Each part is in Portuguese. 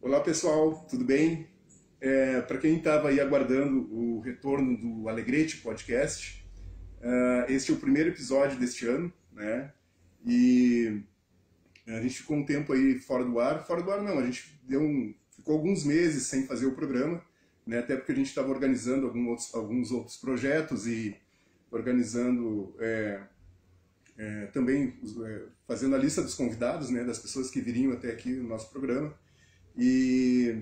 Olá pessoal, tudo bem? Para quem estava aí aguardando o retorno do Alegrete Podcast, este é o primeiro episódio deste ano, né? E a gente ficou um tempo aí fora do ar não, a gente ficou alguns meses sem fazer o programa, né? Até porque a gente estava organizando alguns outros projetos e organizando também fazendo a lista dos convidados, né? Das pessoas que viriam até aqui no nosso programa. E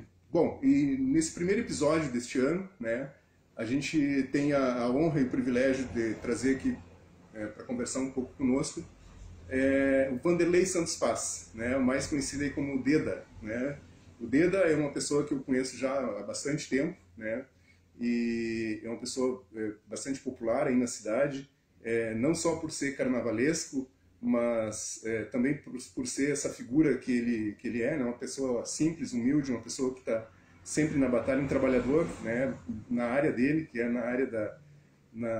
nesse primeiro episódio deste ano, né, a gente tem a honra e o privilégio de trazer aqui para conversar um pouco conosco o Vanderlei Santos Paz, né, mais conhecido aí como Deda, né. O Deda é uma pessoa que eu conheço já há bastante tempo, né, e é uma pessoa bastante popular aí na cidade, não só por ser carnavalesco, mas também por ser essa figura que ele é, né? Uma pessoa simples, humilde, uma pessoa que está sempre na batalha, um trabalhador, né? Na área dele, que é na área dá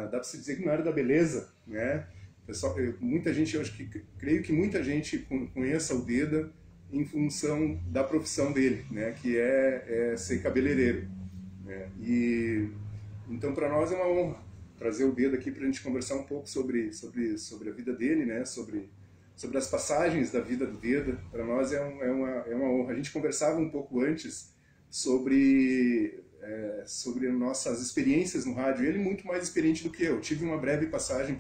para se dizer que na área da beleza, né? Pessoal, muita gente, eu acho que creio que muita gente conheça o Deda em função da profissão dele, né? Que é ser cabeleireiro, né? E então para nós é uma honra trazer o Deda aqui para a gente conversar um pouco sobre a vida dele, né? Sobre as passagens da vida do Deda. Para nós é uma honra. A gente conversava um pouco antes sobre nossas experiências no rádio. Ele muito mais experiente do que eu. Tive uma breve passagem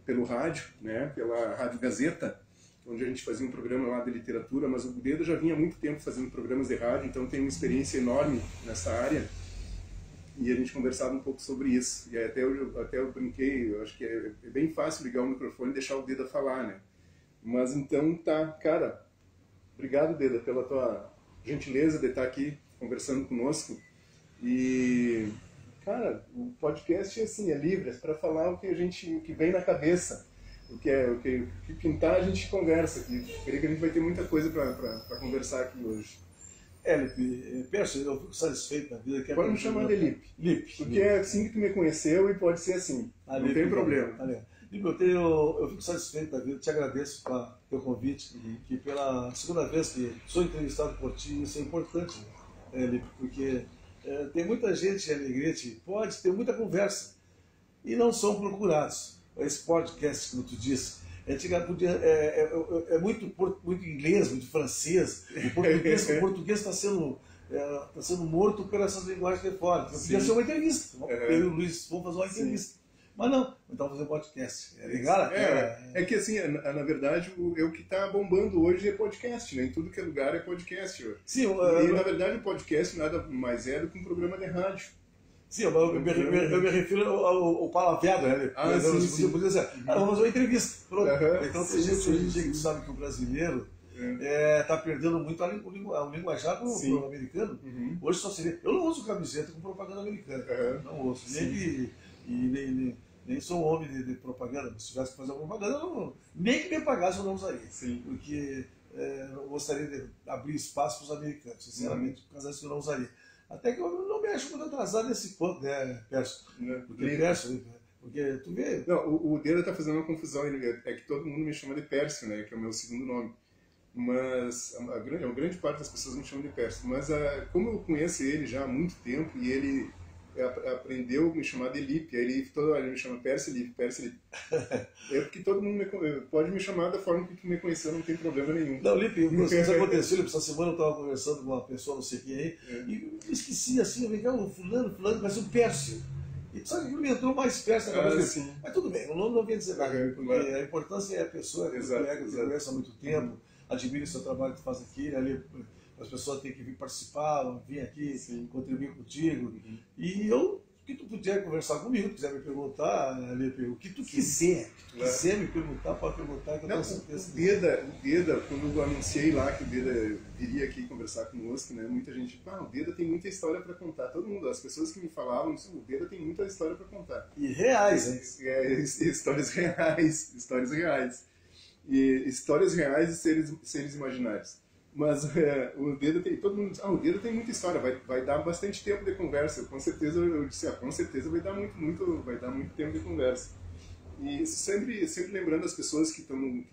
pelo rádio, né? Pela Rádio Gazeta, onde a gente fazia um programa lá de literatura, mas o Deda já vinha há muito tempo fazendo programas de rádio, então tem uma experiência enorme nessa área. E a gente conversava um pouco sobre isso. E até eu brinquei, eu acho que é bem fácil ligar o microfone e deixar o Deda falar, né? Mas então tá, cara, obrigado, Deda, pela tua gentileza de estar aqui conversando conosco. E, cara, o podcast assim, é livre, é para falar o que vem na cabeça. O que pintar a gente conversa aqui. Creio que a gente vai ter muita coisa para conversar aqui hoje. Lipe, penso, eu fico satisfeito na vida. Pode me chamar de Lipe. Lipe. Porque é assim que tu me conheceu e pode ser assim. Não Lipe, tem problema. Lipe, eu fico satisfeito na vida, te agradeço pelo teu convite, que pela segunda vez que sou entrevistado por ti, isso é importante, Lipe, porque tem muita gente em Alegrete, pode ter muita conversa, e não são procurados. Esse podcast, como tu disse, é muito inglês, muito francês. O português está sendo morto por essas linguagens de fora. Podia ser uma entrevista. Eu e o Luiz vamos fazer uma entrevista. Mas não, então fazer um podcast. É legal? É que assim, na verdade, o que está bombando hoje é podcast, né? Em tudo que é lugar é podcast hoje. Sim, e na verdade o podcast nada mais é do que um programa de rádio. Sim, eu me refiro ao palavrado, né? Você podia dizer, vamos fazer uma entrevista. Pronto. Então tem gente que sabe que o brasileiro está perdendo muito o linguajar pro americano. Hoje só seria. Eu não uso camiseta com propaganda americana. Não uso. Nem sou um homem de propaganda. Se tivesse que fazer uma propaganda, nem que me pagasse eu não usaria. Porque eu gostaria de abrir espaço para os americanos. Sinceramente, por causa disso eu não usaria. Até que eu não me acho muito atrasado nesse ponto, né, Pércio? Porque tu vê... Não, o Deda está fazendo uma confusão, é que todo mundo me chama de Pércio, né, que é o meu segundo nome. Mas a grande parte das pessoas me chamam de Pércio. Mas como eu conheço ele já há muito tempo e ele aprendeu a me chamar de Lipe, aí ele toda hora me chama Pércio Lipe. É porque todo mundo pode me chamar da forma que tu me conheceu, não tem problema nenhum. Não, Lipe, isso aconteceu, Lipe, essa semana eu estava conversando com uma pessoa, não sei quem aí, e eu esqueci assim, eu falei, fulano, mas o Pércio. E sabe que me entrou mais Pércio na cabeça dele. Mas tudo bem, não vem dizer nada, porque a importância é a pessoa que você conhece há muito tempo, admira o seu trabalho que tu faz aqui, ali as pessoas têm que vir participar, vir aqui, contribuir contigo. E o que tu puder conversar comigo, se quiser me perguntar, Lipe, o que tu quiser me perguntar, pode perguntar, que eu tenho certeza. O Deda, quando eu anunciei lá que o Deda viria aqui conversar conosco, né, muita gente, o Deda tem muita história para contar. Todo mundo, as pessoas que me falavam, o Deda tem muita história para contar. E reais, hein? Histórias reais. E histórias reais e seres imaginários. Mas o Deda tem, todo mundo diz, o Deda tem muita história, vai dar bastante tempo de conversa. Com certeza, eu disse, com certeza vai dar muito tempo de conversa. E sempre lembrando as pessoas que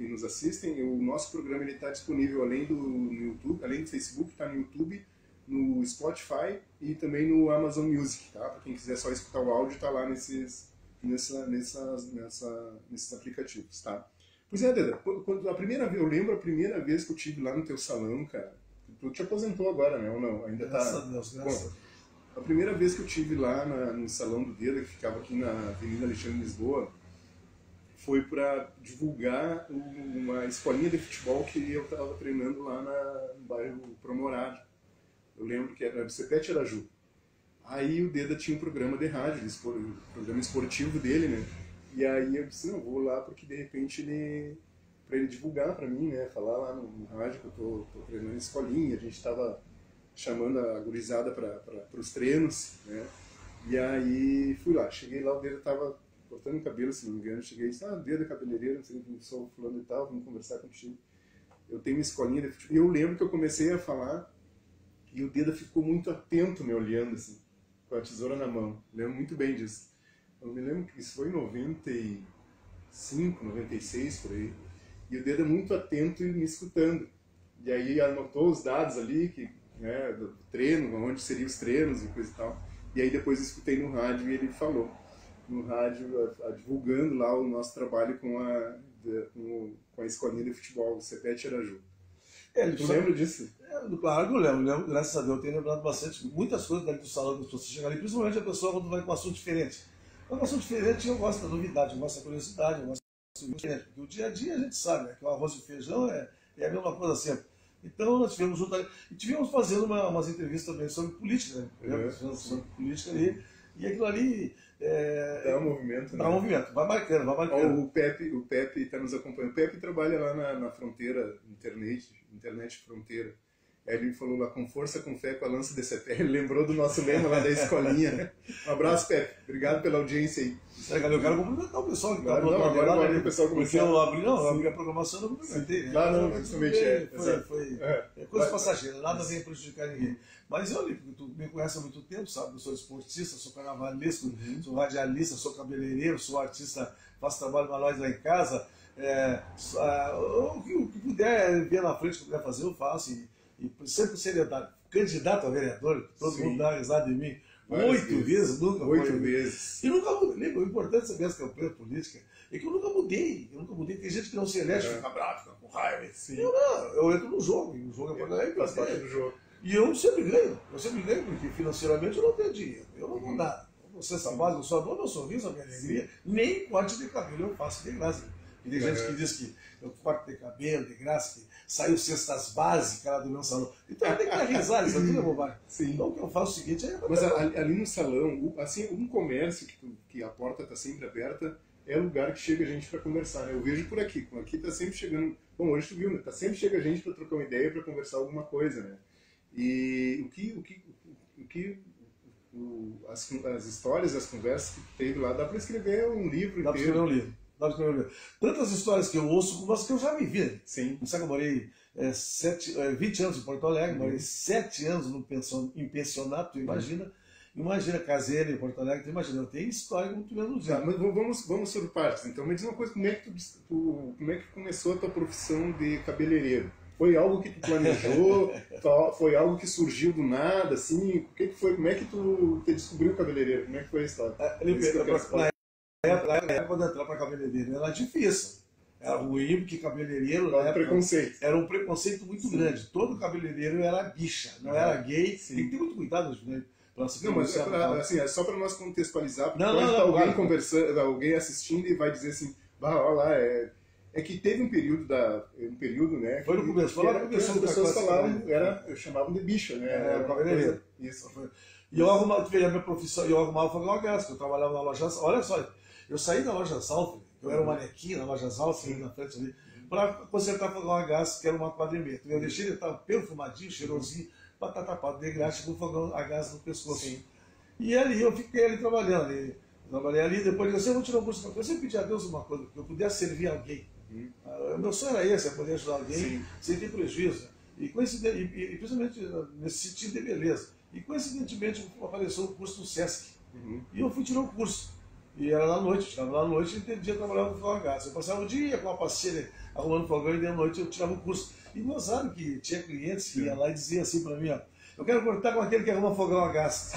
nos assistem, o nosso programa está disponível além do YouTube, além do Facebook, está no YouTube, no Spotify e também no Amazon Music, tá? Para quem quiser só escutar o áudio, tá lá nesses aplicativos, tá? Pois é, Deda, quando a primeira vez, eu lembro a primeira vez que eu tive lá no teu salão, cara. Tu te aposentou agora, né? Ou não? Ainda graças tá. A Deus, graças a Deus. A primeira vez que eu tive lá no salão do Deda, que ficava aqui na Avenida Alexandre Lisboa, foi para divulgar uma escolinha de futebol que eu estava treinando lá no bairro Promorado. Eu lembro que era o Cepete Araju. Aí o Deda tinha um programa de rádio, o programa esportivo dele, né? E aí eu disse, não, vou lá porque de repente para ele divulgar para mim, né? Falar lá no rádio que eu tô treinando escolinha, a gente estava chamando a gurizada para os treinos, né? E aí fui lá, cheguei lá, o Deda estava cortando o cabelo, se não me engano, cheguei e disse, Deda cabeleireiro, não sei, sou fulano e tal, vamos conversar contigo. Eu tenho uma escolinha de futebol. E eu lembro que eu comecei a falar e o Deda ficou muito atento me olhando, assim, com a tesoura na mão. Eu lembro muito bem disso. Eu me lembro que isso foi em 95, 96, por aí. E o Deda muito atento e me escutando. E aí anotou os dados ali, né, do treino, onde seriam os treinos e coisa e tal. E aí depois eu escutei no rádio e ele falou. No rádio, divulgando lá o nosso trabalho com a escolinha de futebol, o Cepete Araju. Tu lembra disso? Claro que eu lembro, graças a Deus, eu tenho lembrado bastante, muitas coisas dentro do salão que você chega ali, principalmente a pessoa quando vai com um assunto diferente. Quando é um assunto diferente, eu gosto da novidade, eu gosto da curiosidade, eu gosto do diferente, porque o dia a dia a gente sabe, né, que o arroz e feijão é a mesma coisa sempre. Então nós tivemos junto ali, e tivemos fazendo umas entrevistas também sobre política, né? Sobre política ali, e aquilo ali... dá um movimento, dá um movimento, vai marcando, vai marcando. O Pepe está nos acompanhando. O Pepe trabalha lá na fronteira, internet fronteira. Aí ele falou lá, com força, com fé, com a lança de cepé. Ele lembrou do nosso lema lá da escolinha. Um abraço, Pepe. Obrigado pela audiência aí. Eu quero cumprimentar o pessoal que está do outro lado. Agora o pessoal começou. Porque eu abri a programação, eu cumprimentei. Né? Claro, não, justamente Foi coisa passageira, nada vem prejudicar ninguém. Mas eu, porque tu me conhece há muito tempo, sabe? Eu sou esportista, sou carnavalesco, sou radialista, sou cabeleireiro, sou artista, faço trabalho manuais lá em casa. O que puder ver na frente, o que puder fazer, eu faço. E sempre com seriedade. Candidato a vereador, todo mundo dá risada de mim. 8 vezes, nunca 8 vezes. E nunca mudei. O importante saber as campanhas políticas é que eu nunca mudei. Tem gente que não se elege, fica bravo, fica com raiva. Eu entro no jogo, e o jogo é para ganhar e faz parte do jogo. E eu sempre ganho, porque financeiramente eu não tenho dinheiro, eu não dou nada. Você base, eu só dou meu sorriso, a minha alegria, nem corte de cabelo eu faço de graça. E tem gente que diz que eu corto de cabelo de graça, que saiu cestas básicas lá do meu salão. Então eu tenho que dar risada, isso é tudo bobagem. Então o que eu faço é o seguinte... Mas ali no salão, assim, um comércio que a porta está sempre aberta, é o lugar que chega gente para conversar, né? Eu vejo por aqui está sempre chegando... Bom, hoje tu viu, né? Sempre chega gente para trocar uma ideia, para conversar alguma coisa, né? E as histórias, as conversas que teve lá, dá para escrever um livro inteiro. Dá para escrever um livro. Tantas histórias que eu ouço como as que eu já vivi. Sim. Não sabe que eu morei 20 anos em Porto Alegre, morei 7 anos em pensionato, tu imagina. Imagina, caseira em Porto Alegre, tu imagina, tem história muito menos já. Mas vamos sobre partes. Então, me diz uma coisa, como é que começou a tua profissão de cabeleireiro? Foi algo que tu planejou? Foi algo que surgiu do nada, assim? O que foi? Como é que tu te descobriu cabeleireiro? Como é que foi a história? Na época, quando eu entrar para cabeleireiro, era difícil. Era ruim, porque cabeleireiro era um preconceito muito grande. Todo cabeleireiro era bicha, não era gay. Tem que ter muito cuidado, né? Não, mas assim, é só para nós contextualizar, porque pode estar alguém conversando, alguém assistindo e vai dizer assim, olha lá, é que teve um período, né? Foi no começo, foi lá no começo. As pessoas falavam, chamavam de bicha, né? Era cabeleireiro. Isso. E eu arrumava, tu veja a minha profissão, eu arrumava fogão a gás, que eu trabalhava na loja, olha só, eu saí da loja Salf, eu era um manequim na loja Salf, na frente ali, para consertar fogão a gás, que era uma quadrimeta. Eu deixei ele estar perfumadinho, cheirosinho, batata tapado de graxa com o fogão a gás no pescoço. Sim. E ali eu fiquei ali trabalhando, trabalhei ali, depois eu vou tirar um curso, eu sempre pedi a Deus uma coisa, que eu pudesse servir alguém. Meu sonho era esse, é poder ajudar alguém sem ter prejuízo. E principalmente nesse sentido de beleza. E coincidentemente apareceu o curso do Sesc. E eu fui tirar o curso. E era na noite, estava lá à noite e entendia trabalhar com fogão a gás. Eu passava o dia com uma parceira arrumando fogão e de noite eu tirava o curso. E gozaram que tinha clientes que iam lá e diziam assim para mim, ó, eu quero cortar com aquele que arruma fogão a gás.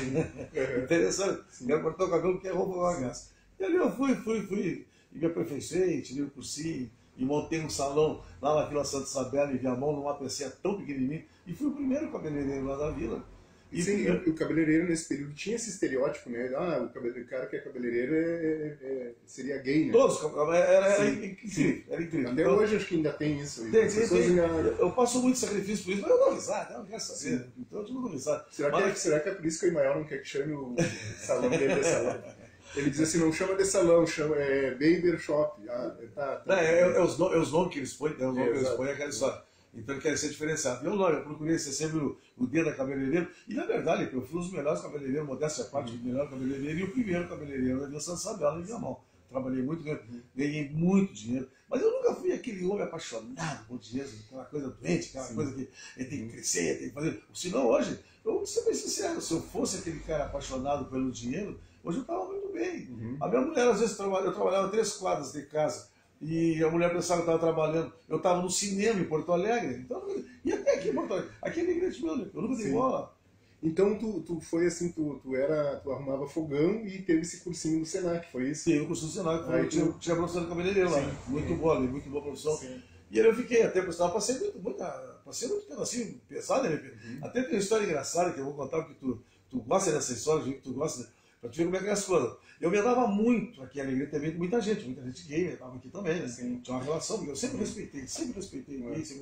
Interessante. Quero cortar o cabelo que arruma fogão a gás. E ali eu fui, e me aperfeiçoei, tirei o cursinho, e montei um salão lá na Vila Santa Isabel, em Viamão, numa PC tão pequenininha, e fui o primeiro cabeleireiro lá da vila. E sim, o cabeleireiro nesse período tinha esse estereótipo, né? Ah, o cara que é cabeleireiro seria gay, né? Todos, era incrível, era incrível. Até então, hoje acho que ainda tem isso. Tem. Eu passo muito sacrifício por isso, mas eu dou risada, eu não quero saber. Sim. Então eu não dou risada. Será que é por isso que o Imael não quer que chame o salão dele de salão? Ele diz assim, não chama de salão, chama Baber Shop. Ah, tá. Os nomes que eles põem, é aquela história. Então ele quer ser diferenciado. Eu procurei ser sempre o dedo da cabeleireiro. E na verdade, eu fui um dos melhores cabeleireiros, modéstia à parte, o melhor cabeleireiro e o primeiro cabeleireiro da Vila Santa Isabel, em Viamão. Trabalhei muito, ganhei muito dinheiro. Mas eu nunca fui aquele homem apaixonado por dinheiro, aquela coisa doente, aquela coisa que ele tem que crescer, tem que fazer. Senão hoje, eu vou ser bem sincero, se eu fosse aquele cara apaixonado pelo dinheiro, hoje eu estava muito bem. A minha mulher, às vezes, eu trabalhava 3 quadras de casa. E a mulher pensava que eu estava trabalhando. Eu estava no cinema em Porto Alegre. Então, e até aqui em Porto Alegre. Aqui é imigrante meu, eu nunca dei bola. Então tu foi assim, tu arrumava fogão e teve esse cursinho do Senac, foi isso? Sim, o cursinho do Senac, eu tinha profissão de cabeleireiro lá. Muito boa profissão. Sim. E aí eu fiquei até, passei muito tempo assim, pesado, né? Até tem uma história engraçada que eu vou contar, porque tu gosta dessa história, que tu gosta, pra tu ver como é que é as coisas. Eu me andava muito aqui em Alegria também com muita gente gay, eu estava aqui também, né? Sim. Tinha uma relação, porque eu sempre respeitei gay, sempre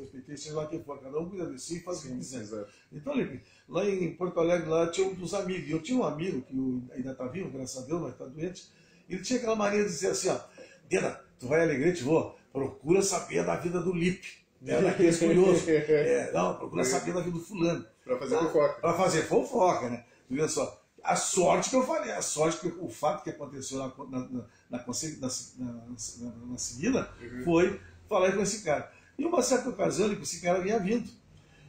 respeitei, seja lá quem for, cada um cuida de si e faz o que quiser. Então, lá em Porto Alegre, lá tinha uns amigos, e eu tinha um amigo, que ainda está vivo, graças a Deus, mas está doente, ele tinha aquela mania de dizer assim, ó, Dena, tu vai a Alegrete, procura saber da vida do Lipe, né? Daqueles curiosos. Procura saber da vida do fulano. Para fazer fofoca. Para fazer fofoca, né? Tu vê só. A sorte que eu falei, o fato que aconteceu na seguida foi falar com esse cara. E uma certa ocasião, esse cara vinha vindo.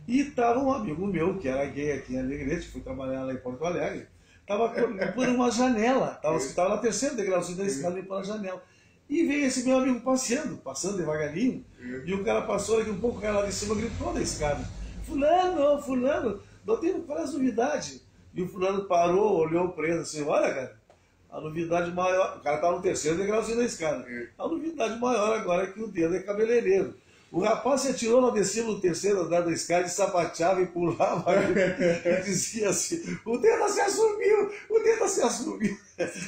E estava um amigo meu, que era gay aqui em Alegrete, fui trabalhar lá em Porto Alegre, estava por uma janela, estava na 3ª degrauzinho da escada, limpando a janela. E veio esse meu amigo passando devagarinho, e o cara passou aqui um pouco, o cara lá de cima gritou da escada. Fulano, não tem qual é a novidade? E o fulano parou, olhou para ele assim, olha, cara, a novidade maior, o cara estava no 3º degrauzinho da escada, a novidade maior agora é que o dedo é cabeleireiro. O rapaz se atirou lá de cima no 3º andar da escada e sapateava e pulava e dizia assim, o dedo se assumiu.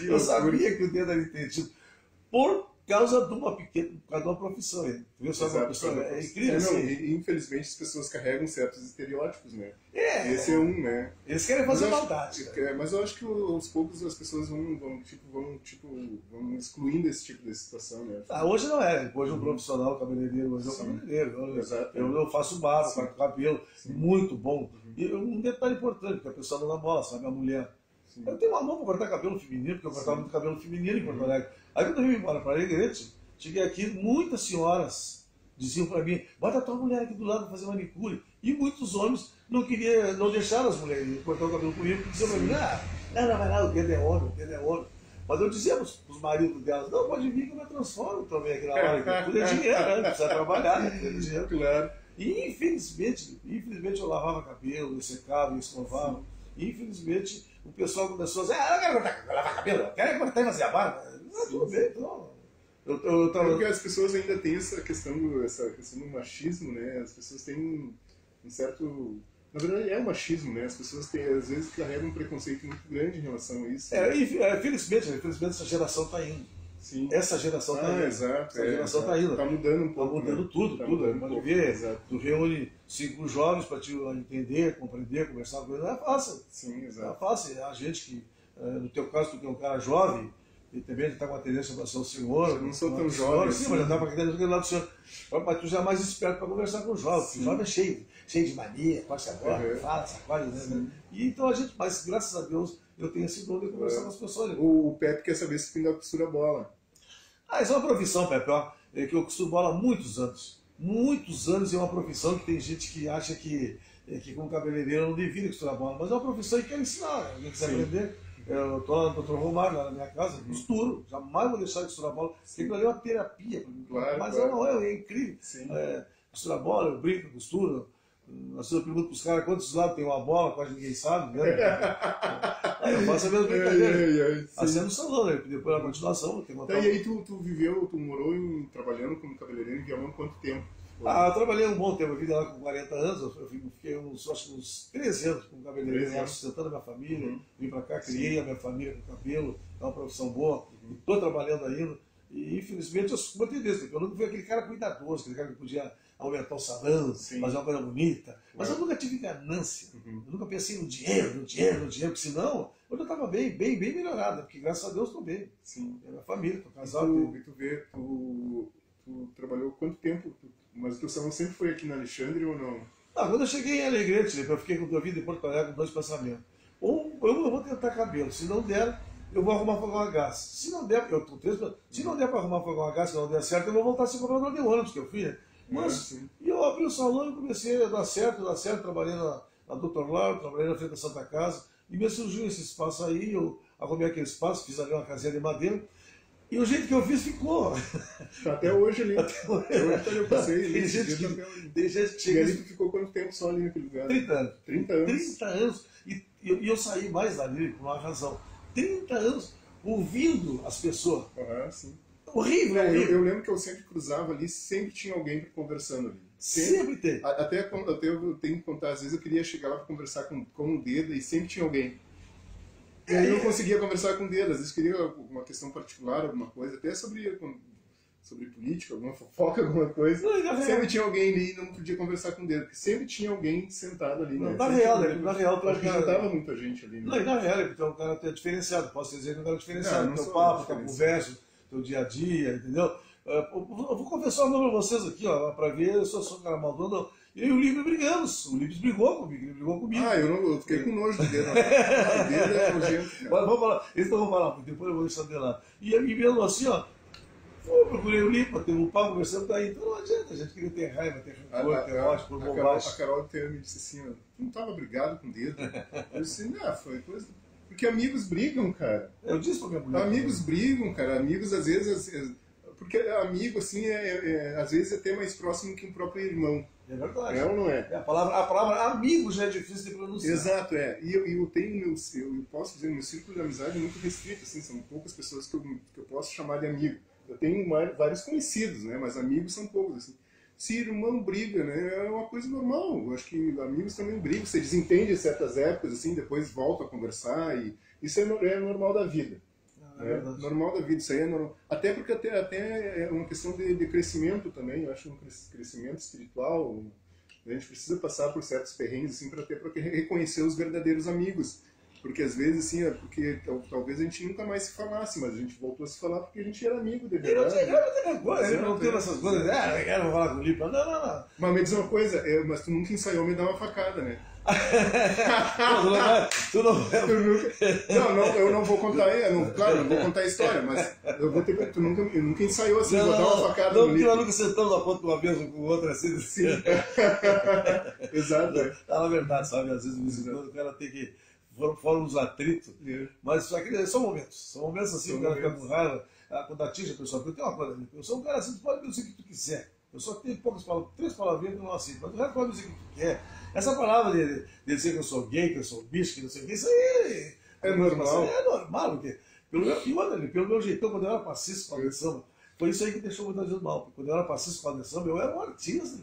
Eu sabia que o dedo era entendido. Por causa de uma profissão. Viu? É incrível. Infelizmente as pessoas carregam certos estereótipos, né? Esse é um, né? Eles querem fazer maldade. Mas eu acho que aos poucos as pessoas vão excluindo esse tipo de situação, né? Hoje não é. Hoje um profissional cabeleireiro, hoje é um cabeleireiro. Eu faço barba, faço cabelo, muito bom. E um detalhe importante, que a pessoa não dá bola, sabe? A mulher. Eu tenho uma mão para cortar cabelo feminino, porque eu cortava muito cabelo feminino em Porto Alegre. Aí quando eu vim embora para Alegrete, cheguei aqui, muitas senhoras diziam para mim, bota a tua mulher aqui do lado para fazer manicure. E muitos homens não deixaram as mulheres cortar o cabelo comigo, porque diziam para mim, não, vai lá, o dedo é homem. Mas eu dizia para os maridos delas, não, pode vir que eu me transformo também aqui na hora. Tudo é dinheiro, né? Precisa trabalhar, né? Tudo é dinheiro. Claro. E infelizmente eu lavava cabelo, eu secava, eu escovava. E infelizmente o pessoal começou a dizer, eu quero lavar cabelo, eu quero cortar e fazer a barba. Tudo bem, então. Porque as pessoas ainda têm essa questão do machismo, né? As pessoas têm um certo... Na verdade é o machismo, né? As pessoas às vezes carregam um preconceito muito grande em relação a isso. Felizmente essa geração está indo. Sim. Essa geração está indo. Exato. Essa geração está indo. Está mudando um pouco. Está mudando tudo. Pode ver, tu reúne 5 jovens para te entender, compreender, conversar com eles. Não é fácil. Sim, exato. Não é fácil. A gente que, no teu caso, tu que é um cara jovem, e também está com uma tendência para ser o senhor. Eu não sou tão jovem. Sim, mas já está para aquele lado do senhor. Mas tu já é mais esperto para conversar com o jovem. Porque o jovem é cheio de mania, pode agora, fala, sacode, né? E então mas graças a Deus, eu tenho esse dom de conversar com as pessoas. Né? O Pepe quer saber se tu ainda costura bola. Isso é uma profissão, Pepe, que eu costuro bola há muitos anos. Muitos anos é uma profissão que tem gente que acha que como cabeleireiro não devia costurar bola, mas é uma profissão que quer ensinar, alguém quiser aprender. Eu estou lá no Dr. Romário, lá na minha casa, costuro, jamais vou deixar de costurar bola, porque aquilo ali é uma terapia para mim. Mas não é incrível. Costurar bola, eu brinco, costuro, Assim, eu pergunto para os caras quantos lados tem uma bola, quase ninguém sabe. Né? Aí eu faço a mesma brincadeira. Assim é no salão, né? Depois na continuação, tem uma. E aí tu morou trabalhando como cabeleireiro em Viamão quanto tempo? Eu trabalhei um bom tempo, eu vim lá com 40 anos, eu fiquei uns 13 anos como cabeleireiro, lá sustentando a minha família, vim para cá, criei a minha família com cabelo, é uma profissão boa, estou trabalhando ainda, e infelizmente eu mantive desse, porque eu nunca fui aquele cara cuidadoso, aquele cara que podia aumentar o salão, fazer uma coisa bonita, mas eu nunca tive ganância, eu nunca pensei no dinheiro, porque senão eu já estava bem melhorado, porque graças a Deus estou bem, é minha família, estou casado. E tu trabalhou quanto tempo? Mas o teu salão sempre foi aqui na Alexandre ou não? Quando eu cheguei em Alegrete, eu fiquei com a vida em Porto Alegre com 2 pensamentos. Ou eu vou tentar cabelo, se não der, eu vou arrumar fogão a gás. Se não der, se não der para arrumar fogão a gás, se não der certo, eu vou voltar a ser cobrador de ônibus, que eu fui, né? Mas e eu abri o salão e comecei a dar certo, trabalhei na Dr. Lauro, trabalhei na frente da Santa Casa, e me surgiu esse espaço aí, eu arrumei aquele espaço, fiz ali uma casinha de madeira, e o jeito que eu fiz ficou. Até hoje ali. Até hoje eu passei. Tem gente que chega. E ali tu ficou quanto tempo só ali naquele lugar? 30 anos. 30 anos. 30 anos. E eu saí mais dali por uma razão. 30 anos ouvindo as pessoas. Sim. Horrível. Eu lembro que eu sempre cruzava ali, sempre tinha alguém conversando ali. Sempre tem. Até eu tenho que contar, às vezes eu queria chegar lá para conversar com um dedo e sempre tinha alguém. E aí eu conseguia conversar com o dedo, às vezes queria uma questão particular, alguma coisa, até sobre política, alguma fofoca, alguma coisa. Sempre tinha alguém ali e não podia conversar com o dedo, porque sempre tinha alguém sentado ali. Não, né? na real, acho que juntava muita gente ali. Né? Não, e na real, então, o cara é diferenciado, posso dizer que o cara é diferenciado, teu papo, tua conversa, teu dia a dia, entendeu? Eu vou confessar o nome pra vocês aqui, ó, pra ver se eu sou um cara maldoso. Eu e o Líbio brigamos. O Líbio brigou comigo. Eu fiquei com nojo do dedo. O dedo é nojento. Mas vamos falar, então vamos falar, depois eu vou deixar de lá. E mesmo assim, ó, eu procurei o Líbio, ter um papo, conversando daí. Então não adianta, a gente queria ter raiva, ter rancor, ter ódio, por bobagem. A Carol me disse assim, tu não tava brigado com o dedo? Eu disse, não, foi coisa... Porque amigos brigam, cara. Eu disse pra minha mulher. Amigos brigam, cara. Amigos, às vezes... Porque amigo, assim, às vezes é até mais próximo que um próprio irmão. É verdade. É ou não é? A palavra amigo já é difícil de pronunciar. Exato, é. E eu tenho eu posso dizer, meu círculo de amizade é muito restrito, assim, são poucas pessoas que eu posso chamar de amigo. Eu tenho vários conhecidos, né? Mas amigos são poucos, assim. Se irmão briga, né? É uma coisa normal. Eu acho que amigos também brigam. Você desentende em certas épocas, assim, depois volta a conversar. E isso é normal da vida. Normal da vida, isso aí é normal. Até porque até é uma questão de crescimento também, eu acho um crescimento espiritual. A gente precisa passar por certos perrengues assim, para reconhecer os verdadeiros amigos. Porque às vezes, assim, porque talvez a gente nunca mais se falasse, mas a gente voltou a se falar porque a gente era amigo de verdade. Eu não tenho essas coisas, eu quero falar com o Lipa. Não. Mas me diz uma coisa, mas tu nunca ensaiou me dar uma facada, né? Tu não. Não, eu não vou contar, claro, não vou contar a história, mas eu vou ter. Tu nunca ensaiou assim, vou dar uma facada no Não, nunca sentamos a ponta de uma mesa um com o outro assim. Sim. Exato. Na verdade, sabe, às vezes o cara tem que. Fora uns atritos, mas são momentos assim, o cara fica com raiva, quando atinge a pessoa. Porque tem uma coisa, eu sou um cara assim, tu pode me dizer o que tu quiser. Eu só tenho poucas palavras, 3 palavrinhas que eu não aceito, mas o resto pode me dizer o que tu quer. Essa palavra de dizer que eu sou gay, que eu sou bicho, que não sei o que, isso aí é normal. É normal, porque pelo meu jeitão, quando eu era passista com a samba, foi isso aí que deixou muita gente mal. Porque quando eu era passista com a samba, eu era um artista.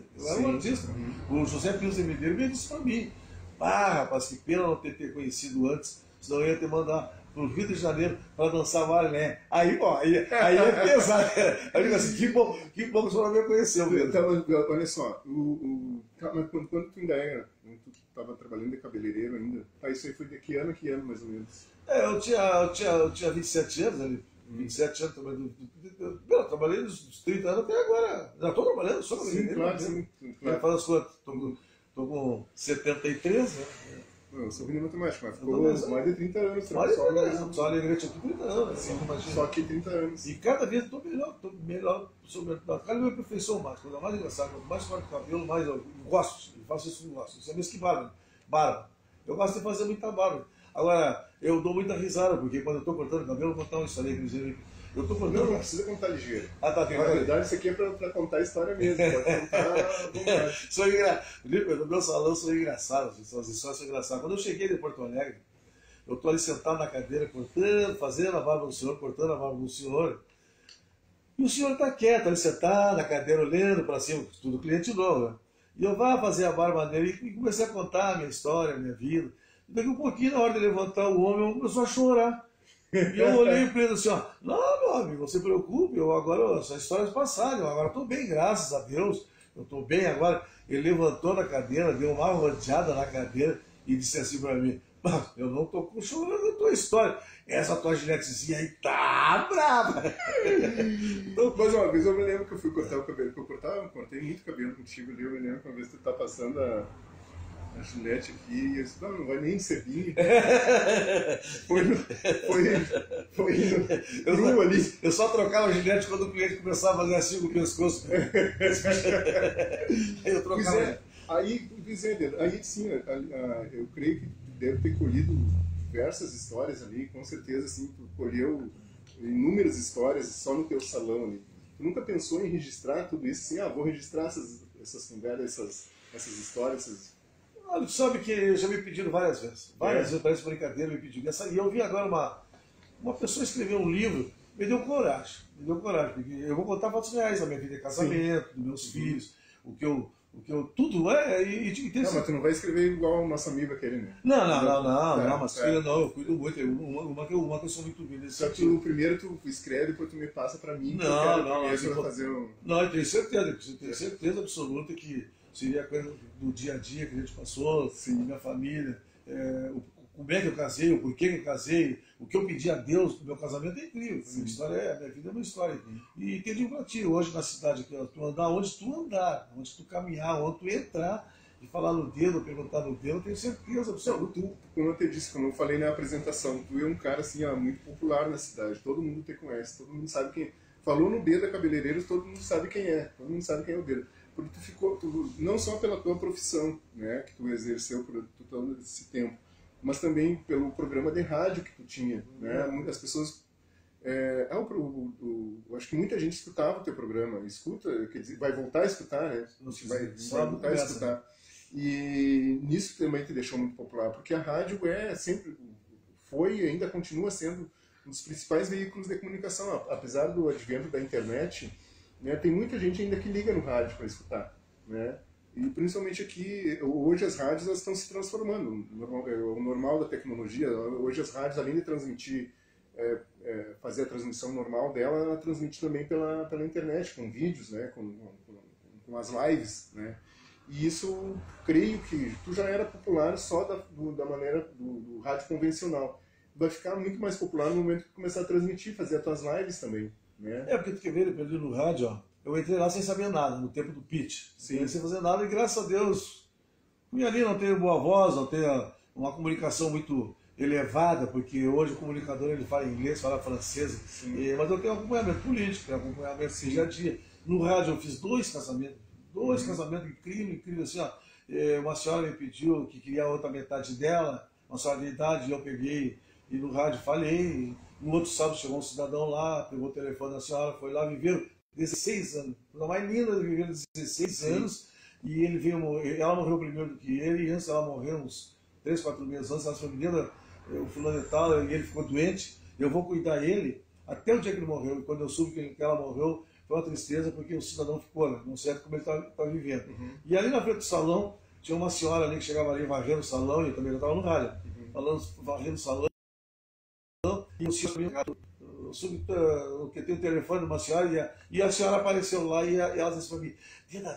O José Pires de Medeiros me disse pra mim: rapaz, que pena não ter conhecido antes, senão eu ia te mandar pro Rio de Janeiro para dançar Marlé. Aí é pesado. Aí eu digo assim, que bom que o senhor me conheceu mesmo. Então, olha só, mas quando tu ainda era, tu estava trabalhando de cabeleireiro ainda, isso aí foi de que ano mais ou menos? Eu tinha 27 anos ali. 27 anos trabalhando. Eu trabalhei dos 30 anos até agora. Já estou trabalhando, só cabeleireiro. Sim, claro. Faz as coisas. Estou com 73, né? Eu sou ruim de matemática, mas ficou mais de 30 anos. Só Alegrete aqui 30 anos. Só aqui 30 anos. E cada vez estou melhor sobre cada meu perfeição mais. Quando é mais engraçado, quanto mais corto o cabelo, mais eu gosto. Eu faço isso com gosto. Isso é mesmo que barba. Eu gosto de fazer muita barba. Agora, eu dou muita risada, porque quando eu estou cortando o cabelo, eu vou contar uma história que Eu tô contando... Não precisa contar ligeiro. Ah, tá, Na verdade, isso aqui é pra contar a história mesmo. Pode contar à vontade. No meu salão sou engraçado, as histórias são engraçadas. Quando eu cheguei de Porto Alegre, eu tô ali sentado na cadeira, cortando, fazendo a barba do senhor, cortando a barba do senhor. E o senhor tá quieto, ali sentado na cadeira, olhando para cima, tudo cliente novo, né? E eu vá fazer a barba dele e comecei a contar a minha história, a minha vida. E daqui um pouquinho, na hora de levantar o homem, começou a chorar. E eu olhei para ele assim, ó, não, meu amigo, não se preocupe, eu agora, essas histórias passaram, eu agora estou bem, graças a Deus, eu estou bem agora. Ele levantou da cadeira, deu uma rodeada na cadeira e disse assim para mim, eu não estou chorando a tua história, essa tua giletezinha aí tá brava. Então, mais uma vez eu me lembro que eu fui cortar o cabelo, que eu cortei muito cabelo contigo ali, eu me lembro que uma vez tu tá passando a gilete aqui, e eu disse, não vai nem ser binho. Foi cru ali. Eu só trocava a gilete quando o cliente começava a fazer assim com o pescoço. Aí eu trocava. Pois é, aí sim, eu creio que deve ter colhido diversas histórias ali, com certeza, assim, tu colheu inúmeras histórias só no teu salão ali. Tu nunca pensou em registrar tudo isso, assim, vou registrar essas conversas, essas histórias, Olha, tu sabe que já me pediram várias vezes. Várias vezes, parece brincadeira, me pediram. E eu vi agora uma pessoa escrever um livro, me deu coragem, porque eu vou contar fatos reais da minha vida de casamento, dos meus filhos, o que eu tudo é. Não, mas tu não vai escrever igual o nosso amigo aquele, né? Não, mas filha, não, eu cuido muito. Uma que eu sou muito bem nesse sentido. Só que o primeiro tu escreve, depois tu me passa pra mim. Não, fazer não, eu tenho certeza absoluta que seria a coisa do dia a dia que a gente passou, da minha família, como é que eu casei, o porquê que eu casei, o que eu pedi a Deus no meu casamento é incrível. A minha vida é uma história. E te digo pra ti, hoje na cidade aqui, tu andar onde tu caminhar, onde tu entrar e falar no dedo, perguntar no dedo, eu tenho certeza absoluta. Tu, como eu te disse, como eu falei na apresentação, tu é um cara assim, muito popular na cidade, todo mundo te conhece, todo mundo sabe quem. Falou no dedo da Cabeleireiros, todo mundo sabe quem é, todo mundo sabe quem é o dedo. Porque tu não só pela tua profissão, né, que tu exerceu por todo esse tempo, mas também pelo programa de rádio que tu tinha, né? Muitas pessoas, eu acho que muita gente escutava o teu programa, escuta, quer dizer, vai voltar a escutar, né? Vai voltar a escutar. E nisso também te deixou muito popular, porque a rádio foi e ainda continua sendo um dos principais veículos de comunicação, apesar do advento da internet, né? Tem muita gente ainda que liga no rádio para escutar, né? E principalmente aqui, hoje as rádios elas estão se transformando, o normal da tecnologia. Hoje as rádios, além de transmitir, fazer a transmissão normal dela, ela transmite também pela internet, com vídeos, né, com as lives, né. E isso, creio que tu já era popular só da maneira do rádio convencional. Vai ficar muito mais popular no momento que começar a transmitir, fazer as tuas lives também, né. Porque tu quer ver, ele perdeu no rádio, ó. Eu entrei lá sem saber nada, no tempo do pitch. Sem fazer nada, e graças a Deus, eu ali não tenho boa voz, não tenho uma comunicação muito elevada, porque hoje o comunicador ele fala inglês, fala francês, mas eu tenho acompanhamento político, tenho acompanhamento dia a dia. No rádio eu fiz dois casamentos incríveis, assim, ó. Uma senhora me pediu que queria a outra metade dela, uma senhora de idade, eu peguei e no rádio falei. No outro sábado chegou um cidadão lá, pegou o telefone da senhora, foi lá, viveram 16 anos, a mais linda de viver 16 anos, e ela morreu primeiro do que ele, e antes ela morreu uns 3, 4 meses antes, ela foi menina, o fulano e tal, e ele ficou doente, eu vou cuidar dele até o dia que ele morreu, e quando eu soube que ela morreu, foi uma tristeza, porque o cidadão ficou, né, não sei como ele está vivendo. E ali na frente do salão, tinha uma senhora ali que chegava ali varrendo o salão, e eu também estava no rádio, varrendo o salão, e o senhor que tem o telefone de uma senhora, e a senhora apareceu lá e ela disse para mim,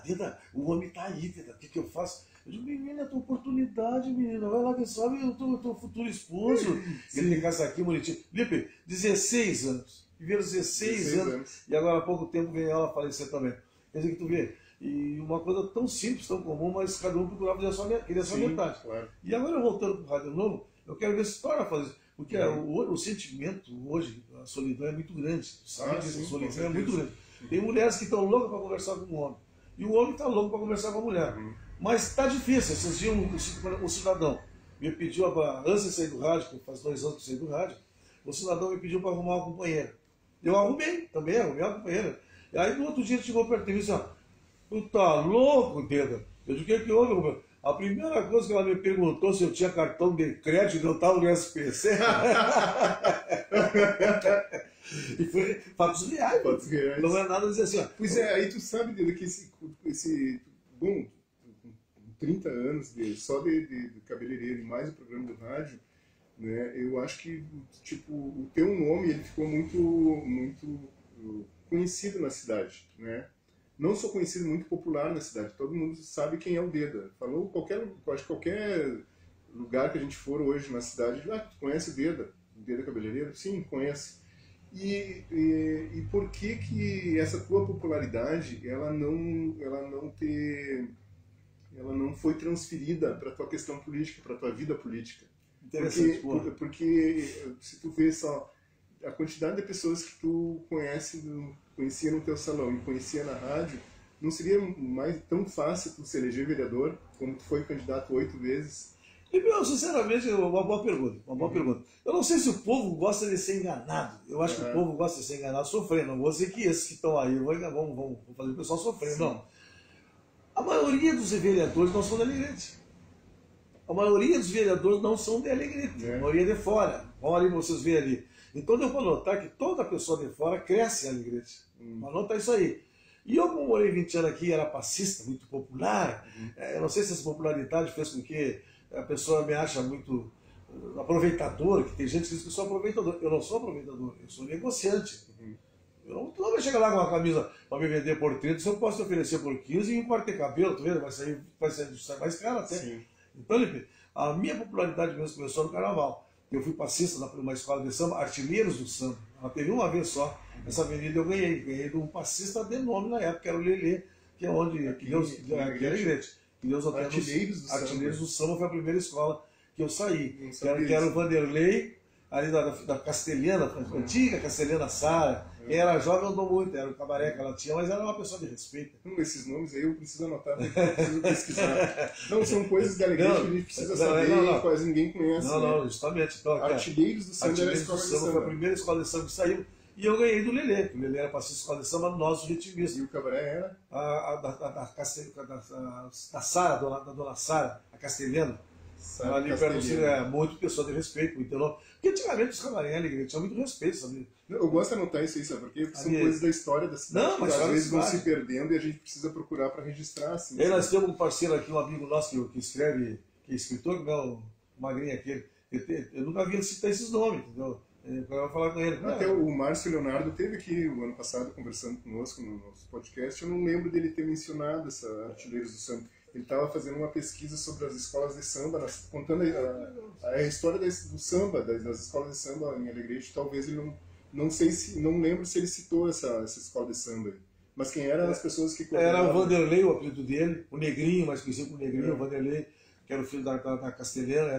Deda, o homem está aí, Deda, o que eu faço? Eu digo, menina, é tua oportunidade, menina, vai lá que sabe o teu futuro esposo. Ele tem casa aqui, bonitinho. Lipe, 16 anos, viveram 16 anos, e agora há pouco tempo veio ela falecer também. Quer dizer que tu vê, e uma coisa tão simples, tão comum, mas cada um procurava fazer a sua metade. Claro. E agora voltando para o rádio novo, eu quero ver se torna fazer isso. Porque o sentimento hoje, a solidão é muito grande. Sabe disso? A solidão é muito grande. Tem mulheres que estão loucas para conversar com o homem. E o homem está louco para conversar com a mulher. Mas está difícil. Esses dias um cidadão me pediu, antes de sair do rádio, que faz 2 anos que eu saí do rádio, o cidadão me pediu para arrumar uma companheira. Eu arrumei a companheira. E aí no outro dia ele chegou perto de mim e disse, ó, tu tá louco, Deda? Eu disse, o que houve, Romeu? A primeira coisa que ela me perguntou se eu tinha cartão de crédito, eu estava no SPC. E foi fatos reais. Fatos reais. Não é nada dizer assim, ó. Pois é, aí tu sabe, Deda, que bom, 30 anos só de cabeleireiro e mais o programa do rádio, né, eu acho que tipo, o teu nome ele ficou muito conhecido na cidade, né? Não só conhecido, muito popular na cidade. Todo mundo sabe quem é o Deda. Falou acho que qualquer lugar que a gente for hoje na cidade, tu conhece o Deda cabeleireiro? Sim, conhece. E por que essa tua popularidade ela não foi transferida para a tua questão política, para a tua vida política? Porque se tu vê só a quantidade de pessoas que tu conhecia no teu salão e conhecia na rádio, não seria mais tão fácil tu se eleger vereador, como tu foi candidato 8 vezes? E, meu, sinceramente, uma boa pergunta. Eu não sei se o povo gosta de ser enganado. Eu acho que o povo gosta de ser enganado sofrendo. Não vou dizer que esses que estão aí vamos fazer o pessoal sofrer, não. A maioria dos vereadores não são de Alegrete. A maioria dos vereadores não são de Alegrete. A maioria é de fora. Vão ali, vocês verem ali. Então eu vou notar que toda pessoa de fora cresce em Alegrete. Mas nota isso aí. E eu, como morei 20 anos aqui, era passista, muito popular. Eu não sei se essa popularidade fez com que a pessoa me acha muito aproveitador, que tem gente que diz que eu sou aproveitador. Eu não sou aproveitador, eu sou negociante. Eu não vai chegar lá com uma camisa para me vender por 30, se eu posso te oferecer por 15 e um corte de cabelo, tu vê, vai sair mais caro até. Sim. Então, Lipe, a minha popularidade mesmo começou no carnaval. Eu fui passista numa escola de samba, Artilheiros do Samba. Ela teve uma vez só. Essa avenida eu ganhei de um passista de nome na época, que era o Lelê, que é onde Deus era igreja. Artilheiros do Samba foi a primeira escola que eu saí. Que era o Vanderlei, ali da Castelhana, antiga Castelhana Sara. Quem era jovem andou muito, era o cabaré que ela tinha, mas era uma pessoa de respeito. Esses nomes aí eu preciso anotar, eu preciso pesquisar. Não, são coisas da alegria que a gente precisa saber e quase ninguém conhece. Não, justamente. Então, Artilheiros do Samba era a escola de samba. Foi a primeira escola de samba que saiu. E eu ganhei do Lelê. O Lelê era passista de escola de samba, nós, os ritmistas. E o cabaré era? Da Sara, da dona Sara, a castelhana. Ali perto do Ciro, muito pessoa de respeito, muito nome. Porque antigamente os cabaré tinham muito respeito, sabe? Eu gosto de anotar isso aí, sabe? Porque são coisas da história da cidade que às vezes vão se perdendo e a gente precisa procurar para registrar. Assim, e nós temos um parceiro aqui, um amigo nosso que escreve, que é escritor, que é o Magrinho aquele. Eu nunca vi ele citar esses nomes, entendeu? Eu vou falar com ele. Até o Márcio Leonardo esteve aqui o ano passado conversando conosco no nosso podcast. Eu não lembro dele ter mencionado essa Artilheiros do Samba. Ele estava fazendo uma pesquisa sobre as escolas de samba, contando a história do samba, das escolas de samba em Alegrete. Talvez ele não lembro se ele citou essa escola de samba. Mas quem eram as pessoas que... Era o Vanderlei, o apelido dele, o Negrinho, mais conhecido como Negrinho, o Vanderlei, que era o filho da Castelhana,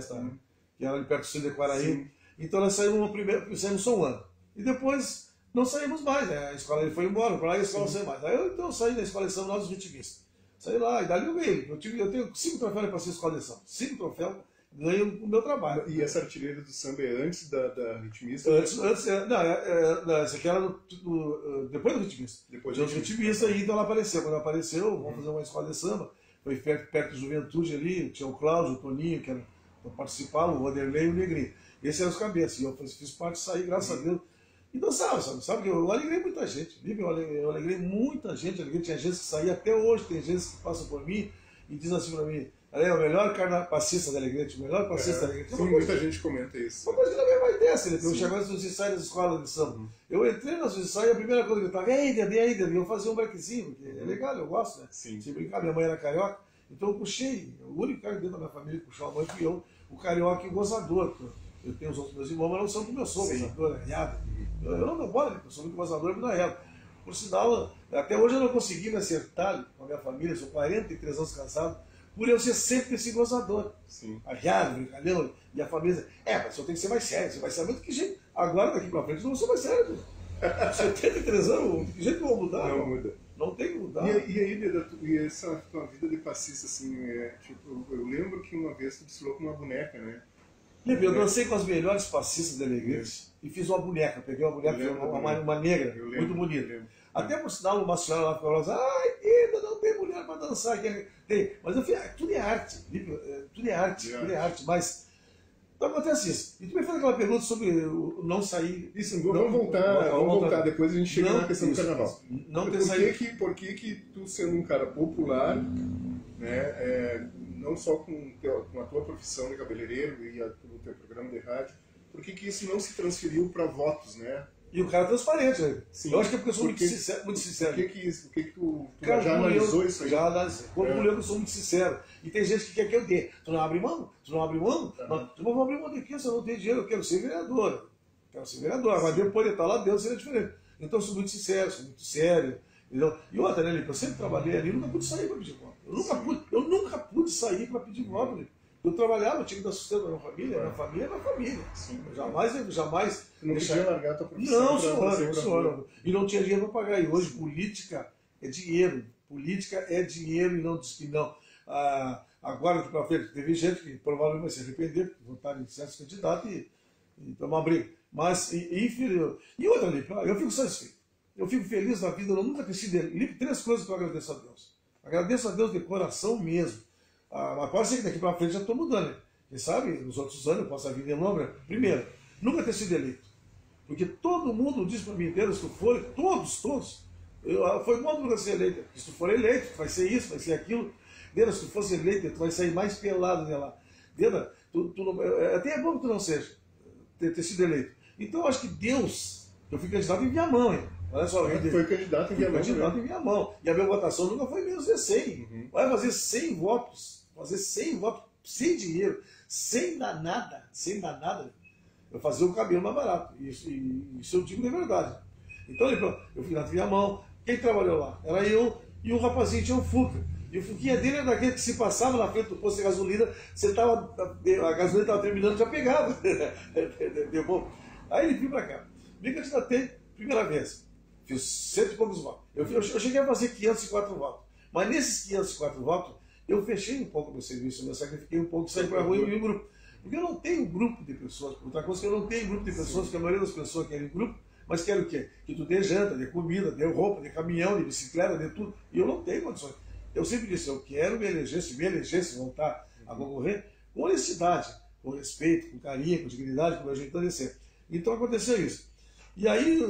que era ali perto do Ciro de Quaraí. Então nós saímos só um ano. E depois não saímos mais, né? A escola ele foi embora, para lá e a escola não saiu mais. Aí eu saí da escola de samba, nós os vitimistas. Saí lá, e dali eu ganhei. Eu tenho 5 troféus para ser escola de samba. 5 troféus, ganho o meu trabalho. E essa Artilheira do Samba é antes da ritmista? Essa aqui era depois do ritmista. Depois do ritmista, e então ela apareceu. Quando ela apareceu, vamos fazer uma escola de samba. Foi perto da Juventude ali, tinha o Cláudio, o Toninho, que participavam, o Vanderlei e o Negrinho. Esses eram os cabeças. E eu fiz parte, saí, graças a Deus. E dançava, sabe que eu alegrei muita gente. Eu alegrei muita gente. Tinha gente que saía até hoje, tem gente que passa por mim e diz assim pra mim: é o melhor passista da Alegrete, o melhor passista da Alegrete. Sim, muita gente comenta isso. Uma coisa que não vai dessa, né? Eu chegava nos ensaios das escolas de samba. Eu entrei nos ensaios e a primeira coisa que eu estava: ei, Dedê, eu fazia um brequezinho, porque é legal, eu gosto, né? Sim. Se brincar, minha mãe era carioca, então eu puxei. O único cara dentro da minha família que puxou a mãe fui eu, o carioca e o gozador. Eu tenho os outros meus irmãos, mas não são como eu sou, gozador, arreado. Eu não dou bola, eu sou muito gozador, muito arreado. Por sinal, até hoje eu não consegui me acertar com a minha família, sou 43 anos casado, por eu ser sempre esse gozador. Sim. Arreado, brincalhão, e a família diz: mas você tem que ser mais sério, você vai ser muito que jeito. Agora, daqui pra frente, eu não sou mais sério. 73 anos, que jeito que eu vou mudar? Não muda. Não tem que mudar. E aí, Deda, e essa tua vida de passista, assim, tipo, eu lembro que uma vez tu desfilou com uma boneca, né? Eu dancei com as melhores passistas da Alegrete e fiz uma boneca. Peguei uma boneca, uma negra, muito bonita. Até por sinal, uma senhora lá falou assim, ai, Ida, não tem mulher para dançar. Tem. Mas eu falei, tudo é arte, tudo é arte, tudo é arte. Mas então acontece isso. E tu me fez aquela pergunta sobre o não sair. Isso, vamos voltar. Depois a gente chega na questão do carnaval. Não ter saído. Por que tu, sendo um cara popular, né, não só com a tua profissão de cabeleireiro e o teu programa de rádio, por que isso não se transferiu para votos, né? E o cara é transparente, né? Sim. Eu acho que é porque eu sou muito sincero. Por que tu cara, já analisou isso aí? Já analisei. Como mulher, eu sou muito sincero. E tem gente que quer que eu dê. Tu não abre mão? Tu não abre mão? Não, tu não vai abrir mão de quê? Se eu não tenho dinheiro, eu quero ser vereador. Mas depois de estar lá dentro seria diferente. Então eu sou muito sincero, sou muito sério. Entendeu? E outra, né, Lipe? Eu sempre trabalhei ali, eu nunca pude sair para pedir voto. Eu nunca pude sair para pedir voto, Lipe. Eu trabalhava, eu tinha que dar sustento da minha família, minha família é minha família. Eu jamais. Tu não podia largar a tua profissão. Não, senhor. E não tinha dinheiro para pagar. E hoje política é dinheiro. Política é dinheiro e não diz que não. Agora, para frente, teve gente que provavelmente vai se arrepender, porque votaram em certos candidatos e tomar briga. Mas, e outra, Lipe, eu fico satisfeito. Eu fico feliz na vida, eu nunca ter sido. Lipe, 3 coisas que eu agradeço a Deus. Agradeço a Deus de coração mesmo. Mas pode ser que daqui para frente já estou mudando, né? Quem sabe, nos outros anos eu possa vir de novo, né? Primeiro, nunca ter sido eleito. Porque todo mundo diz para mim, Deus, se tu for, todos, foi bom nunca ser eleito. Se tu for eleito, tu vai ser isso, vai ser aquilo. Deus, se tu fosse eleito, tu vai sair mais pelado de lá. Deus, até é bom que tu não seja, ter sido eleito. Então eu acho que Deus, eu fui candidato em Viamão, hein? Olha só, foi candidato em Viamão. Candidato em Viamão. E a minha votação nunca foi menos de 100. Vai fazer 100 votos. Sem dinheiro, sem dar nada, eu fazia o cabelo mais barato. Isso eu digo de verdade. Então eu fui na Viamão, quem trabalhou lá? Era eu e o rapazinho tinha um Fuca. E o Fuquinha dele era daquele que se passava na frente do posto de gasolina, a gasolina estava terminando, já pegava. Deu bom. Aí ele veio para cá. Me candidatei, primeira vez. Fiz 100 e poucos votos. Eu cheguei a fazer 504 votos. Mas nesses 504 votos, eu fechei um pouco meu serviço, eu sacrifiquei um pouco, saí para a rua e um grupo. Porque eu não tenho um grupo de pessoas, outra coisa que eu não tenho um grupo de pessoas, porque a maioria das pessoas querem grupo, mas querem o quê? Que tu dê janta, dê comida, dê roupa, dê caminhão, de bicicleta, dê tudo. E eu não tenho condições. Eu sempre disse, eu quero me eleger, se me elegesse, voltar a concorrer, com honestidade, com respeito, com carinho, com dignidade, com a gente descer. Então aconteceu isso. E aí,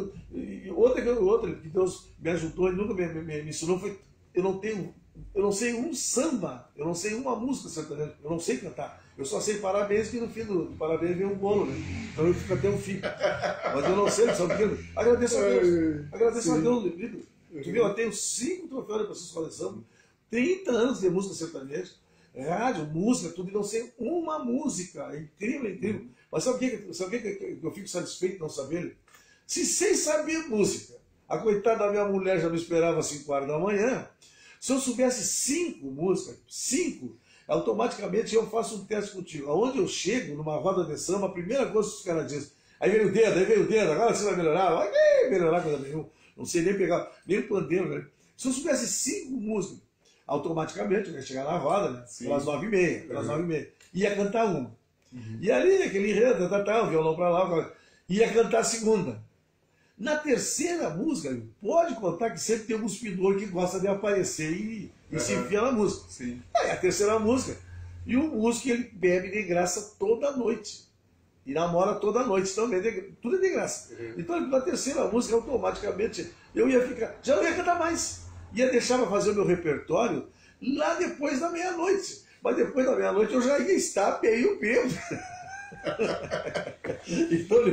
outra que Deus me ajudou e nunca me ensinou foi, eu não sei um samba, eu não sei uma música sertaneja, eu não sei cantar. Eu só sei parabéns, que no fim do parabéns vem um bolo, né? Então eu fico até um fim. Mas eu não sei, sabe o que? Agradeço a Deus. Agradeço a Deus, Lipe. Tu viu, eu tenho 5 troféus de pessoas escola de samba, 30 anos de música sertaneja, rádio, música, tudo, e não sei uma música. É incrível, é incrível. Mas sabe o que eu fico satisfeito de não saber? Se sem saber música, a coitada da minha mulher já me esperava às 5 horas da manhã, se eu soubesse 5 músicas, 5, automaticamente eu faço um teste contigo. Aonde eu chego, numa roda de samba, a primeira coisa que os caras dizem, aí veio o dedo, agora você vai melhorar. Vai melhorar coisa nenhuma. Não sei nem pegar, nem o pandeiro, né? Se eu soubesse 5 músicas, automaticamente eu ia chegar na roda, né? Pelas 9h30, ia cantar uma. E ali, aquele enredo, o violão pra lá, ia cantar a segunda. Na terceira música, pode contar que sempre tem um cuspidor que gosta de aparecer e se enfia na música. Sim. Aí a terceira música. E o músico, ele bebe de graça toda noite. E namora toda noite também. Tudo é de graça. Então, na terceira música, automaticamente, eu ia ficar... Já não ia cantar mais. Ia deixar para fazer o meu repertório lá depois da meia-noite. Mas depois da meia-noite eu já ia estar meio bêbado. Então,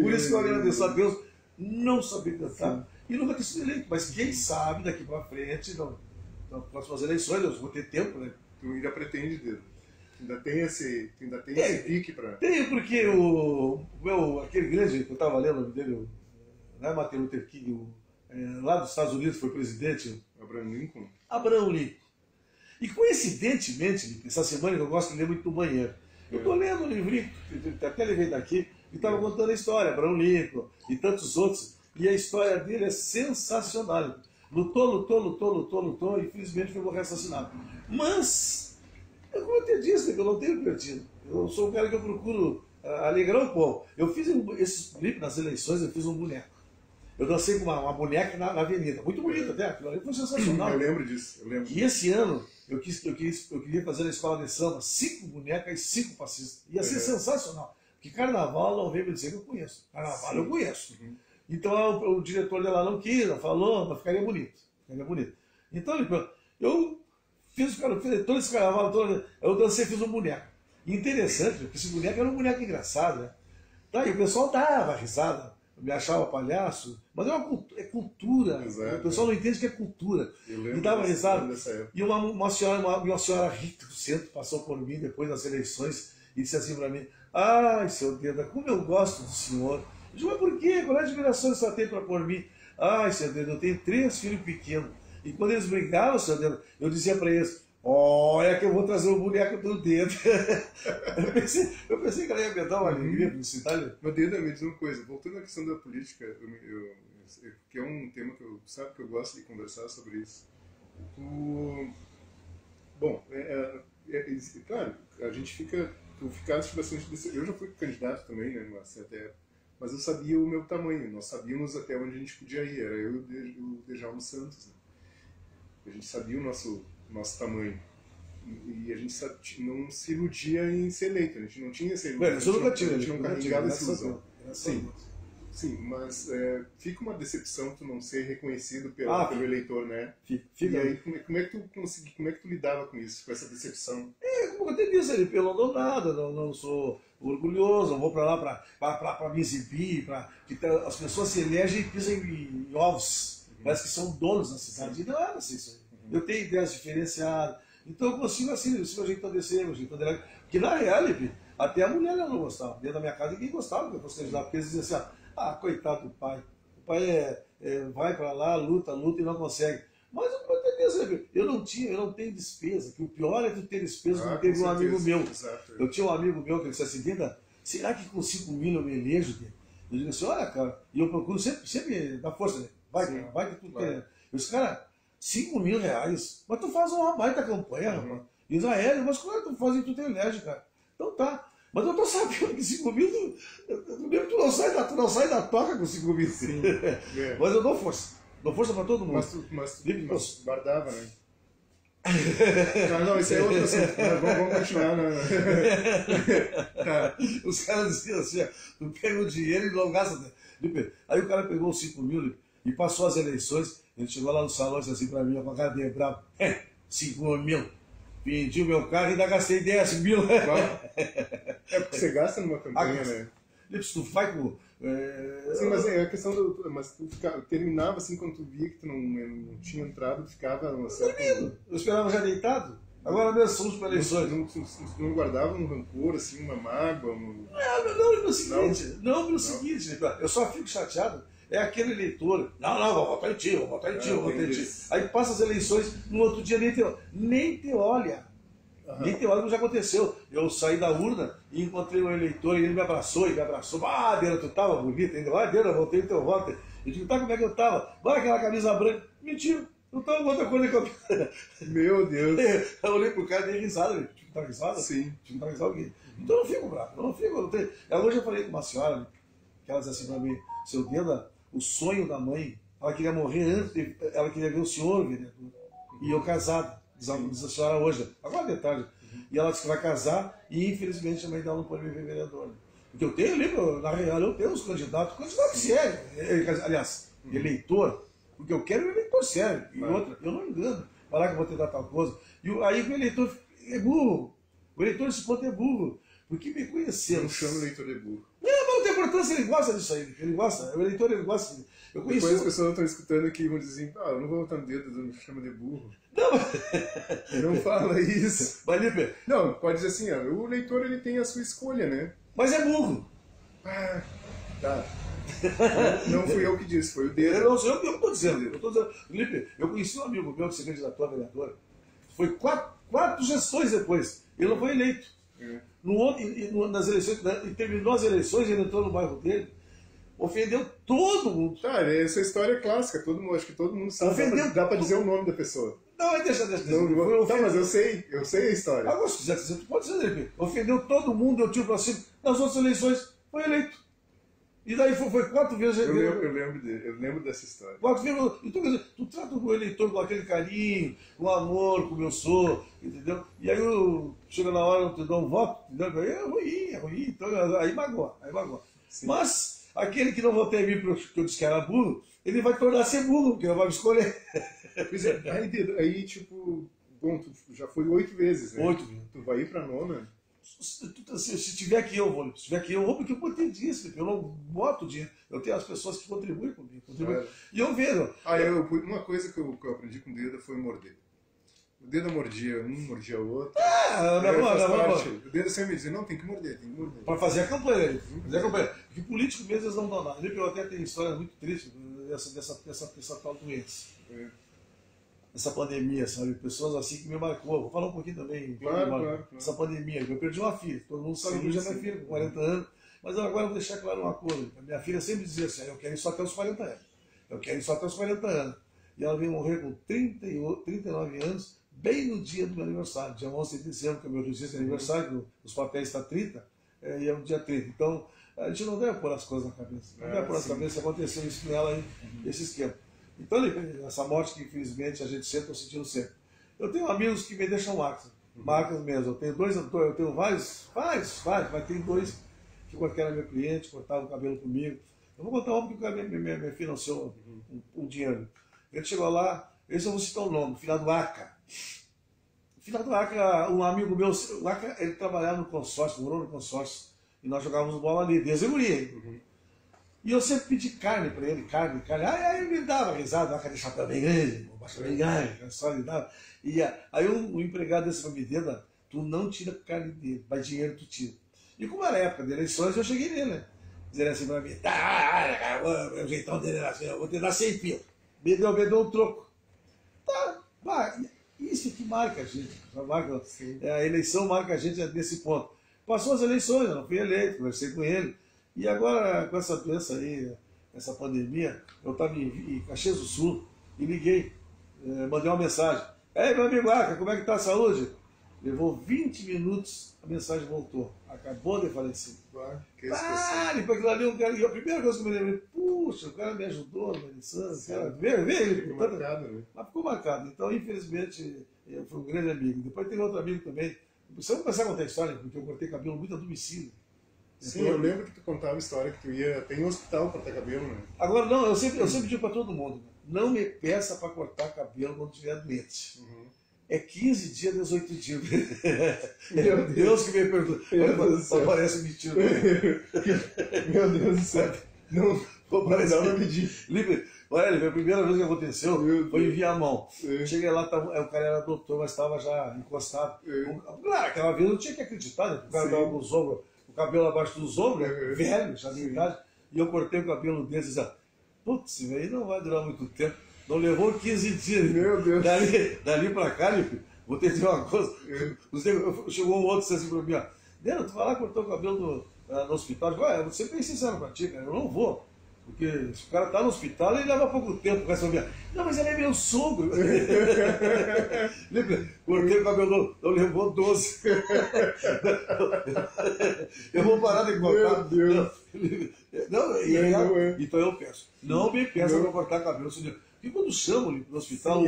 por isso que eu agradeço a Deus não saber cantar e nunca ter sido eleito. Mas quem sabe daqui para frente, nas próximas eleições, eu vou ter tempo, né? Tu ainda pretende, Deus. Ainda tem esse pique para... Tenho, porque aquele grande, que eu estava lendo o nome dele, não é Martin Luther King, lá dos Estados Unidos, foi presidente. Abraham Lincoln. Abraham Lincoln. E coincidentemente, essa semana eu gosto de ler muito no banheiro. Eu estou lendo um livrinho, até levei daqui, que estava contando a história, Abraham Lincoln e tantos outros. E a história dele é sensacional. Lutou, e infelizmente foi morrer assassinado. Mas como eu te disse, eu não tenho perdido. Eu sou um cara que eu procuro alegrar o povo. Eu fiz esses clipes nas eleições, eu fiz um boneco. Eu dancei com uma boneca na avenida. Muito bonita até, aquilo ali foi sensacional. Eu lembro disso, eu lembro. E esse ano, eu queria fazer na escola de samba 5 bonecas e 5 passistas. Ia ser sensacional. Porque carnaval não veio me dizer que eu conheço. Carnaval eu conheço. Então o diretor de lá não quis, não falou, mas ficaria bonito. Ficaria bonito. Então eu fiz todo esse carnaval todo, eu dancei, fiz um boneco. E interessante, porque esse boneco era um boneco engraçado, né? Tá, e o pessoal dava risada, me achava palhaço, mas é cultura. Exato, o pessoal não entende que é cultura. E dava risada. E uma senhora rica do centro passou por mim depois das eleições e disse assim para mim: ai, seu Deda, como eu gosto do senhor. Eu digo, mas por quê? Qual é a admiração que você tem para por mim? Ai, seu Deda, eu tenho 3 filhos pequenos. E quando eles brigavam, seu Deda, eu dizia para eles: olha que eu vou trazer o boneco do dedo. eu pensei que ela ia me dar uma alegria para esse Itália. Mas Deda, me diz uma coisa, voltando à questão da política, que é um tema que eu gosto de conversar sobre isso. Bom, claro, a gente fica, tu ficaste bastante, eu já fui candidato também, né, mas eu sabia o meu tamanho, nós sabíamos até onde a gente podia ir, era eu e o Djalma Santos, né? A gente sabia o nosso tamanho. E a gente não se iludia em ser eleito, a gente não tinha essa ilusão. Isso eu nunca tive, a gente não carregava essa ilusão. Sim, mas fica uma decepção tu não ser reconhecido pelo eleitor, né? Fica. E aí, como é que tu lidava com isso, com essa decepção? Como eu te disse, eu não dou nada, não sou orgulhoso, não vou para lá para me exibir, as pessoas se elegem e pisam em ovos, parece que são donos da cidade. E não é assim isso aí. Eu tenho ideias diferenciadas, então eu consigo assim, eu ajeito a descer, eu ajeito a delegar. Porque na realidade, até a mulher ela não gostava. Dentro da minha casa ninguém gostava que eu fosse candidato, porque eles diziam assim: coitado do pai. O pai vai para lá, luta e não consegue. Mas eu não tenho despesa, que o pior é tu ter despesa como teve um amigo meu. Exato. Eu tinha um amigo meu que disse assim: Deda, será que com 5 mil eu me elejo? Eu digo assim: olha, cara, e eu procuro sempre dar força, né? Vai que tu quer. Eu disse: cara, 5 mil reais, mas tu faz uma baita campanha, rapaz. E Israel, mas como é que tu faz e tu te elege, cara? Então tá. Mas eu tô sabendo que 5 mil, tu não sai da toca com 5 mil. Sim. Mas eu dou força. Dou força pra todo mundo. Mas guardava, né? Não, isso é outro assunto. Vamos continuar. Tá. Os caras diziam assim: tu pega o dinheiro e não gasta. Aí o cara pegou os 5 mil e passou as eleições. Ele chegou lá no salão e disse assim pra mim, com a cara de bravo: 5 mil. Vendi o meu carro e ainda gastei 10 mil. É porque você gasta numa campanha, né? Tu vai com. Sim, mas é a questão do. Mas tu terminava assim quando tu via que tu não tinha entrado, tu ficava uma certa. Eu esperava já deitado. Agora mesmo são as eleições. Não guardava um rancor, assim, uma mágoa? Não, pelo seguinte. Eu só fico chateado. É aquele eleitor: não, vou votar em ti. Aí passa as eleições, no outro dia nem te olha. Nem te olha, como já aconteceu. Eu saí da urna e encontrei um eleitor e ele me abraçou. Deda, tu tava bonita ainda. Deda, voltei o teu voto. Eu digo: tá, como é que eu tava? Vai aquela camisa branca. Mentira, não tava com outra coisa que eu. Meu Deus. Eu olhei pro cara e dei risada. Tipo, tá risada? Sim. Tipo, tá risada aqui. Então eu não fico bravo, não tenho. Hoje eu falei com uma senhora, que ela disse assim pra mim: seu Deda, o sonho da mãe, ela queria morrer antes, ela queria ver o senhor, vereador. E eu casado, diz a senhora hoje, agora de tarde. E ela disse que vai casar e infelizmente a mãe dela não pode me ver vereador. Porque eu tenho ali, na real, eu tenho os candidatos sério. Aliás, eleitor, porque eu quero um eleitor sério. E outra, eu não engano, falar que eu vou tentar tal coisa. E aí o eleitor é burro. O eleitor nesse ponto é burro. Porque me conheceram. Não chama o eleitor de burro. Não tem importância, ele gosta disso aí. Ele gosta, o eleitor ele gosta. Eu conheci. Depois as pessoas estão escutando aqui e vão dizer: eu não vou botar no dedo, me chama de burro. Não fala isso. Não, pode dizer assim: o eleitor ele tem a sua escolha, né? Mas é burro. Tá. Não fui eu que disse, foi o dedo. Não sou eu que estou dizendo. Felipe, eu conheci um amigo meu que se candidatou a vereador. Foi quatro gestões depois. Ele não foi eleito. Nas eleições, e terminou as eleições, ele entrou no bairro dele, ofendeu todo mundo. Essa história é clássica, acho que todo mundo sabe. Ofendeu. Dá pra dizer o nome da pessoa. Não, deixa. Não, tá, mas eu sei a história. Agora, se quiser dizer, tu pode dizer, Felipe. Ofendeu todo mundo, deu tiro pra cima. Nas outras eleições, foi eleito. E daí foi 4 vezes... Eu lembro dessa história. 4 vezes... Então, quer dizer, tu trata o eleitor com aquele carinho, com amor, como eu sou, entendeu? E aí chega na hora, eu te dou um voto, entendeu? Aí é ruim. Então, aí magoa. Sim. Mas aquele que não votou em mim porque eu disse que era burro, ele vai tornar-se burro, porque não vai me escolher. Pois é, aí tipo... Bom, tu já foi 8 vezes, né? 8 vezes. Tu vai ir pra 9ª. Se tiver aqui eu vou. Se tiver aqui eu vou, porque eu botei disso. Eu não boto dinheiro. Eu tenho as pessoas que contribuem comigo. E eu vejo. Uma coisa que eu aprendi com o Deda foi morder. O Deda mordia mordia o outro. O Deda sempre me dizia, não, tem que morder. Para fazer a campanha. Porque político mesmo eles não dão nada. Eu até tenho história muito triste dessa tal doença. Essa pandemia, sabe? Pessoas assim que me marcou. Vou falar um pouquinho também. Claro. Essa pandemia. Eu perdi uma filha. Todo mundo sabe que eu já minha filha, com 40 anos. Mas agora eu vou deixar claro uma coisa. A minha filha sempre dizia assim, eu quero ir só até os 40 anos. E ela veio morrer com 39 anos, bem no dia do meu aniversário. Dia 11 de dezembro, que é o meu registro de aniversário, os papéis estão 30, e é o dia 30. Então, a gente não deve pôr as coisas na cabeça. Não deve pôr nas cabeças, aconteceu isso com ela aí, esse esquema. Então, essa morte que infelizmente a gente sempre está sentindo sempre. Eu tenho amigos que me deixam marcas mesmo. Eu tenho vários, mas tem 2 que era meu cliente, cortava o cabelo comigo. Eu vou contar um que o cara me financiou um dinheiro. Ele chegou lá, esse eu vou citar o nome, o Finado Aca. O Finado Aca, um amigo meu, o Aca, ele trabalhava no consórcio, morou no consórcio, e nós jogávamos bola ali, desde guria. E eu sempre pedi carne para ele, carne. Aí ele me dava risada, uma de chapéu bem grande, baixo bem grande, só ele dava. E aí o empregado desse família, tu não tira carne dele, mas dinheiro tu tira. E como era época de eleições, eu cheguei nele, né? Dizendo assim para mim, o jeitão dele era assim, eu vou te dar 100 pila. Me deu um troco. Tá, vai. Isso que marca a gente. A eleição marca a gente nesse ponto. Passou as eleições, eu não fui eleito, conversei com ele. E agora, com essa doença aí, essa pandemia, eu estava em Caxias do Sul e liguei, mandei uma mensagem. Ei, meu amigo Aca, como é que está a saúde? Levou 20 minutos, a mensagem voltou. Acabou de falecer. Depois aquilo ali, e a primeira coisa que eu me lembrei, puxa, o cara me ajudou na eleição, ficou marcado, né? Mas ficou marcado. Então, infelizmente, foi um grande amigo. Depois tem outro amigo também. Você vai começar a contar a história, porque eu cortei cabelo muito a domicílio. Sim, eu lembro que tu contava a história que tu ia até em um hospital cortar cabelo, né? Agora, não, eu sempre digo para todo mundo, não me peça para cortar cabelo quando estiver doente. É 15 dias, 18 dias. Meu Deus que me perdoe. Parece mentira. Meu Deus do céu. Não me diz. Olha, a primeira vez que aconteceu foi em Viamão. Cheguei lá, o cara era doutor, mas estava já encostado. Claro, aquela vez eu tinha que acreditar, né? O cara estava com os ombros, o cabelo abaixo dos ombros, velho, já de idade. E eu cortei o cabelo dele e disse, putz, isso aí não vai durar muito tempo. Não levou 15 dias. Meu Deus. Dali pra cá, vou ter que dizer uma coisa. Chegou um outro assim pra mim, Neno, tu vai lá cortar o cabelo no hospital. Eu vou ser bem sincero pra ti, cara, eu não vou. Porque se o cara tá no hospital, ele leva pouco tempo com essa minha. Não, mas ele é meu sogro. Cortei o cabelo, eu levou 12. Eu vou parar de cortar. Meu Deus. Então eu peço. Não me peça pra cortar cabelo. E quando chamo no hospital,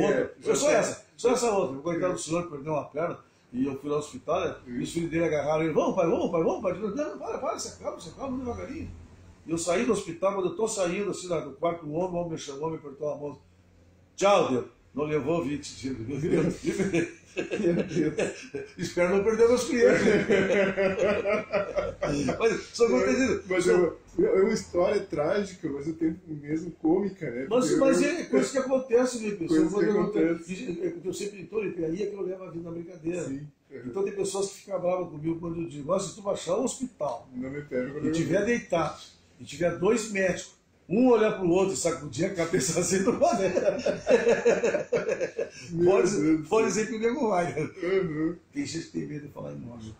só essa outra. O coitado do senhor perdeu uma perna. E eu fui lá no hospital, e os filhos dele agarraram ele. Vamos, pai. Não, para, se acalma, devagarinho. E eu saí do hospital, quando eu estou saindo assim do quarto, o homem me chamou, me apertou a mão. Tchau, Deus. Não levou 20 dias. Meu Deus. Espero não perder meus clientes. Mas só aconteceu. Mas é uma história trágica, mas ao tempo mesmo cômica, né? Mas é coisa que acontece, né, pessoal? Coisa que acontece. Porque eu sempre estou aí é que eu levo a vida na brincadeira. Sim. Então tem pessoas que ficam bravas comigo quando eu digo, nossa, se tu baixar o hospital não me pego, e tiver deitado, e tiver 2 médicos, um olhar para o outro e sacudir a cabeça assim do maneira. Pode dizer que o nego vai. Tem gente que tem medo de falar em morte.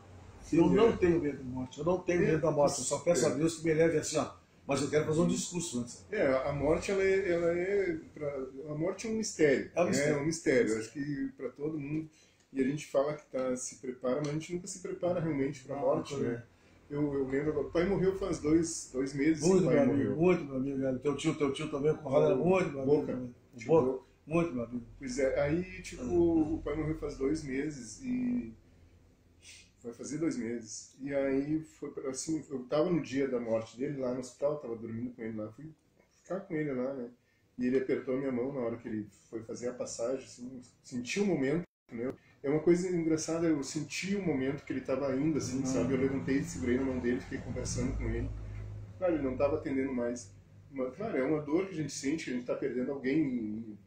Eu não tenho medo de morte, eu não tenho medo da morte, eu só peço a Deus que me leve assim, Mas eu quero fazer um discurso antes. A morte, a morte é um mistério. É um mistério. É um mistério. Eu acho que para todo mundo. E a gente fala que se prepara, mas a gente nunca se prepara realmente para a morte, né? Eu lembro, o pai morreu faz dois meses. Muito, o pai meu morreu. amigo, muito, meu amigo. Velho. Teu tio também, o Conrado era muito, meu amigo. Boca. Boca. Muito, meu amigo. Pois é, aí, tipo, o pai morreu faz 2 meses e... Vai fazer 2 meses. E aí, foi assim, eu tava no dia da morte dele lá no hospital, tava dormindo com ele lá, fui ficar com ele lá, né? E ele apertou a minha mão na hora que ele foi fazer a passagem, assim, senti o momento, né? É uma coisa engraçada, eu senti o momento que ele tava indo, assim, sabe? Eu levantei, segurei na mão dele, fiquei conversando com ele. Claro, ele não tava atendendo mais. Claro, é uma dor que a gente sente, que a gente tá perdendo alguém. E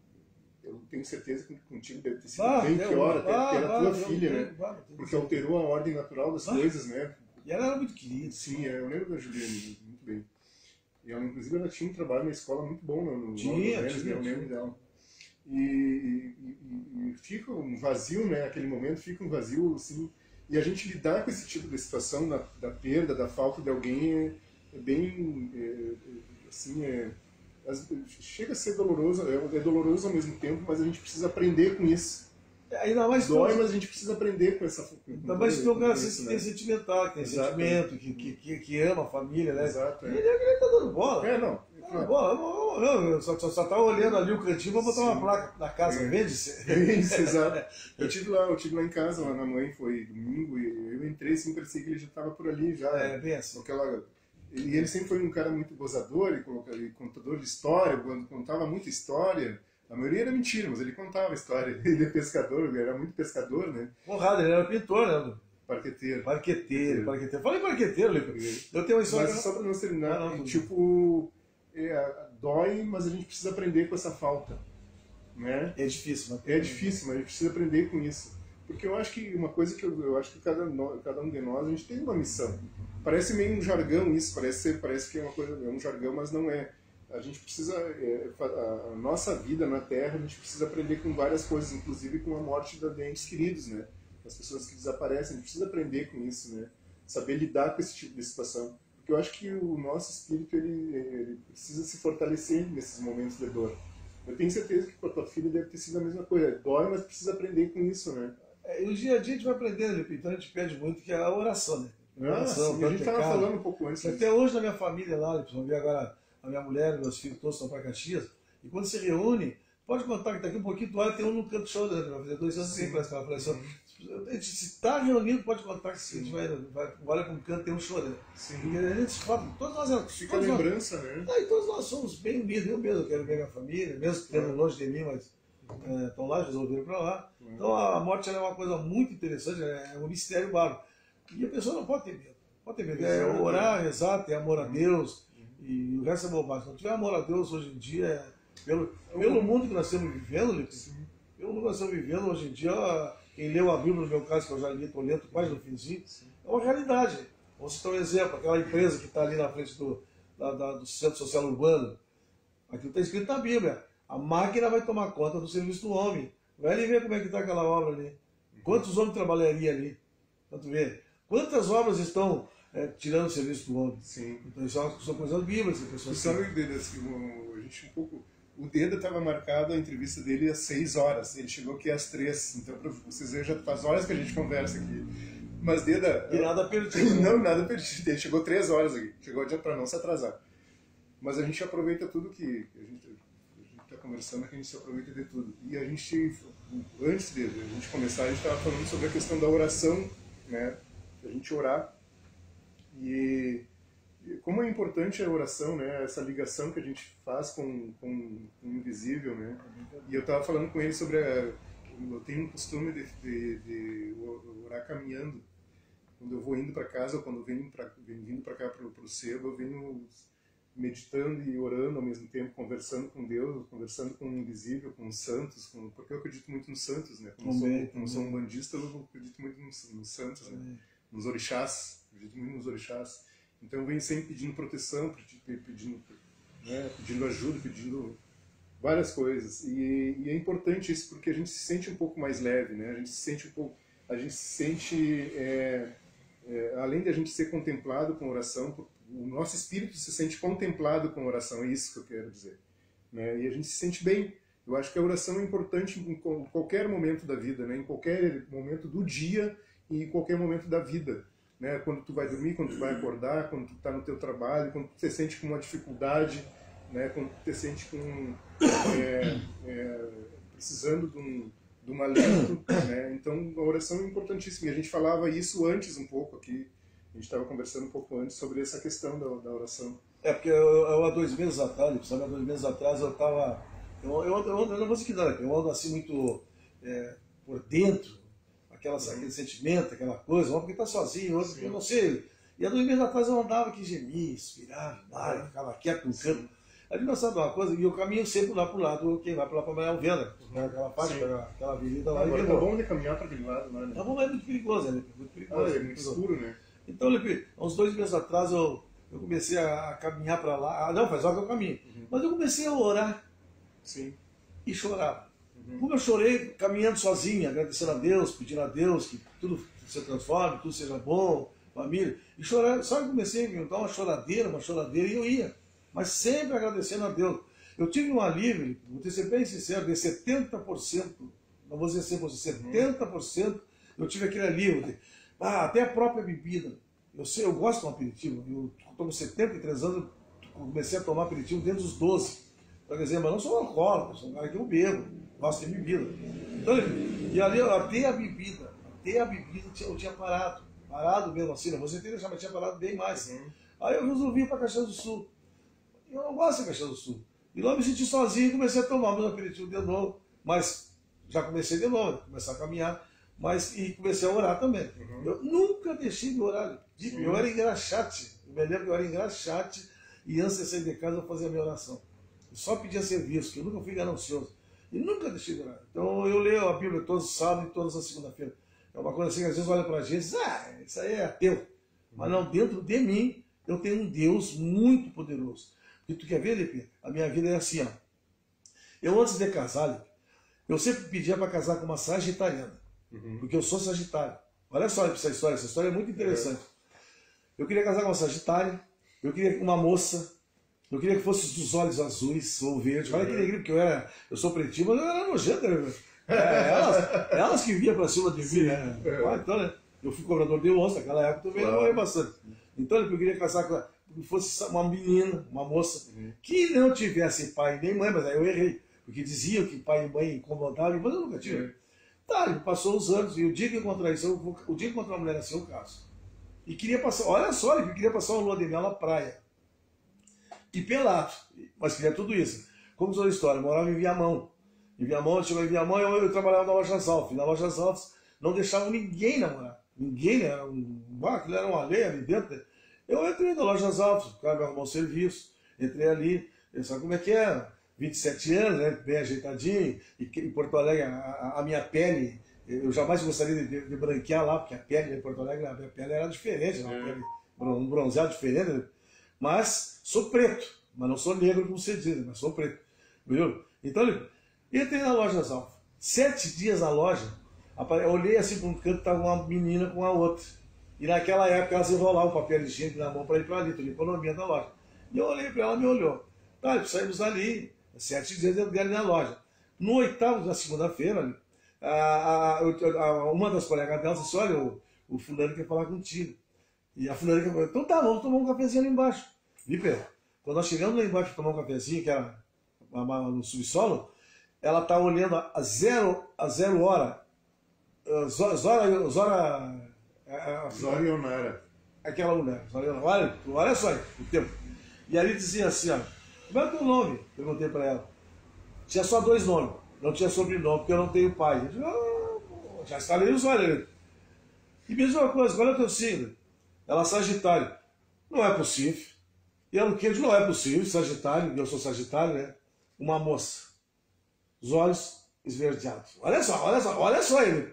eu tenho certeza que contigo deve ter sido bem pior, até porque era tua filha, né? Porque alterou a ordem natural das coisas, né? E ela era muito querida. Sim, eu lembro da Juliane muito bem. E ela, inclusive, ela tinha um trabalho na escola muito bom no tinha, eu lembro dela. E fica um vazio, né? Aquele momento fica um vazio, assim. E a gente lidar com esse tipo de situação, da perda, da falta de alguém, é bem, assim, chega a ser doloroso, é doloroso ao mesmo tempo, mas a gente precisa aprender com isso. Ainda mais dói, mas a gente precisa aprender com essa... Ainda mais que tem um cara sentimental, que tem sentimento, que ama a família, né? Exato, Ele tá dando bola. Não. Só tá olhando ali o cantinho pra botar uma placa na casa, vende-se. Isso, exato. Eu tive lá em casa, lá na mãe, foi domingo, e eu entrei assim, parecia que ele já estava por ali, já. Bem assim. E ele sempre foi um cara muito gozador e contador de história, quando contava muita história. A maioria era mentira, mas ele contava história. Ele é pescador, ele era muito pescador, né? Porrada, ele era pintor, né? Parqueteiro. Falei parqueteiro, Lico. Eu tenho uma história... Mas só para não terminar, dói, mas a gente precisa aprender com essa falta. Né? É difícil, É difícil, mas a gente precisa aprender com isso. Porque eu acho que uma coisa que eu acho que cada um de nós, a gente tem uma missão. Parece meio um jargão isso, parece que é uma coisa, é um jargão, mas não é. A gente precisa, a nossa vida na Terra, a gente precisa aprender com várias coisas, inclusive com a morte de entes queridos, né? As pessoas que desaparecem, a gente precisa aprender com isso, né? Saber lidar com esse tipo de situação. Porque eu acho que o nosso espírito, ele precisa se fortalecer nesses momentos de dor. Eu tenho certeza que com a tua filha deve ter sido a mesma coisa. Dói, mas precisa aprender com isso, né? E o dia a dia a gente vai aprendendo, então a gente pede muito que é a oração, né? Sim, a gente estava falando um pouco antes. Até hoje na minha família lá, vamos ver agora, a minha mulher, meus filhos todos estão para Caxias, e quando se reúne, pode contar que daqui um pouquinho tu olha, tem um no canto chorando, vai fazer 2 anos assim, parece que ela faleceu. A gente se está reunindo, pode contar que se a gente vai olha para um canto, tem um chorando. Sim. E a gente se fala, todos nós... Fica a lembrança, né? E todos nós somos bem unidos, eu mesmo quero ver minha família, mesmo que estejam longe de mim, mas estão lá, resolveram para lá. Então a morte é uma coisa muito interessante, é um mistério bárbaro. E a pessoa não pode ter medo. Pode ter medo. É orar, rezar, ter amor a Deus, e o resto é bobagem. Se não tiver amor a Deus hoje em dia, pelo mundo que nós estamos vivendo, pelo mundo que nós estamos vivendo hoje em dia, quem leu a Bíblia, no meu caso, que eu já li, estou lendo quase no finzinho, é uma realidade. Vamos citar um exemplo, aquela empresa que está ali na frente do Centro Social Urbano, aquilo está escrito na Bíblia. A máquina vai tomar conta do serviço do homem. Vai ali ver como é que está aquela obra ali. Quantos homens trabalhariam ali? Tanto ver. Quantas obras estão tirando o serviço do homem? Sim. Então isso são coisas bíblicas. Você sabe, Deda, a gente um pouco... O Deda estava marcado a entrevista dele às 6 horas. Ele chegou aqui às 3. Então, para vocês verem, já faz horas que a gente conversa aqui. Mas, Deda... E nada perdido. Não, nada perdido. Ele chegou 3 horas aqui. Chegou para não se atrasar. Mas a gente aproveita tudo que a gente está conversando, que a gente se aproveita de tudo. E a gente, antes de a gente começar, a gente estava falando sobre a questão da oração, né? A gente orar. E como é importante a oração, né? Essa ligação que a gente faz com o invisível, né? E eu estava falando com ele sobre eu tenho um costume de orar caminhando. Quando eu vou indo para casa, ou quando eu venho vindo para cá para o sebo, eu venho meditando e orando ao mesmo tempo, conversando com Deus, conversando com o invisível, com os santos, porque eu acredito muito nos santos, né? Como sou um bandista, eu acredito muito nos santos, né? Nos orixás, acredito muito nos orixás. Então eu venho sempre pedindo proteção, pedindo ajuda, pedindo várias coisas. E é importante isso porque a gente se sente um pouco mais leve, né? A gente se sente além de a gente ser contemplado com oração, o nosso espírito se sente contemplado com oração, é isso que eu quero dizer, né? E a gente se sente bem. Eu acho que a oração é importante em qualquer momento da vida, né? Em qualquer momento do dia e em qualquer momento da vida, né? Quando tu vai dormir, quando tu vai acordar, quando tu está no teu trabalho, quando tu te sente com uma dificuldade, né? Quando tu te sente precisando de um alento, né? Então a oração é importantíssima. E a gente falava isso antes um pouco aqui, a gente estava conversando um pouco antes sobre essa questão da oração. Porque eu há 2 meses atrás, sabe, há 2 meses atrás eu estava... Eu não vou seguir nada, eu ando assim muito por dentro, aquele sentimento, aquela coisa, porque está sozinho, outro, eu não sei. E há 2 meses atrás eu andava que gemia, expirava, ficava quieto no canto. Aí nós sabe uma coisa, e eu caminho sempre lá para o lado, quem vai para lá para Maria Alvena, aquela parte, aquela avenida lá. Agora tá bom de caminhar para aquele lado, né? Tá bom, é muito perigoso, né? Muito perigoso. É muito escuro, né? Então, Lipe, há uns 2 meses atrás eu comecei a caminhar para lá. Não, faz hora que eu caminho. Mas eu comecei a orar. Sim. E chorava. Como eu chorei caminhando sozinho, agradecendo a Deus, pedindo a Deus que tudo se transforme, tudo seja bom, família. E chorar, só que comecei a dar uma choradeira, e eu ia. Mas sempre agradecendo a Deus. Eu tive um alívio, vou ser bem sincero, de 70%, não vou dizer 100%, 70%, eu tive aquele alívio. Até a própria bebida. Eu gosto de um aperitivo. Eu estou com 73 anos, eu comecei a tomar aperitivo desde os 12. Quer dizer, mas não sou alcoólatra, sou um cara que eu bebo, gosto de bebida. Então, e ali, até a bebida eu tinha parado mesmo assim, você tem que deixar, mas tinha parado bem mais. Aí eu resolvi ir para Caxias do Sul. Eu não gosto de Caxias do Sul. E lá eu me senti sozinho e comecei a tomar meu aperitivo de novo, mas já comecei de novo, começar a caminhar, e comecei a orar também. Eu nunca deixei de orar. Eu era engraxate, eu me lembro que eu era engraxate, e antes de sair de casa eu fazia a minha oração. Eu só pedia serviço, que eu nunca fui ganancioso. E nunca deixei de orar. Então eu leio a Bíblia todos os sábados e todas as segunda-feira. É uma coisa assim que às vezes olha para a gente e diz, isso aí é ateu. Mas não, dentro de mim eu tenho um Deus muito poderoso. E tu quer ver, Lipe? A minha vida é assim, ó. Eu antes de casar, Lipe, eu sempre pedia para casar com uma sagitariana. Porque eu sou sagitário. Olha só essa história é muito interessante. Eu queria casar com uma sagitária, eu queria uma moça, eu queria que fosse dos olhos azuis ou verdes. Olha que alegria, porque eu sou pretinho, mas eu era nojento, né? Elas que vinham pra cima de mim, né? Então, né? Eu fui cobrador de onça, naquela época também eu morri bastante. Então, eu queria casar com que fosse uma menina, uma moça, que não tivesse pai nem mãe, mas aí eu errei. Porque diziam que pai e mãe incomodavam, mas eu nunca tive. Tá, passou os anos, e o dia que eu encontrar isso, o dia que eu encontrar uma mulher assim, eu caso. E queria passar, olha só, eu queria passar uma lua de mel na praia. E pelado, mas queria tudo isso. Como toda a história, eu morava em Viamão. Em Viamão, chegou em Viamão, eu trabalhava na Lojas Alves. Na Lojas Alves não deixavam ninguém namorar. Ninguém, né? Aquilo era uma lei ali dentro. Eu entrei na Lojas Alves, o cara me arrumou um serviço, entrei ali, eu sabe como é que é? 27 anos, né? Bem ajeitadinho, e em Porto Alegre a minha pele, eu jamais gostaria de branquear lá, porque a pele em Porto Alegre, a minha pele era diferente, uma pele, um bronzeado diferente, né? Mas sou preto, mas não sou negro, como você diz, mas sou preto. Viu? Então, entrei na Lojas Alfa. 7 dias na loja, eu olhei assim para um canto, estava uma menina com a outra. E naquela época elas enrolavam o papel higiênico na mão para ir para ali, toda a economia da loja. E eu olhei para ela, me olhou. Tá, saímos dali, 7 dias dentro dela na loja. No 8º da segunda-feira, uma das colegas dela disse, olha, o fulano quer falar contigo. E a fulana falou, então tá, vamos tomar um cafezinho ali embaixo. Vi, Pedro, quando nós chegamos lá embaixo para tomar um cafezinho, que era no subsolo, ela tá olhando a zero hora. Zorionara. Aquela mulher, Zorionara. Olha só aí, o tempo. E ali dizia assim, ó, como é o teu nome? Perguntei para ela. Tinha só 2 nomes, não tinha sobrenome, porque eu não tenho pai. Eu disse, já estalei os olhos. E me diz uma coisa, qual é o teu signo? Ela, Sagitário. Não é possível. E ela, o que? Não é possível, Sagitário, eu sou Sagitário, né? Uma moça. Os olhos esverdeados. Olha só ele.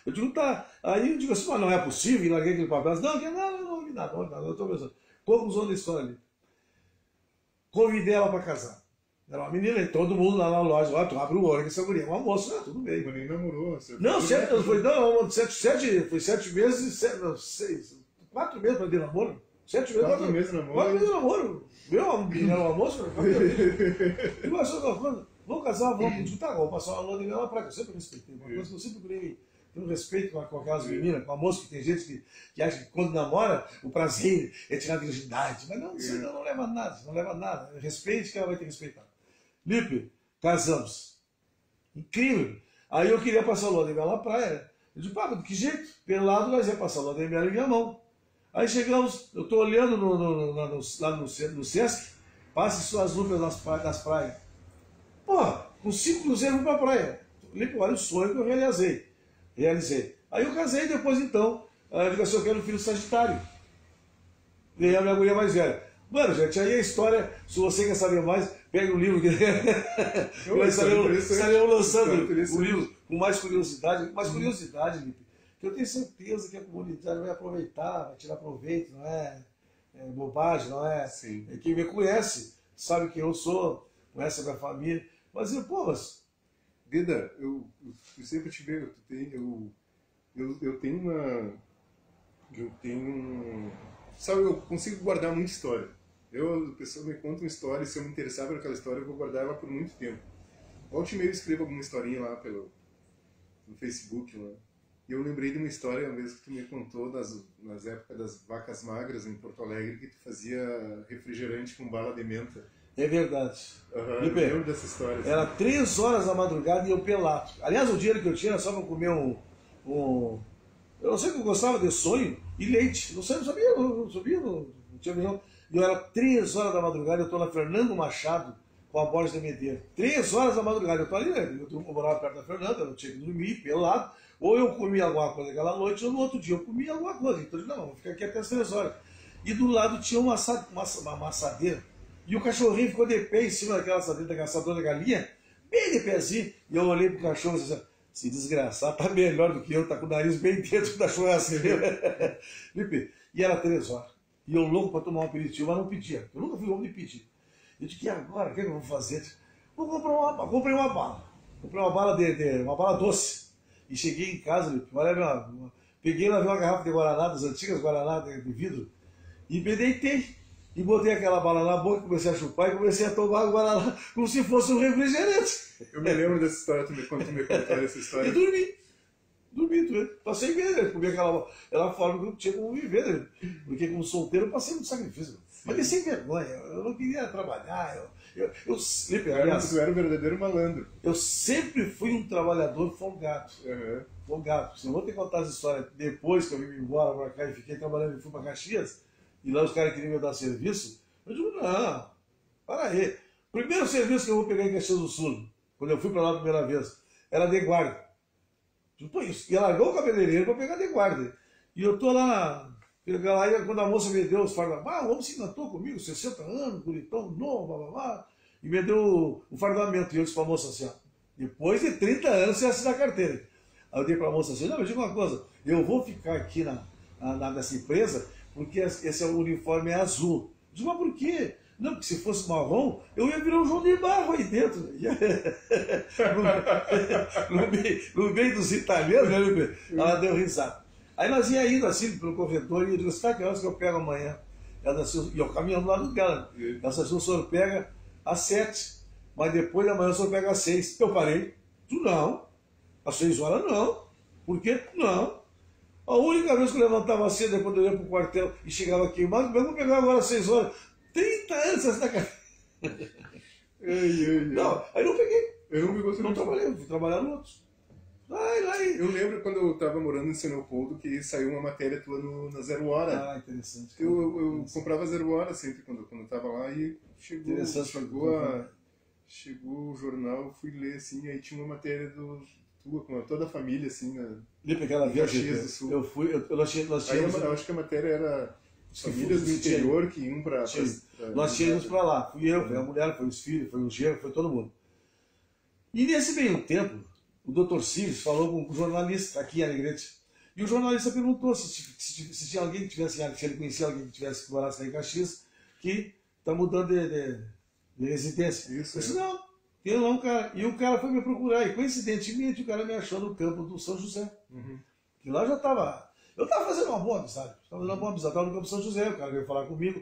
Eu digo, tá. Aí eu digo assim, mas não é possível, e larguei aquele papel. Não, nada, eu estou pensando. Conclusão da história ali. Convidei ela para casar. Era uma menina, e todo mundo lá na loja, ó, tu abre o olho, que essa mulher é uma moça, tudo bem. Mas nem namorou. Não, 7 meses, 6, 4 meses para ter namoro. 7 meses. 4 meses de namoro. 4 meses de namoro. Meu almoço. E mais uma coisa. Vamos casar, vamos disputar, vamos passar uma lua de mel na praia. Eu sempre respeitei. Uma coisa que eu sempre procurei ter um respeito com aquelas meninas, com a moça, que tem gente que acha que quando namora, o prazer é tirar a virgindade. Mas não, isso não leva a nada, não leva a nada. Respeite que ela vai ter que respeitar. Lipe, casamos. Incrível. Aí eu queria passar a lua de mel na praia. Eu disse, pá, de que jeito? Pelado nós ia passar a lua de mel em minha mão. Aí chegamos, eu estou olhando lá no Sesc, passa suas nuvens nas praias. Porra, com 5 cruzeiros para a praia. Olha o sonho que eu realizei. Aí eu casei depois então. Aí eu digo assim, eu quero um filho sagitário. E a minha mulher mais velha. Mano, gente, aí a história, se você quer saber mais, pega o livro que estaremos lançando o livro com mais curiosidade. Lipe, que eu tenho certeza que a comunidade vai aproveitar, vai tirar proveito, não é bobagem, não é? Sim. Quem me conhece sabe quem eu sou, conhece a minha família. Mas eu, Deda, eu sempre te vejo, eu tenho sabe, eu consigo guardar muita história. A pessoa me conta uma história, e se eu me interessar por aquela história, eu vou guardar ela por muito tempo. Volte e meio eu escrevo alguma historinha lá no Facebook, lá. E eu lembrei de uma história, uma vez que tu me contou, nas épocas das vacas magras em Porto Alegre, que tu fazia refrigerante com bala de menta. É verdade. Eu lembro dessa história. Assim. Era 3 horas da madrugada e eu pelado. Aliás, o dinheiro que eu tinha era só para comer eu não sei o que eu gostava de sonho e leite. Não sabia, não tinha nenhum. E eu era 3 horas da madrugada, eu estou na Fernando Machado com a Borges de Medeiros. 3 horas da madrugada, eu estou ali, né? Eu morava perto da Fernanda, eu não tinha que dormir, pelado. Ou eu comia alguma coisa aquela noite, ou no outro dia eu comia alguma coisa. Então eu disse, não, vou ficar aqui até as 3 horas. E do lado tinha uma assadeira. E o cachorrinho ficou de pé em cima daquela assadora da galinha, bem de pezinho. E eu olhei pro cachorro e disse, se desgraçar, tá melhor do que eu, tá com o nariz bem dentro da churrasqueira. E era 3 horas. E eu louco para tomar um aperitivo, mas não pedia. Eu nunca fui homem de pedir. Eu disse, e agora? O que eu vou fazer? Vou comprar uma bala. Comprei uma bala. Comprei uma bala uma bala doce. E cheguei em casa, peguei lá, vi uma garrafa de Guaraná, das antigas Guaraná de vidro, e me deitei. E botei aquela bala na boca, comecei a chupar e comecei a tomar o Guaraná como se fosse um refrigerante. Eu me lembro dessa história, quando tu me contou essa história. E dormi. Passei bem, né? Comi aquela forma que eu não tinha como viver, né? Porque como solteiro eu passei muito sacrifício. Mas eu sem vergonha, eu não queria trabalhar. Tu era um verdadeiro malandro. Eu sempre fui um trabalhador folgado. Folgado. Se eu vou ter que contar essa história depois que eu vim embora para cá e fiquei trabalhando e fui para Caxias, e lá os caras queriam me dar serviço, eu digo, não, para aí. Primeiro serviço que eu vou pegar em Caxias do Sul, quando eu fui para lá a primeira vez, era de guarda. E largou o cabeleireiro para pegar de guarda. E eu tô lá e quando a moça me deu os fardamentos, o homem se encantou comigo, 60 anos, bonitão, novo, blá, blá, blá, e me deu o fardamento. E eu disse para a moça assim, ó, depois de 30 anos você assina a carteira. Aí eu dei para a moça assim, não, eu digo uma coisa, eu vou ficar aqui nessa empresa porque esse uniforme é azul. Eu digo, mas por quê? Não, porque se fosse marrom, eu ia virar um João de Barro aí dentro. no meio dos italianos, né? Ela deu risada. Aí nós ia indo assim pelo corredor e eu digo, sabe que horas que eu pego amanhã? Ela disse, e eu caminhando lá do dela. Ela disse, o senhor pega às 7, mas depois da manhã o senhor pega às 6. Eu parei. Não, às 6 horas não. Por quê? Não. A única vez que eu levantava cedo é quando eu ia para o quartel e chegava queimado, mas eu vou pegar agora às 6 horas. 30 anos essa cara. Não, aí não peguei. Não trabalhei, fui trabalhar no outro. Eu lembro quando eu estava morando em São Leopoldo que saiu uma matéria tua na Zero Hora. Ah, interessante. Eu comprava Zero Hora sempre quando eu estava lá e chegou o jornal, eu fui ler assim, aí tinha uma matéria tua com toda a família assim na Caxias do Sul. Eu acho que a matéria era famílias do interior que iam para... Nós tínhamos para lá. Fui eu, foi a mulher, foi os filhos, foi o genro, foi todo mundo. E nesse meio tempo, o Dr. Círios falou com um jornalista aqui em Alegrete. E o jornalista perguntou se tinha alguém que tivesse, se ele conhecia alguém que morasse lá em Caxias, que está mudando de residência. Isso, eu disse, não, eu não, cara. E o cara foi me procurar. E coincidentemente o cara me achou no campo do São José. Uhum. E lá já estava... Eu estava fazendo uma boa amizade. Estava no Campo São José, o cara veio falar comigo.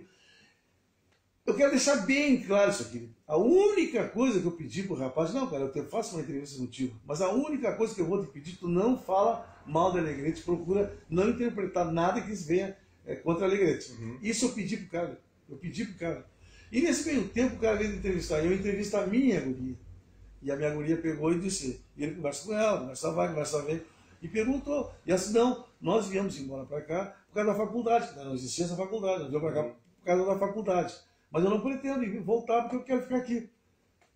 Eu quero deixar bem claro isso aqui. A única coisa que eu pedi pro rapaz, não, cara, eu faço uma entrevista contigo, mas a única coisa que eu vou te pedir, tu não fala mal da Alegrete, procura não interpretar nada que venha contra a Alegrete. Isso eu pedi pro cara. E nesse meio tempo o cara veio entrevistar. Eu entrevisto a minha guria. E a minha guria pegou e disse, e ele conversa com ela, conversa vem, e perguntou. E assim, não, nós viemos embora para cá por causa da faculdade, não existia essa faculdade, nós viemos para cá por causa da faculdade. Mas eu não pretendo voltar porque eu quero ficar aqui.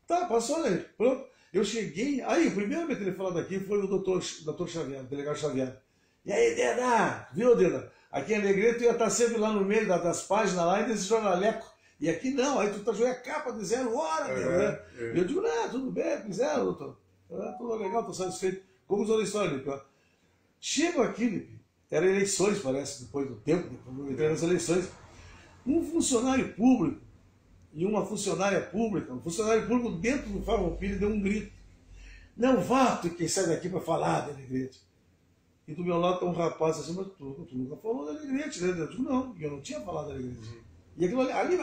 Tá, passou, né? Pronto. Eu cheguei, aí o primeiro me telefone daqui foi o doutor Xavier, o delegado Xavier. E aí, Deda, viu, Deda? Aqui em Alegrete tu ia estar sempre lá no meio das páginas lá e desse jornaleco. E aqui não, aí tu tá jogando a capa de 0 hora, né? E eu digo, não, tudo bem, fizeram, doutor. Tudo legal, tô satisfeito. Como usou a história, Lipe? Chego aqui, Lipe, eram eleições, parece, depois do tempo, depois eu entrei nas eleições. Um funcionário público e uma funcionária pública, um funcionário público dentro do Farroupilha deu um grito. Não vá, tu quem sai daqui para falar da Alegrete. E do meu lado está um rapaz assim, mas tu nunca falou da Alegrete, né? Eu digo, não, eu não tinha falado da Alegrete. E aquilo ali,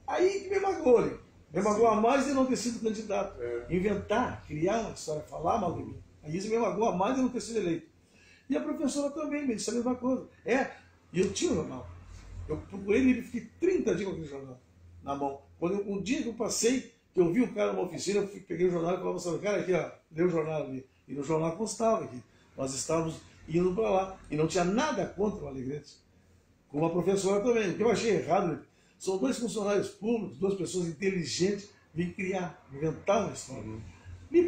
aí que me magoou, ali. Me magoou a mais de não ter sido candidato. Inventar, criar uma história, falar mal de mim. Aí isso me magoou a mais de não ter sido eleito. E a professora também me disse a mesma coisa. E eu tinha o jornal. Eu procurei ele e fiquei 30 dias com aquele jornal na mão. Um dia que eu passei, que eu vi o cara numa oficina, eu peguei o jornal e falava assim, cara, aqui, ó, lê o jornal ali. E no jornal constava que nós estávamos indo para lá. E não tinha nada contra o Alegrete. Com a professora também. O que eu achei errado, são 2 funcionários públicos, 2 pessoas inteligentes, vêm criar, inventar uma história.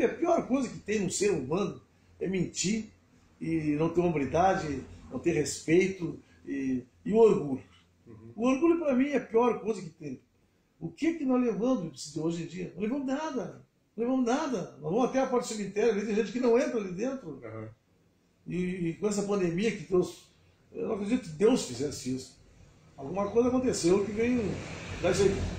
A pior coisa que tem no ser humano é mentir e não ter hombridade, não ter respeito e o orgulho. O orgulho, para mim, é a pior coisa que tem. O que nós levamos hoje em dia? Não levamos nada. Nós vamos até a porta do cemitério, ali tem gente que não entra ali dentro. E com essa pandemia que Deus... Eu não acredito que Deus fizesse isso. Alguma coisa aconteceu que veio...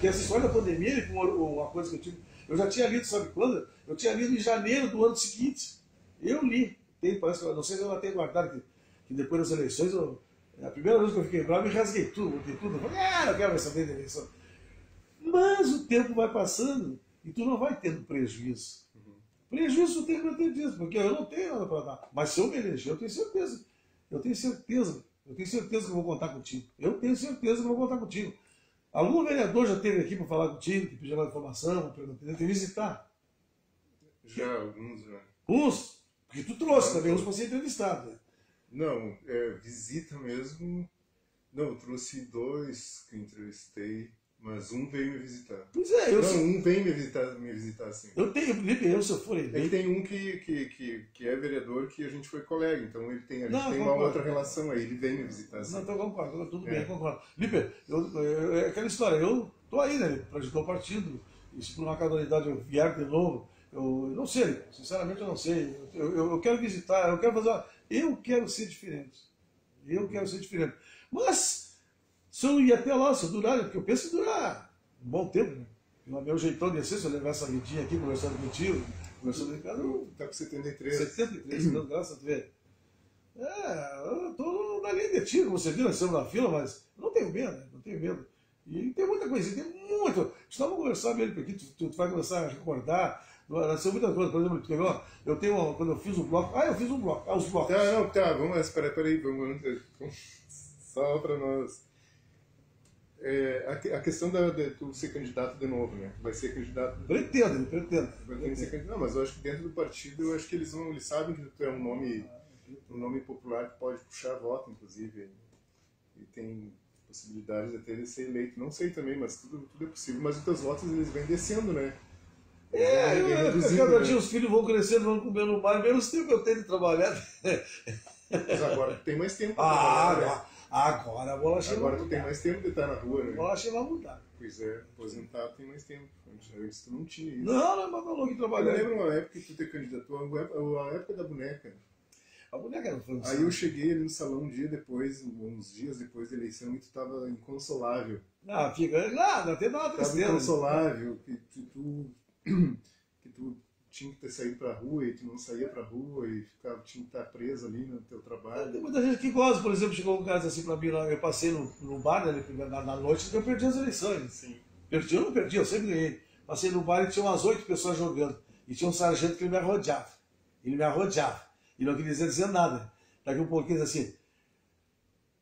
Que essa história da pandemia, uma coisa que eu tive... Eu já tinha lido, sabe quando? Eu tinha lido em janeiro do ano seguinte. Eu li. Parece que, não sei se eu tenho guardado, que depois das eleições, a primeira vez que eu fiquei bravo, eu me rasguei tudo, botei tudo. Eu falei, não quero mais saber da eleição. Mas o tempo vai passando e tu não vai tendo prejuízo. Prejuízo tu tem que ter disso, porque eu não tenho nada para dar. Mas se eu me eleger, eu tenho certeza. Eu tenho certeza que eu vou contar contigo. Algum vereador já esteve aqui para falar contigo, que pediu uma informação, para te visitar? Já, alguns já. Uns? Porque tu trouxe também uns para ser entrevistado. Né? Não, visita mesmo. Não, eu trouxe 2 que entrevistei, mas um veio me visitar. Pois é, um veio me visitar sim. Se eu for eleito. Ele tem um que é vereador que a gente foi colega, então a gente tem uma outra relação aí, ele vem me visitar sim. Não, então concordo, tudo bem, concordo. Lipe, é aquela história, eu tô aí, né, para ajudar o partido, e se por uma casualidade eu vier de novo, eu não sei, sinceramente eu não sei. Eu quero visitar, eu quero fazer eu quero ser diferente. Mas, se eu ir até lá, se eu durar, porque eu penso em durar um bom tempo, né? O meu jeitão de ser, se eu levar essa vidinha aqui, conversando contigo, conversando com cara, tá com 73. 73, então, graças a Deus. Eu tô na linha de tiro, você viu, nós estamos na fila, mas eu não tenho medo, né? Não tenho medo. E tem muita coisinha, tem muito. Estamos conversando mesmo aqui, tu vai começar a recordar. Nasceu muitas coisas, por exemplo, eu tenho quando eu fiz um bloco. Eu fiz um bloco. Os blocos. Vamos, peraí, vamos só para nós. A questão de tu ser candidato de novo, né? Vai ser candidato. Pretendo. Vai ser candidato. Não, mas eu acho que dentro do partido, eu acho que eles sabem que tu é um nome popular que pode puxar voto, inclusive. E tem possibilidades até de ser eleito. Não sei também, mas tudo é possível. Mas os teus votos, eles vêm descendo, né? Cada dia os filhos vão crescendo, vão comer no mar, menos tempo eu tenho de trabalhar. Mas agora tu tem mais tempo. Agora a bola chega. Agora tu tem mais tempo de estar na rua, né? A bola chega a mudar. Pois é, aposentado tem mais tempo. Antes tu não tinha isso. Não, mas falou que trabalhar. Eu lembro uma época que tu te candidatou, a época da boneca. A boneca era foi. Aí eu cheguei ali no salão uns dias depois da eleição, e tu tava inconsolável. Fica. Não tem nada tristeza. Tava inconsolável, que tu tinha que ter saído para a rua e tu não saía para a rua e tinha que estar preso ali no teu trabalho. Tem muita gente que gosta, por exemplo, chegou um caso assim para mim, eu passei no bar na noite e eu perdi as eleições. Sim. Perdi ou não perdi, eu sempre ganhei. Passei no bar e tinha umas 8 pessoas jogando. E tinha um sargento que ele me arrodeava. Ele me arrodeava. E não queria dizer nada. Daqui um pouquinho assim,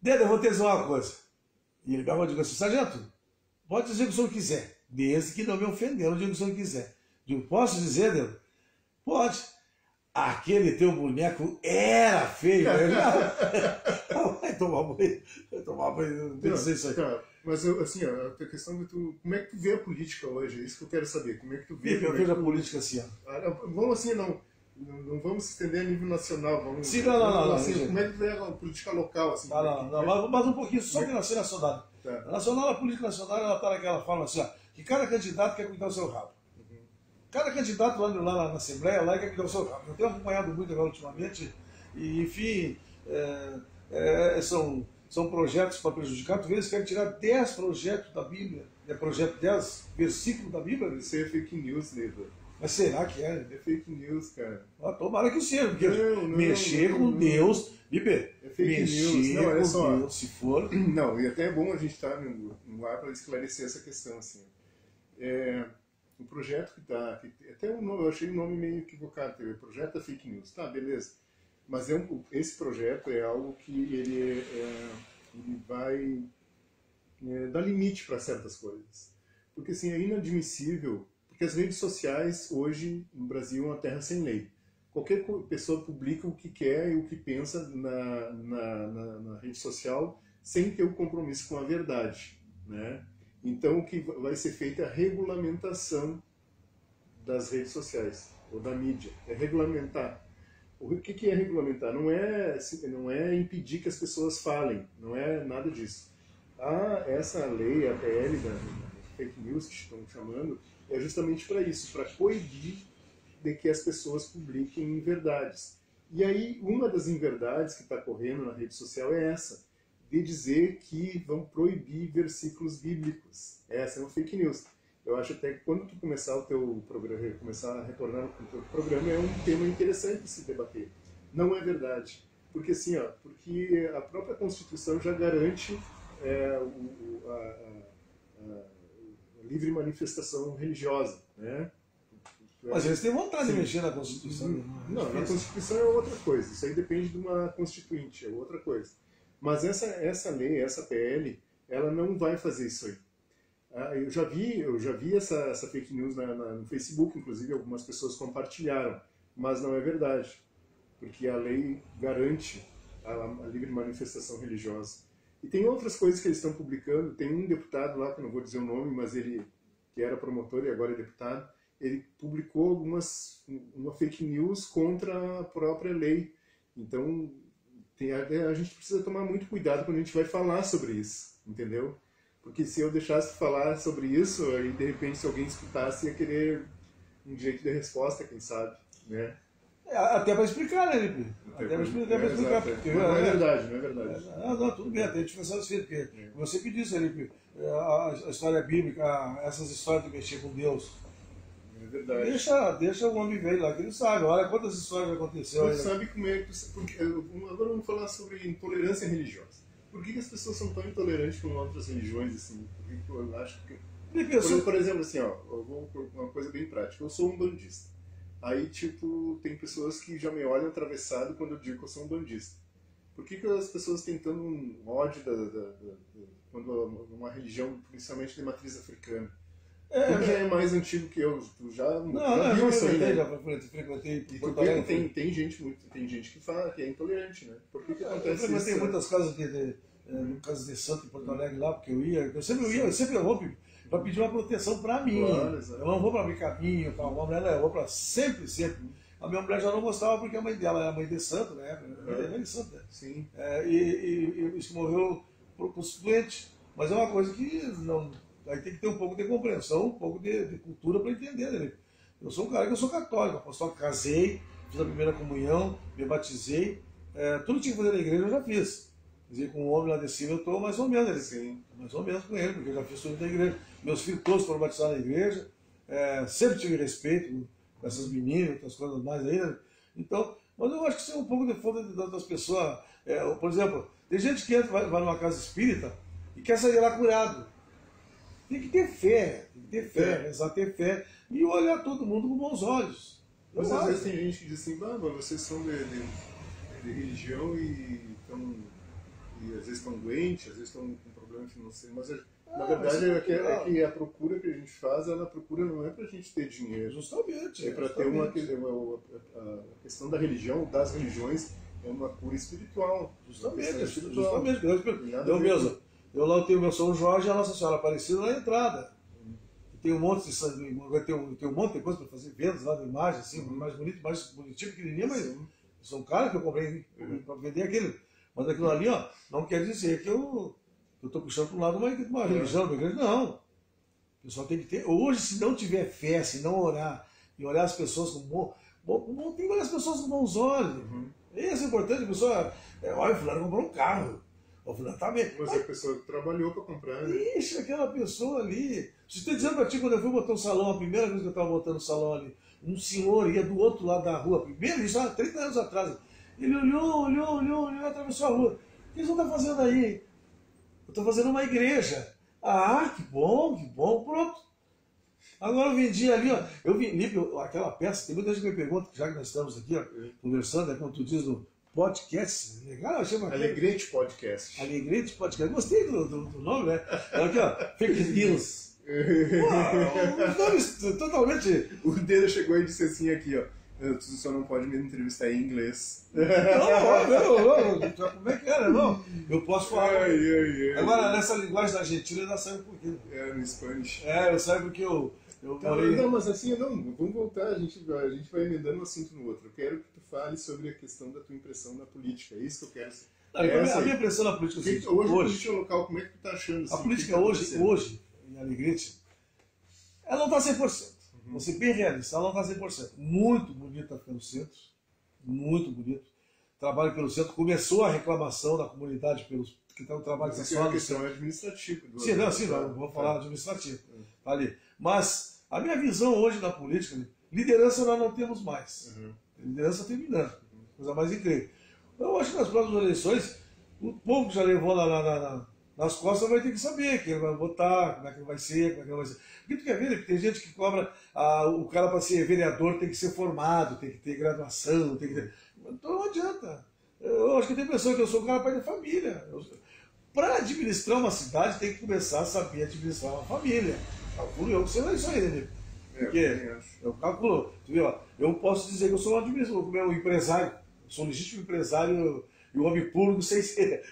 Dedo, eu vou te dizer uma coisa. E ele me arrodeou assim, sargento, pode dizer o que o senhor quiser, desde que não me ofendeu, não diga o que o senhor quiser. Eu posso dizer, Dedo? Pode. Aquele teu boneco era feio. Vai tomar banho, não sei isso aí. Tá, mas assim, ó, a questão de tu. Como é que tu vê a política hoje? É isso que eu quero saber. Como é que tu vê? Eu vejo a política assim, ó. Vamos assim, não vamos se estender a nível nacional. Vamos, sim, não. Assim, como é que tu vê a política local? Assim, mas um pouquinho, só que nacional. Tá. A política nacional, ela está naquela forma assim, ó, que cada candidato quer cuidar do seu rabo. Cada candidato lá na Assembleia lá quer cuidar do seu rabo. Eu tenho acompanhado muito agora ultimamente, e enfim, são projetos para prejudicar. Tu vês que querem tirar 10 projetos da Bíblia, 10 versículos da Bíblia. Isso é fake news, Leda. Mas será que é? É fake news, cara. Tomara que seja, porque mexer com Deus, Biber, é fake news. Não, olha só. Deus, se for. Não, e até é bom a gente estar no ar para esclarecer essa questão, assim. O projeto que está, até eu achei o nome meio equivocado, o projeto da fake news, tá, beleza. Mas esse projeto é algo que ele vai dar limite para certas coisas. Porque assim, é inadmissível, porque as redes sociais hoje no Brasil é uma terra sem lei. Qualquer pessoa publica o que quer e o que pensa na rede social sem ter o compromisso com a verdade, né? Então, o que vai ser feito é a regulamentação das redes sociais, ou da mídia. É regulamentar. O que é regulamentar? Não é impedir que as pessoas falem, não é nada disso. Essa lei, a PL da fake news, que estão chamando, é justamente para isso, para coibir de que as pessoas publiquem verdades. E aí, uma das inverdades que está correndo na rede social é essa, de dizer que vão proibir versículos bíblicos. Essa é uma fake news. Eu acho até que quando tu começar o teu programa, começar a retornar o teu programa, é um tema interessante de se debater. Não é verdade. Porque assim, porque a própria Constituição já garante a livre manifestação religiosa, né? Mas eles têm vontade de mexer na Constituição. Não, na Constituição é outra coisa. Isso aí depende de uma constituinte, é outra coisa. Mas essa lei, essa PL, ela não vai fazer isso aí. Eu já vi essa fake news no Facebook, inclusive algumas pessoas compartilharam, mas não é verdade, porque a lei garante a livre manifestação religiosa. E tem outras coisas que eles estão publicando. Tem um deputado lá, que eu não vou dizer o nome, mas ele, que era promotor e agora é deputado, ele publicou uma fake news contra a própria lei. Então, a gente precisa tomar muito cuidado quando a gente vai falar sobre isso, entendeu? Porque se eu deixasse de falar sobre isso, aí de repente se alguém escutasse ia querer um jeito de resposta, quem sabe, né? Até para explicar, né, Lipe? Até para explicar. Porque, não é verdade, não é verdade. Não, tudo bem, até a gente pensar assim, porque você que disse, Lipe, a história bíblica, essas histórias de mexer com Deus. É verdade. Deixa o homem velho lá, que ele sabe. Olha quantas histórias aconteceram. Você sabe como é que... Porque, agora vamos falar sobre intolerância religiosa. Por que as pessoas são tão intolerantes com outras religiões, assim? Porque eu acho que... Por exemplo, assim, eu vou por uma coisa bem prática. Eu sou um bandista. Aí, tipo, tem pessoas que já me olham atravessado quando eu digo que eu sou um bandista. Por que as pessoas têm tanto um ódio quando uma religião, principalmente de matriz africana? Tu já é mais antigo que eu, tu já viu isso aí, né? Já frequentei. E tem gente que fala que é intolerante, né? Por que acontece isso? Eu frequentei muitas casas de santo em Porto Alegre lá, porque eu sempre vou para pedir uma proteção para mim. Claro, eu não vou para abrir caminho, para uma mulher, eu vou para sempre. A minha mulher já não gostava porque a mãe dela era mãe de santo, né? Mãe de santo, né? Sim. E isso que morreu constituinte. Mas é uma coisa que não... Aí tem que ter um pouco de compreensão, um pouco de cultura para entender, né? Eu sou um cara que eu sou católico, apostólico, casei, fiz a primeira comunhão, me batizei, tudo que tinha que fazer na igreja eu já fiz. Quer dizer, com o homem lá de cima eu estou mais ou menos, mais ou menos com ele, porque eu já fiz tudo da igreja. Meus filhos todos foram batizados na igreja, sempre tive respeito com essas meninas, outras coisas mais aí, né? Então, mas eu acho que isso é um pouco de fundo das pessoas. Por exemplo, tem gente que vai numa casa espírita e quer sair lá curado. Tem que ter fé, rezar, ter fé e olhar todo mundo com bons olhos. Mas às vezes tem gente que diz assim, mas vocês são de religião e às vezes estão doentes, às vezes estão com problema financeiro, mas na verdade é que a procura que a gente faz, a procura não é para a gente ter dinheiro. Justamente. É para ter a questão da religião, das religiões, é uma cura espiritual. Justamente. Eu lá tenho meu São Jorge e a Nossa Senhora Aparecida na entrada. Tem um monte de tem um monte de coisa para fazer, vendas lá de imagem, assim, mais bonito, mais bonitinho, pequenininho, mas são caras que eu comprei para vender aquilo. Mas aquilo ali, ó, não quer dizer que eu estou puxando para um lado uma religião, uma igreja, não. O pessoal tem que ter. Hoje, se não tiver fé, se não orar, e olhar as pessoas com tem várias pessoas com bons olhos. Isso é importante, a pessoa. Olha, o fulano comprou um carro. O fulano tá bem. Mas a pessoa trabalhou para comprar, né? Ixi, aquela pessoa ali. Se estou dizendo para ti, quando eu fui botar um salão, a primeira vez que eu estava botando o salão ali, um senhor ia do outro lado da rua, primeiro, isso há 30 anos atrás. Ele olhou, atravessou a rua. O que eles vão estar fazendo aí? Eu estou fazendo uma igreja. Ah, que bom, pronto. Agora eu vendi ali, ó. Eu vi aquela peça, tem muita gente que me pergunta, já que nós estamos aqui, ó, conversando, como tu diz, no podcast. Legal, chama Alegrete Podcast. Alegrete Podcast. Gostei do nome, né? Aqui, ó, Fake News. Os nomes totalmente. O dedo chegou e disse assim aqui, ó. Tu só não pode me entrevistar em inglês. Não, como é que era? Não, eu posso falar. Agora, nessa linguagem da Argentina, eu ainda saio um pouquinho. No Spanish. Eu saio porque eu morei... Não, mas assim, vamos voltar, a gente vai emendando um assunto no outro. Eu quero que tu fale sobre a questão da tua impressão na política, é isso que eu quero. A minha impressão na política é hoje, a política local, como é que tu tá achando? A política hoje, em Alegrete, ela não está 100%. Vou ser bem realista, ela não está 100%. Muito bonita pelo centro, muito bonito. Trabalho pelo centro. Começou a reclamação da comunidade pelos que estão trabalhando com a questão administrativa. Não, vou falar administrativo. Ali. Mas a minha visão hoje da política, liderança nós não temos mais. Liderança terminando. Coisa mais incrível. Eu acho que nas próximas eleições, o povo que já levou nas costas vai ter que saber quem vai votar, como é que vai ser, como é que não vai ser. Porque tu quer ver, porque tem gente que cobra o cara para ser vereador tem que ser formado, tem que ter graduação, tem que ter... Então não adianta. Eu acho que tem pessoa que eu sou um cara pai de família. Para administrar uma cidade tem que começar a saber administrar uma família. Calculo eu que você não é isso aí, né? Porque eu calculo. Tu viu, ó, eu posso dizer que eu sou um administrador, como é um empresário, eu sou um legítimo empresário e um homem público sem ser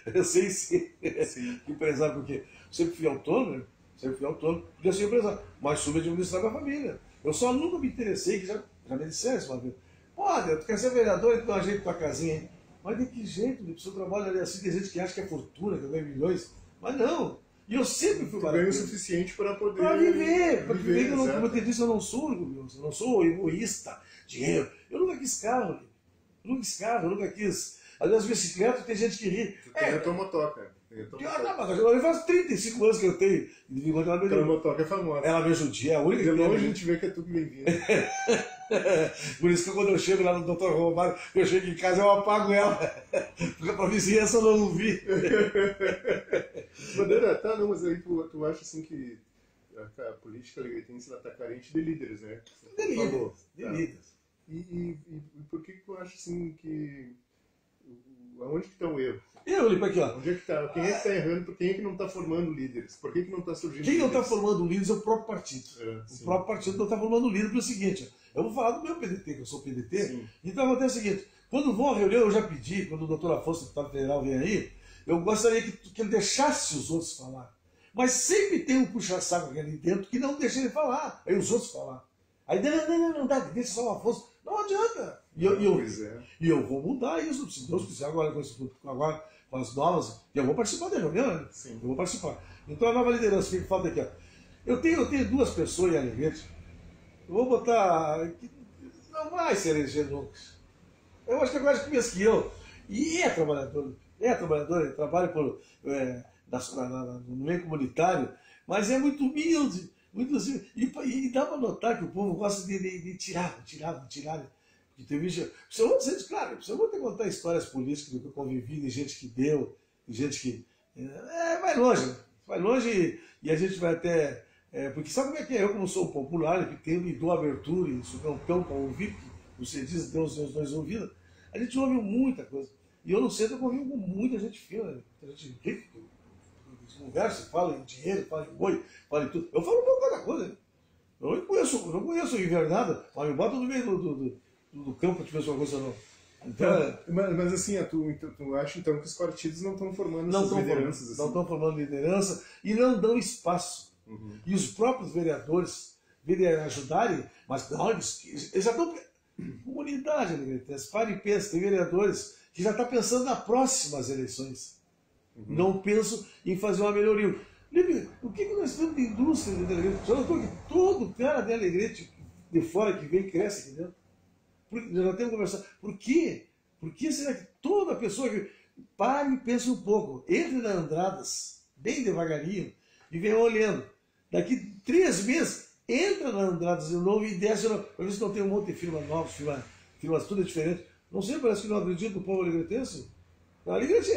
empresário, porque eu sempre fui autônomo, né? Sempre fui autônomo, podia ser empresário, mas soube administrar minha família. Eu só nunca me interessei, que já me dissesse uma vez, pode, tu quer ser vereador e tu dá um jeito de tua casinha, hein? Mas de que jeito? A pessoa trabalha ali assim, tem gente que acha que é fortuna, que ganha milhões, mas não. E eu sempre fui ganho o suficiente para poder... Para viver, como eu te disse, eu não sou egoísta, dinheiro. Eu nunca quis carro, eu nunca quis... Aliás, bicicleta, tem gente que ri. Tu tem a tua motoca. Mas faz 35 anos que eu tenho. A motoca é famosa. Ela me judia, é a única que tem. De longe a gente vê que é tu que vem vindo. Por isso que quando eu chego lá no Dr. Romário, eu chego em casa, eu apago ela. Porque pra vizinhança eu não vi. Bandeira, mas aí tu acha assim que a política alegretense está carente de líderes, né? De líderes. E por que tu acha assim que... Aonde que está o erro? Eu olhei para aqui, ó. Onde é que tá? Quem é que está errando? Quem é que não está formando líderes? Por que não está surgindo Quem líderes? não está formando líderes é o próprio partido. O próprio partido não está formando líderes pelo seguinte, eu vou falar do meu PDT, que eu sou PDT, sim. Então acontece o seguinte, quando vou à reunião, eu já pedi, quando o doutor Afonso, deputado federal, vem aí, eu gostaria que ele deixasse os outros falar. Mas sempre tem um puxa-saco ali dentro que não deixa ele falar, aí os outros falar. Aí não dá, deixa só o Afonso. Não adianta. E eu vou mudar isso, se Deus quiser, agora com as novas, e eu vou participar da reunião, né? Sim. Eu vou participar. Então a nova liderança, o que falta aqui? Ó. Eu tenho duas pessoas em Alegrete, eu vou botar, não vai se eleger nunca. Eu acho que é mais que eu. E é trabalhador, trabalha no meio comunitário, mas é muito humilde. E dá para notar que o povo gosta de tirar. Porque tem gente, claro, eu vou ter que contar histórias políticas do que eu convivi, de gente que deu, de gente que... vai longe e a gente vai até... porque sabe como é que é? Eu, como sou popular, que tenho e dou abertura, e sou campeão para ouvir, que você diz, Deus os dois ouvidos, a gente ouve muita coisa. E eu no centro eu convivo com muita gente fina, muita gente rica, conversa, fala em dinheiro, fala em boi, fala em tudo. Eu falo um pouco cada coisa. Eu não conheço invernada, mas me bota no meio do campo para te ver se uma coisa não. Então, mas assim, tu acha então que os partidos não estão formando essas lideranças? Assim? Não estão formando liderança e não dão espaço. Uhum. E os próprios vereadores virem ajudarem, mas não, eles já estão... Comunidade, Alegretense, para e pensa, tem vereadores que já estão pensando nas próximas eleições. Uhum. Não pensam em fazer uma melhoria. O que nós temos de indústria de Alegrete? Já notou que todo cara de Alegrete de fora que vem cresce aqui dentro? Já temos conversado. Por quê? Por que será que toda pessoa que pare e pense um pouco, entre na Andradas, bem devagarinho, e vem olhando. Daqui 3 meses, entra na Andradas de novo e desce para ver se não tem um monte de firmas novas, firmas tudo diferente. Não sei, parece que não acredito no povo alegretense. A Alegrete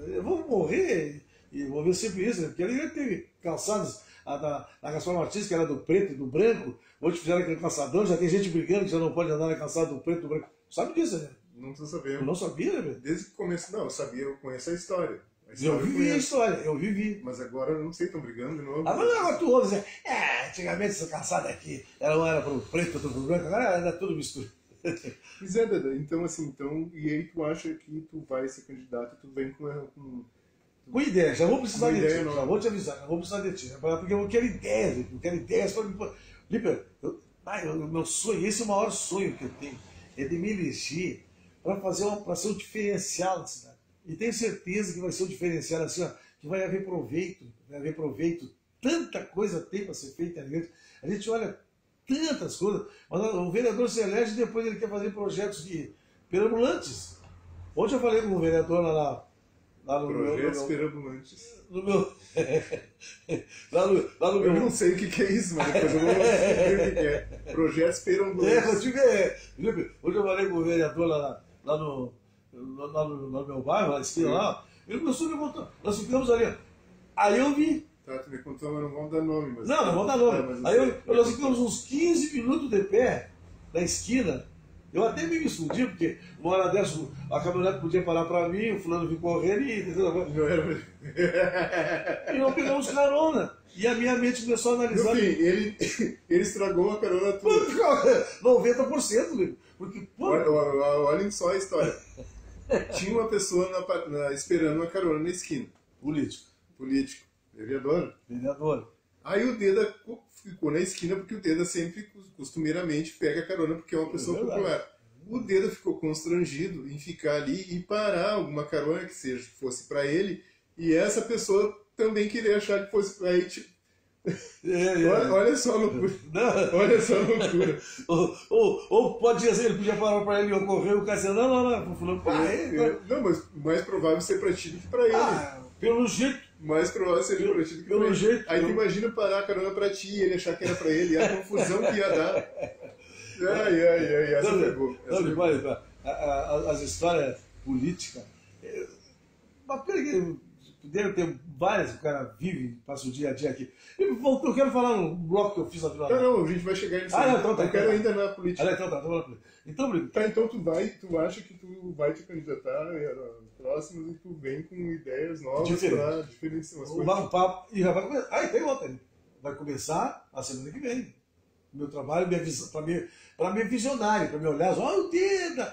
eu vou morrer e vou ver sempre isso, né? Porque a Alegrete teve calçados na Gaspar Martins, que era do preto e do branco, hoje fizeram aquele calçadão, já tem gente brigando que já não pode andar na calçada do preto e do branco. Sabe disso, né? Não estou sabendo. Eu não sabia, né? Desde que começo, não, eu conheço a história. Eu vivi a história, eu vivi. Mas agora eu não sei, estão brigando de novo. Agora tu ouve dizer, antigamente essa calçada aqui, ela não era pro preto, outro pro branco, agora era tudo mistura. Pois é, Dada, então assim, e aí tu acha que tu vai ser candidato, tu vem com ideia, já vou precisar de ti, não. já vou te avisar, já vou precisar de ti, porque eu quero ideias, Lipe, meu sonho, esse é o maior sonho que eu tenho, é de me eleger para ser um diferencial na cidade. E tenho certeza que vai ser um diferencial assim, ó, que vai haver proveito, tanta coisa tem para ser feita ali. A gente olha tantas coisas, mas o vereador se elege e depois ele quer fazer projetos perambulantes. Ontem eu falei com o vereador lá no projetos perambulantes. Lá no eu não sei o que é isso, mas depois eu vou ver o que é. Projetos perambulantes. Hoje eu falei com o vereador lá no meu bairro, lá na esquina lá, ele começou a me contar, nós ficamos ali. Aí eu vi. Tá, tu me contou, mas não vamos dar nome. Mas... Não vamos dar nome. Aí nós ficamos uns 15 minutos de pé na esquina. Eu até me escondi, porque uma hora dessa a caminhonete podia parar para mim, o fulano ficou correndo e... E nós pegamos carona. E a minha mente começou a analisar. No fim, ele estragou a carona toda. 90%, amigo. Porque, olhem só a história. Tinha uma pessoa esperando uma carona na esquina. Político. Vereador. Aí o Deda ficou na esquina porque o Deda sempre, costumeiramente, pega carona porque é uma pessoa popular. O Deda ficou constrangido em ficar ali e parar alguma carona que fosse para ele, e essa pessoa também queria achar que fosse para ele. Tipo... Olha só a loucura. Olha só a loucura. Ou pode ser, ele podia parar para ele e ocorrer, o cara dizia, não, fulano para ele. Não, mas mais provável ser para ti do que para ele. Pelo jeito. Mais provável ser para ti do que para ele. Jeito. Aí tu imagina parar a carona para ti e ele achar que era para ele, e a confusão que ia dar. Essa pegou. As histórias políticas. Uma pena que puderam ter várias que o cara vive, passa o dia a dia aqui. Eu quero falar no bloco que eu fiz na Vila. Não, a gente vai chegar nisso. Eu quero ainda na política. Então tu acha que tu vai te candidatar nas próximas e tu vem com ideias novas para diferenciar as coisas. Um papo e já vai começar. Tem outra. Vai começar a semana que vem. Meu trabalho, para mim visionário, para me olhar, olha o dedo.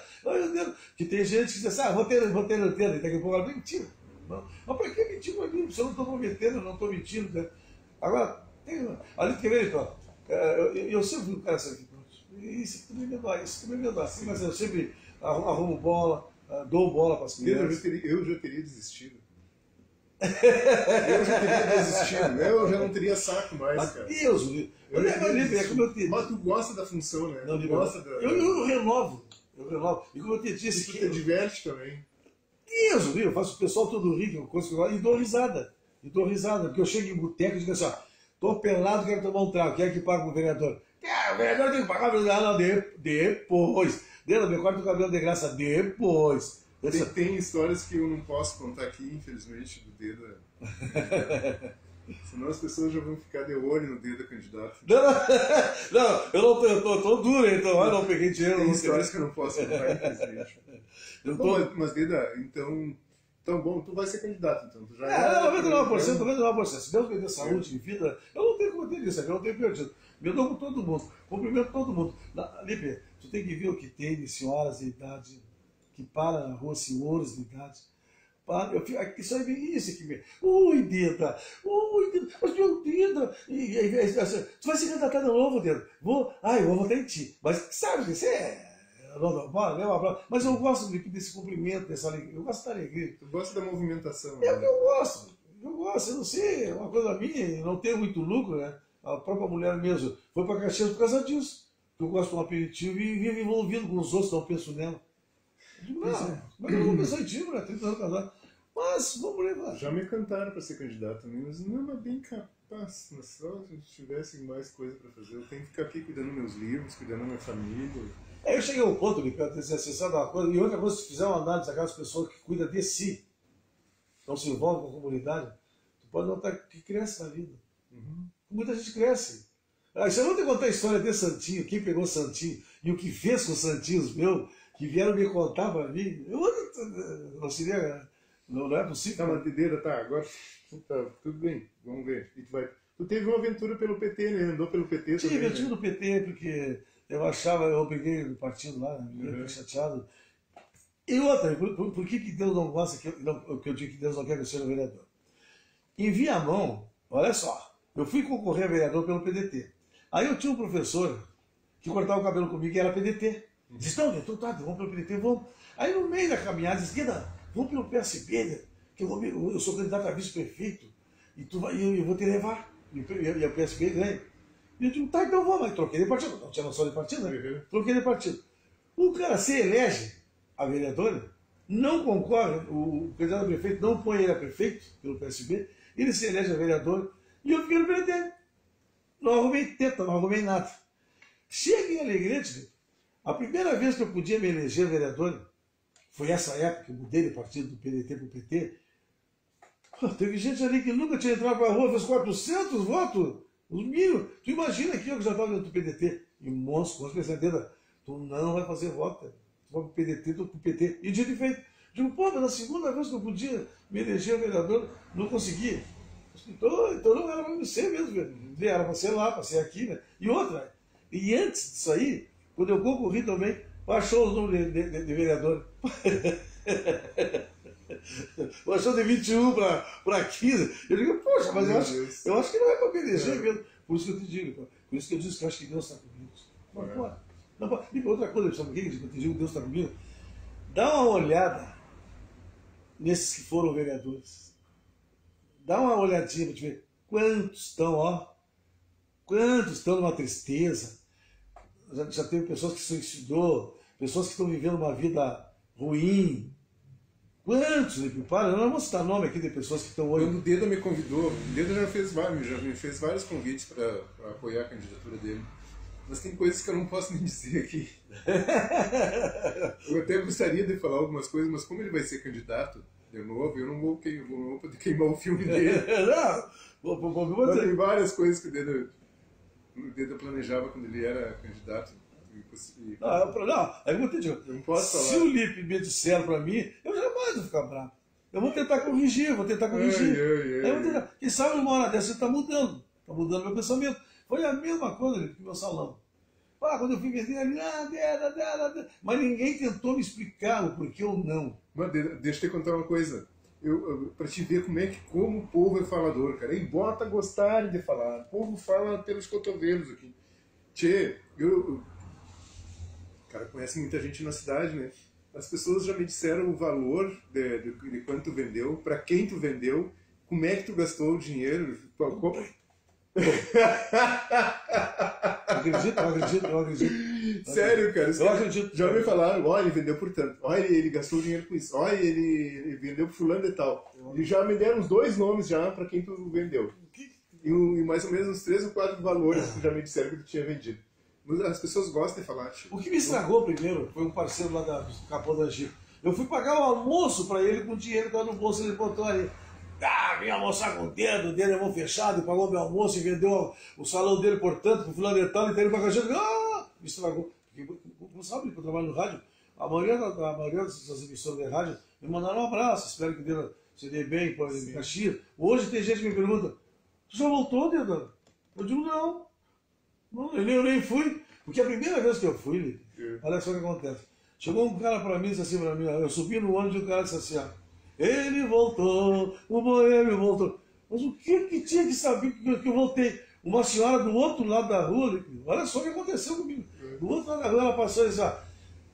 Que tem gente que diz assim, vou ter no dedo, e daqui a pouco ela mentira. Não. Mas para que mentir para mim? Se eu não estou prometendo, eu não estou mentindo. Né? Agora, olha que ver, então. Eu sempre fui um cara assim, isso também me dói, mas eu sempre arrumo bola, dou bola para as crianças. Eu já teria desistido. Eu já não teria saco mais, cara. Deus, mas tu gosta da função, né? Eu renovo. E como eu te disse... Isso te diverte também. Deus, eu faço o pessoal todo rico, e dou risada. Porque eu chego em boteco e digo assim, tô pelado, quero tomar um trago. Quem é que paga o vereador? O vereador tem que pagar o vereador. Não, depois. Deus, me corta o cabelo de graça depois. Tem histórias que eu não posso contar aqui, infelizmente, do dedo. Senão as pessoas já vão ficar de olho no dedo da candidata. Não, eu tô duro, então. Eu não peguei dinheiro. Tem histórias que eu não posso contar, infelizmente. Bom, mas Deda, então bom, tu vai ser candidato, então. Tu já 99%. Se Deus me dê saúde e vida, eu não tenho como ter isso, eu não tenho perdido. Eu dou com todo mundo, cumprimento todo mundo. Lipe, tu tem que ver o que tem de senhoras de idade que param na rua, senhores de idade. Isso aí vem isso aqui mesmo. Ui, Deda, mas meu Deda, tu vai ser candidato de novo, Deda. Eu vou votar em ti. Mas sabe que você é. Mas eu gosto desse cumprimento, dessa alegria. Eu gosto da alegria. Tu gosta da movimentação, né? Eu gosto, eu não sei, é uma coisa minha, não tenho muito lucro, né? A própria mulher mesmo foi para Caxias por causa disso. Eu gosto de um aperitivo e vivo envolvido com os outros, não penso nela. Mas eu não penso em ti, né? 30 anos casado. Mas vamos levar. Já me cantaram para ser candidato também, mas não é bem capaz. Mas só se tivesse mais coisa para fazer. Eu tenho que ficar aqui cuidando dos meus livros, cuidando da minha família. Eu cheguei ao ponto de acessar uma coisa, e outra coisa, se fizer uma análise daquelas pessoas que cuidam de si, não se envolvem com a comunidade, tu pode notar que cresce na vida. Muita gente cresce. Você não tem que contar a história de Santinho, quem pegou Santinho e o que fez com os Santinhos meus, que vieram me contar para mim. Não seria. Não é possível. Tá, Deda, agora tá, tudo bem, vamos ver. Tu teve uma aventura pelo PT, né? Andou pelo PT também. Tive, eu tive no PT, porque eu briguei no partido lá, fiquei chateado. E outra, por que Deus não gosta que eu digo que Deus não quer que eu seja vereador? Em Viamão, olha só, eu fui concorrer a vereador pelo PDT. Aí eu tinha um professor que cortava o cabelo comigo que era PDT. Disse, não, então tá, vamos pelo PDT, vamos. Aí no meio da caminhada, disse, vamos pelo PSB, que eu sou candidato a vice-prefeito, e eu vou te levar. E o PSB ganha. E eu digo, tá, então vamos. Aí troquei de partido. Não tinha noção de partido, né? Troquei de partido. O cara se elege a vereadora, não concorre, o candidato a prefeito não põe ele a prefeito pelo PSB, ele se elege a vereador, e eu fiquei no PDT. Não arrumei teta, não arrumei nada. Chega em Alegrete, a primeira vez que eu podia me eleger vereador, foi essa época que eu mudei de partido do PDT para o PT. Teve gente ali que nunca tinha entrado para a rua, fez 400 votos, os mínimos. Tu imagina aqui eu que já estava dentro do PDT. E monstro, pensadeiras, tu não vai fazer voto, tu vai para o PDT, tu para o PT. E dito e feito. Digo, pô, mas na segunda vez que eu podia me eleger vereador, não conseguia. Então não era para ser mesmo, era para ser lá, para ser aqui, né? E outra, e antes disso aí, quando eu concorri também, baixou os números de vereador. Baixou de 21 para 15. Eu digo, poxa, mas eu acho que não é para me eleger mesmo. Por isso que eu te digo, por isso que eu disse que eu acho que Deus está comigo. E outra coisa, sabe o que eu te digo, Deus está comigo? Dá uma olhada nesses que foram vereadores. Dá uma olhadinha para te ver quantos estão, quantos estão numa tristeza. Já teve pessoas que se suicidou, pessoas que estão vivendo uma vida ruim. Quantos, eu não vou citar nome aqui de pessoas que estão hoje. Quando o Deda me convidou, o Deda já me fez vários convites para apoiar a candidatura dele. Mas tem coisas que eu não posso nem dizer aqui. Eu até gostaria de falar algumas coisas, mas como ele vai ser candidato de novo, eu não vou poder queimar o filme dele. Mas tem várias coisas que o Deda planejava quando ele era candidato. Aí eu vou te dizer, não posso falar. Se o Lipe me disser para mim, eu jamais vou ficar bravo. Eu vou tentar corrigir, Aí eu vou tentar. Quem sabe uma hora dessa está mudando meu pensamento. Foi a mesma coisa, Lipe, que meu salão. Quando eu fui vender ali, mas ninguém tentou me explicar o porquê ou não. Mas deixa eu te contar uma coisa. Para te ver como o povo é falador, cara. E bota gostarem de falar. O povo fala pelos cotovelos aqui. O cara conhece muita gente na cidade, né? As pessoas já me disseram o valor de quanto tu vendeu, para quem tu vendeu, como é que tu gastou o dinheiro. Eu acredito. Sério, cara. Eu acredito. Já me falaram, olha, ele vendeu por tanto. Olha, ele gastou dinheiro com isso. Olha, ele vendeu por fulano e tal. E já me deram os 2 nomes já para quem tu vendeu. e mais ou menos uns 3 ou 4 valores que já me disseram que tu tinha vendido. Mas as pessoas gostam de falar. Tipo, o que me estragou primeiro foi um parceiro lá do Capão da Gico. Eu fui pagar o almoço para ele com o dinheiro que estava no bolso, ele botou ali. Vim almoçar com o dedo é mão fechada, pagou meu almoço e vendeu o salão dele, portanto, pro fulano de tal, e teve pra cachorro. Me estragou. Porque, como sabe que eu trabalho no rádio, a maioria das emissoras de rádio me mandaram um abraço, espero que se dê bem em Caxias. Hoje tem gente que me pergunta, tu já voltou, Dedo? Eu digo, não, eu nem fui. Porque a primeira vez que eu fui, olha só o que acontece. Chegou um cara pra mim e disse assim pra mim, eu subi no ônibus e o cara disse assim, ele voltou, o boêmio voltou. Mas o que tinha que saber que eu voltei? Uma senhora do outro lado da rua, olha só o que aconteceu comigo. Do outro lado da rua ela passou e disse,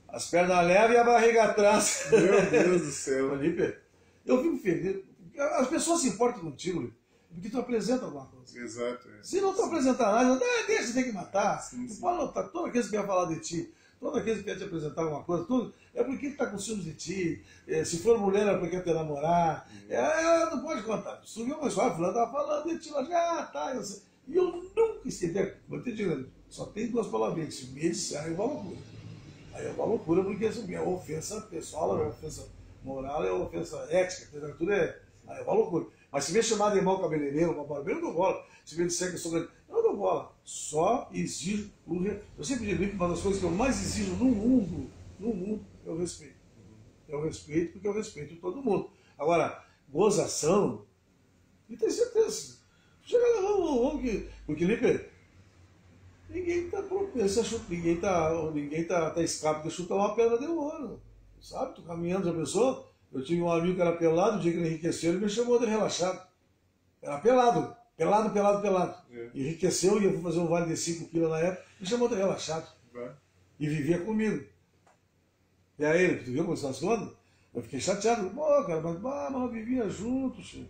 as pernas leves e a barriga atrás. Meu Deus do céu. Felipe, eu fico feliz. As pessoas se importam contigo, Felipe, porque tu apresenta alguma coisa. Exato. Se não tu apresentar nada, deixa, tem que matar. Sim. Todo aquele que quer falar de ti, todo aquele que quer te apresentar alguma coisa, tudo, é porque ele está com ciúmes de ti. Se for mulher, é porque quer te namorar. Não pode contar. Se tu viu uma história, fulano estava falando de ti, tá, eu sei. E eu nunca esqueci, vou te dizer, só tem 2 palavrinhas, se me disser, aí é uma loucura. Aí é uma loucura, porque assim, é ofensa pessoal, é ofensa moral, é ofensa ética, tudo aí é uma loucura. Mas se me chamar de irmão cabeleireiro, uma barbeira, eu não dou bola. Se me disser que eu sou grande, eu não dou bola. Só exijo o respeito. Eu sempre digo que uma das coisas que eu mais exijo no mundo, é o respeito. É o respeito, porque eu respeito todo mundo. Agora, gozação, e tem certeza. Chega lá, vamos que. Porque, Lipe, ninguém está propenso a chutar, ninguém tá escape de chutar uma pedra de ouro. Sabe? Tô caminhando, já pensou? Eu tive um amigo que era pelado, o dia que ele enriqueceu, ele me chamou de relaxado. Era pelado. Enriqueceu e eu fui fazer um vale de 5 quilos na época, me chamou de relaxado. E vivia comigo. E aí, tu viu como estão as coisas? Eu fiquei chateado. Cara, mas nós vivíamos juntos, filho.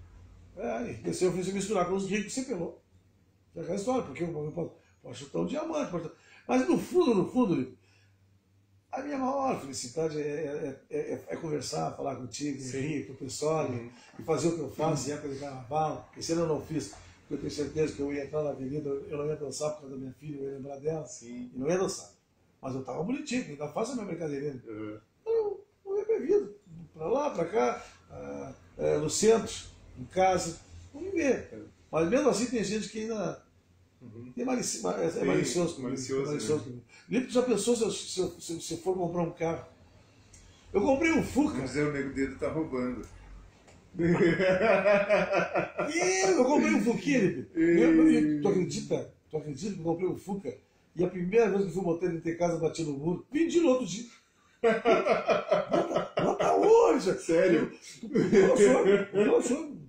Enriqueceu, eu fiz misturar com os ricos, você pelou. É aquela história, porque eu posso chutar um diamante. Mas no fundo, a minha maior felicidade é conversar, falar contigo, rir com o pessoal, e fazer o que eu faço em época de carnaval. Esse ano eu não fiz, porque eu tenho certeza que eu ia entrar na avenida, eu não ia dançar por causa da minha filha, eu ia lembrar dela, e não ia dançar. Mas eu estava bonitinho, ainda faço a minha brincadeirinha. Eu ia bebido, para lá, para cá, no centro, em casa, vamos ver. Mas mesmo assim tem gente que ainda é malicioso comigo. Lipe, já pensou se eu for comprar um carro? Eu comprei um Fuca. Mas o nego dedo tá roubando. Eu comprei um Fuquinha, Lipe. Tu acredita? Tu acredita que eu comprei um Fuca? E a primeira vez que fui botar ele em casa, bati no muro, vendi no outro dia. Bota hoje! Sério?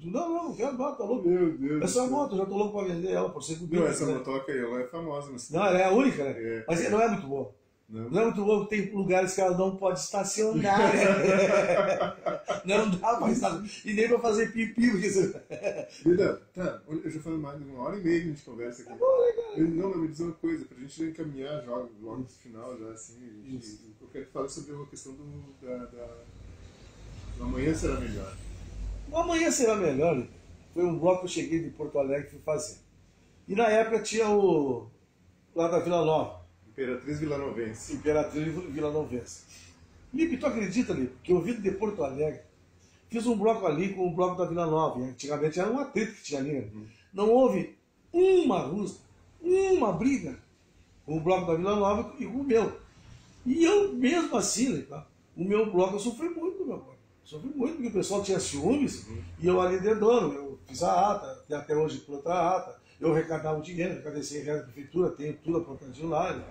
Não quero, tá louco. Meu Deus. Essa moto, eu já tô louco pra vender ela por ser Não, essa motoca aí, ela é famosa. Não, ela é a única, né? Mas não é muito boa. Não é muito boa, porque tem lugares que ela não pode estacionar. Não dá pra estacionar. E nem pra fazer pipi, porque você... Tá, eu já falei mais de 1h30 que a gente conversa aqui. Não, mas me diz uma coisa, pra gente encaminhar já, logo no final, já assim, eu quero falar sobre a questão do amanhã será melhor. O Amanhã Será Melhor foi um bloco que eu cheguei de Porto Alegre e fui fazer. E na época tinha o... lá da Vila Nova. Imperatriz Vilanovense. Imperatriz Vilanovense. Lipe, tu acredita, Lipe, que eu vim de Porto Alegre, fiz um bloco ali com o bloco da Vila Nova. E antigamente era um atrito que tinha ali. Né? Não houve uma rusga, uma briga com o bloco da Vila Nova e com o meu. E eu mesmo assim, Lipe, o meu bloco, eu sofri muito do meu bloco. Sofri muito, porque o pessoal tinha ciúmes, e eu ali de dono, eu fiz a ata, e até hoje por outra ata, eu arrecadava o dinheiro, arrecadei 100 reais da prefeitura, tenho tudo apontadinho lá.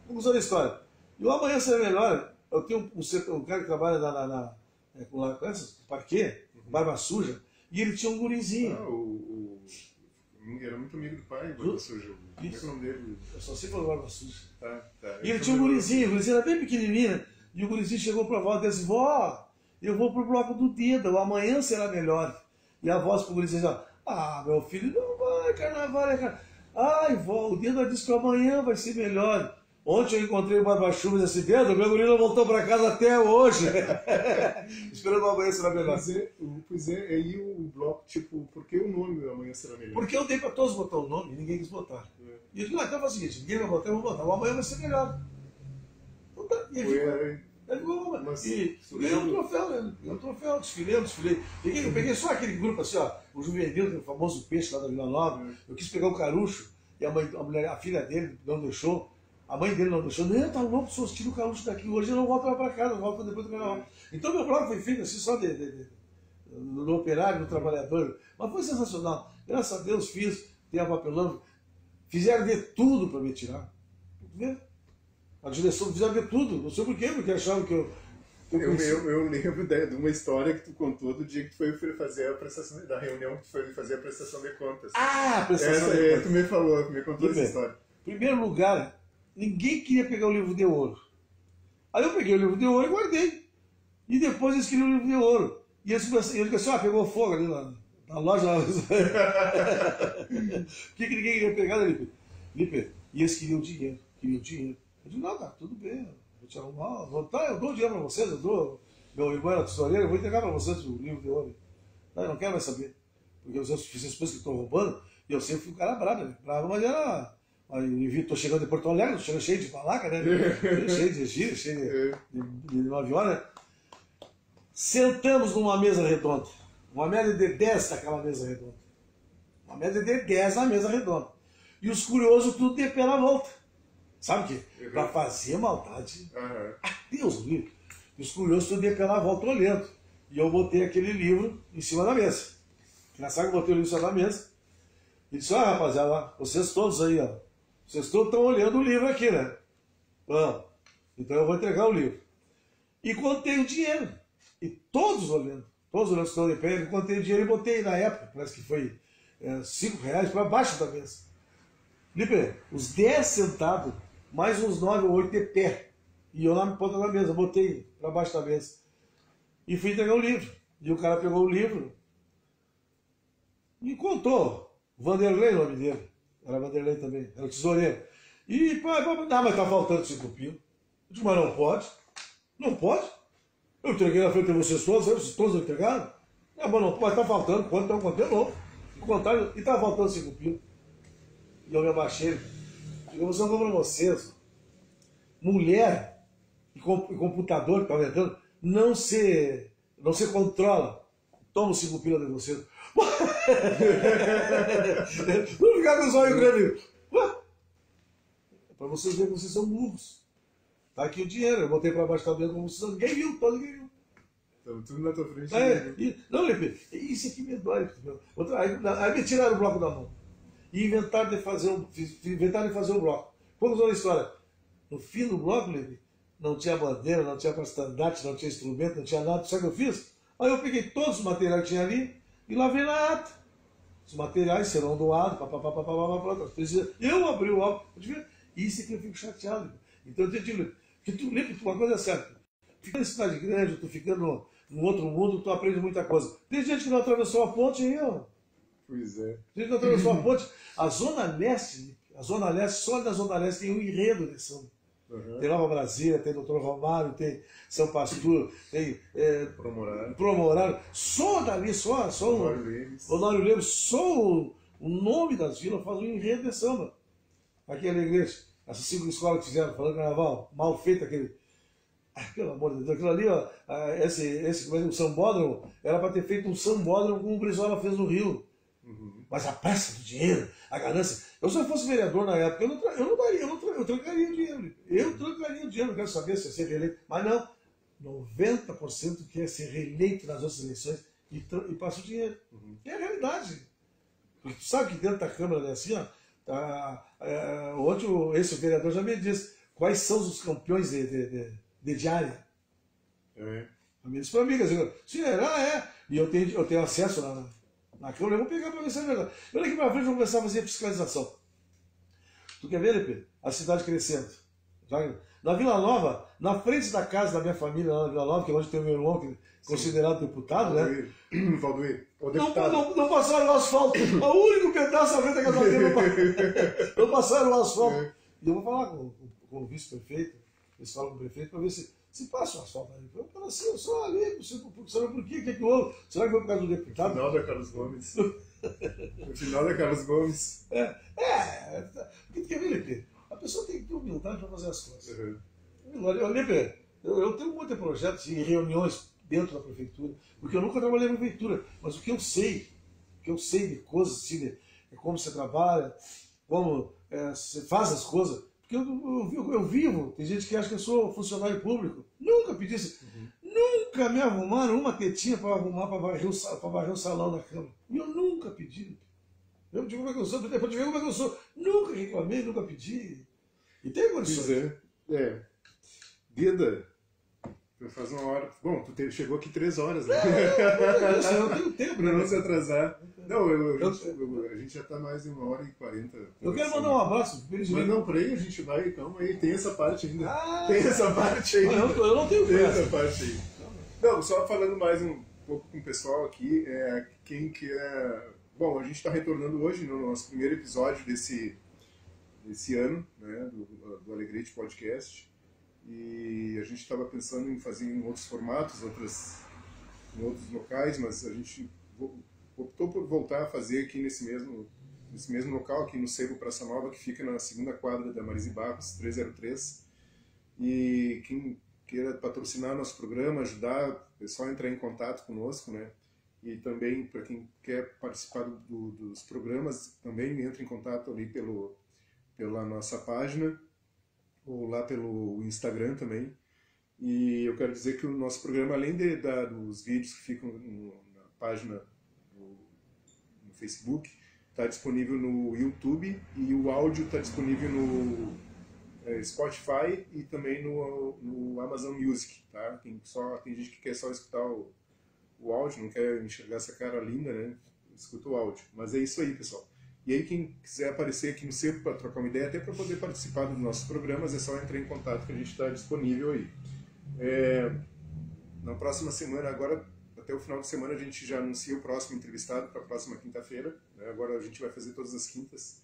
Vamos usar a história. E o Amanhã Será Melhor, eu tenho um cara que trabalha com essas, parquê, barba suja, e ele tinha um gurizinho. Era muito amigo do pai, barba suja. Como é que é o nome dele? Eu só sei falar barba suja. Tá. E ele tinha um gurizinho, o gurizinho era bem pequenininho, e o gurizinho chegou para a avó e disse, vó, eu vou pro bloco do Dedo, o Amanhã Será Melhor. E a voz pro gurizinho disse, meu filho, não vai, carnaval é carnaval. Ai, vó, o Dedo disse que o amanhã vai ser melhor. Ontem eu encontrei o Barba-Chuva nesse dedo, o meu guri não voltou para casa até hoje. Esperando o Amanhã Será Melhor. Pois é, aí o bloco, tipo, por que o nome do Amanhã Será Melhor? Porque eu dei para todos botar o nome e ninguém quis botar. E eu digo, então faz o seguinte, ninguém vai botar, eu vou botar. O Amanhã vai ser melhor. Então, tá. E ele ficou, e ganhou um troféu, né? Ganhou um troféu, desfilei. Eu peguei só aquele grupo assim, ó, o Juvenil, o famoso peixe lá da Vila Nova. Eu quis pegar o Carucho, e a filha dele não deixou. A mãe dele não deixou, não, tá louco, só tira o Carucho daqui, hoje eu não volto lá para casa, eu volto depois do carnaval. Então meu bloco foi feito assim, só no operário, no trabalhador, mas foi sensacional. Graças a Deus fiz, tem a papelão, fizeram de tudo para me tirar. A direção fizeram de tudo, não sei porquê, porque achavam que eu lembro de uma história que tu contou do dia que tu foi fazer a prestação, da reunião que tu foi fazer a prestação de contas. Ah, a prestação de contas. Tu me contou essa história. Em primeiro lugar, ninguém queria pegar o livro de ouro. Aí eu peguei o livro de ouro e guardei. E depois eles queriam o livro de ouro. E eles disseram assim, pegou fogo ali na loja. Por que ninguém queria pegar, Lipe? E eles queriam dinheiro. Eu disse, não, tá, tudo bem. Eu te arrumar, eu dou dinheiro para vocês, meu irmão era tesoureiro, eu vou entregar para vocês o livro de ouro. Não, eu não quero mais saber. Porque vocês fizeram as coisas que estão roubando, e eu sempre fui um cara bravo, né? Bravo, mas era... Estou chegando de Porto Alegre, estou cheio de malaca, né? Cheio de giro, cheio de 9 horas. Sentamos numa mesa redonda. Uma média de 10 naquela mesa redonda. Uma média de 10 na mesa redonda. E os curiosos tudo de pé na volta. Sabe o quê? Para fazer maldade. Deus do livro. E os curiosos tudo de pé na volta olhando. E eu botei aquele livro em cima da mesa. Engraçado que eu botei o livro em cima da mesa. E disse, rapaziada, vocês todos aí, ó. Vocês todos estão olhando o livro aqui, né? Não. Então eu vou entregar o livro. E contei o dinheiro. E todos olhando que estão de pé, eu contei o dinheiro e botei na época, parece que foi R$5 para baixo da mesa. Lipe, os 10 sentados, mais uns 9 ou 8 de pé. E eu lá me ponta na mesa, botei para baixo da mesa. E fui entregar o livro. E o cara pegou o livro e contou. Vanderlei, o nome dele. Era Vanderlei também, era o tesoureiro. E, mas tá faltando 5 pila. Eu disse, mas não pode. Não pode. Eu entreguei na frente de vocês todos entregaram. Mas não pode, tá faltando. Quanto então contei novo. E contaram, e tá faltando 5 pila. E eu me abaixei. Digo, vocês não compram vocês. Mulher e computador que tá entrando, não se controla. Toma os 5 pila de vocês. Não ficar com os olhos grandes. É para vocês verem que vocês são burros. Tá aqui o dinheiro, eu botei para baixo da mesa como vocês. Ninguém viu. Então, tudo na tua frente. Não, Lipe, isso aqui me dói. Aí me tiraram o bloco da mão. E inventaram de fazer o bloco. Vamos ver a história. No fim do bloco, Lipe, não tinha bandeira, não tinha estandarte, não tinha instrumento, não tinha nada. Sabe o que eu fiz? Aí eu peguei todos os materiais que tinha ali e lavei na ata. Os materiais serão doados, eu abri o álbum. Isso aqui eu fico chateado. Então eu te digo, que tu lembra que uma coisa é certa. Ficando em cidade grande, tu ficando num outro mundo, tu aprende muita coisa. Tem gente que não atravessou a ponte aí, ó. Pois é. Tem gente que não atravessou a ponte. A Zona Leste, só da Zona Leste tem um enredo de samba. Tem Nova Brasília, tem Dr. Romário, tem São Pastor, tem Promorário. Só dali, só Honório Lemos, só o nome das vilas faz um enredo de samba. Aqui é a igreja. Essas 5 escolas que fizeram, falando carnaval, mal feito aquele. Pelo amor de Deus, aquilo ali, ó, o sambódromo, era para ter feito um sambódromo como o Brizola fez no Rio. Mas a pressa do dinheiro, a ganância. Eu, se eu fosse vereador na época, eu trancaria o dinheiro. Eu trancaria o dinheiro, não quero saber se ia ser reeleito. Mas não, 90% quer ser reeleito nas outras eleições e passa o dinheiro. É a realidade. Porque tu sabe que dentro da Câmara é assim, ó. Esse vereador já me disse quais são os campeões de diária. Me disse para mim, e eu tenho acesso na Câmara, eu vou pegar para ver se é verdade. Eu daqui para frente vou começar a fazer fiscalização. Tu quer ver, Lipe? A cidade crescendo. Na Vila Nova, na frente da casa da minha família, lá na Vila Nova, que é onde tem o meu irmão, que é considerado deputado, né? Valdoir, o deputado. Não passaram o asfalto. O único pedaço à frente da casa dele não passaram o asfalto. E eu vou falar com com o vice-prefeito, eles falam com o prefeito para ver se passa o asfalto ali. Eu falo assim, eu só ali, sabe por quê? O que é que houve? Será que foi por causa do deputado? No final da Carlos Gomes. No final da Carlos Gomes. Porque quer ver, Lipe? A pessoa tem que ter humildade para fazer as coisas. Uhum. Lipe, eu tenho muitos projetos e reuniões dentro da prefeitura, porque eu nunca trabalhei na prefeitura, mas o que eu sei de coisas, assim, de como você trabalha, como você faz as coisas, porque eu vivo, tem gente que acha que eu sou funcionário público, nunca pedi isso, nunca me arrumaram uma tetinha para arrumar, para varrer o salão da Câmara, e eu nunca pedi. Eu digo como é que eu sou, depois de ver como é que eu sou, nunca reclamei, nunca pedi, e tem condições. Deda, faz uma hora. Bom, tu chegou aqui 3 horas, né? Eu tenho tempo. Pra não se atrasar. Não, a gente já tá mais de 1h40. Eu quero mandar um abraço. Mas não, por aí a gente vai, calma aí, tem essa parte ainda. Tem essa parte aí. Eu não tenho Tem pressa. essa parte aí. Não, só falando mais um pouco com o pessoal aqui, quem quer... Bom, a gente está retornando hoje no nosso primeiro episódio desse ano, né, do Alegrete Podcast. E a gente estava pensando em fazer em outros formatos, em outros locais, mas a gente optou por voltar a fazer aqui nesse mesmo local, aqui no Sebo Praça Nova, que fica na segunda quadra da Marise Barros, 303. E quem queira patrocinar nosso programa, ajudar, é só entrar em contato conosco, né? E também, para quem quer participar dos programas, também entra em contato ali pela nossa página, ou lá pelo Instagram também. E eu quero dizer que o nosso programa, além dos vídeos que ficam na página no Facebook, está disponível no YouTube, e o áudio está disponível no Spotify e também no Amazon Music, tá? Tem gente que quer só escutar o áudio, não quer enxergar essa cara linda, né? Escuta o áudio. Mas é isso aí, pessoal. E aí, quem quiser aparecer aqui no Sebo para trocar uma ideia, até para poder participar dos nossos programas, é só entrar em contato que a gente está disponível aí. Na próxima semana, agora, até o final de semana, a gente já anuncia o próximo entrevistado para a próxima quinta-feira, né? Agora a gente vai fazer todas as quintas.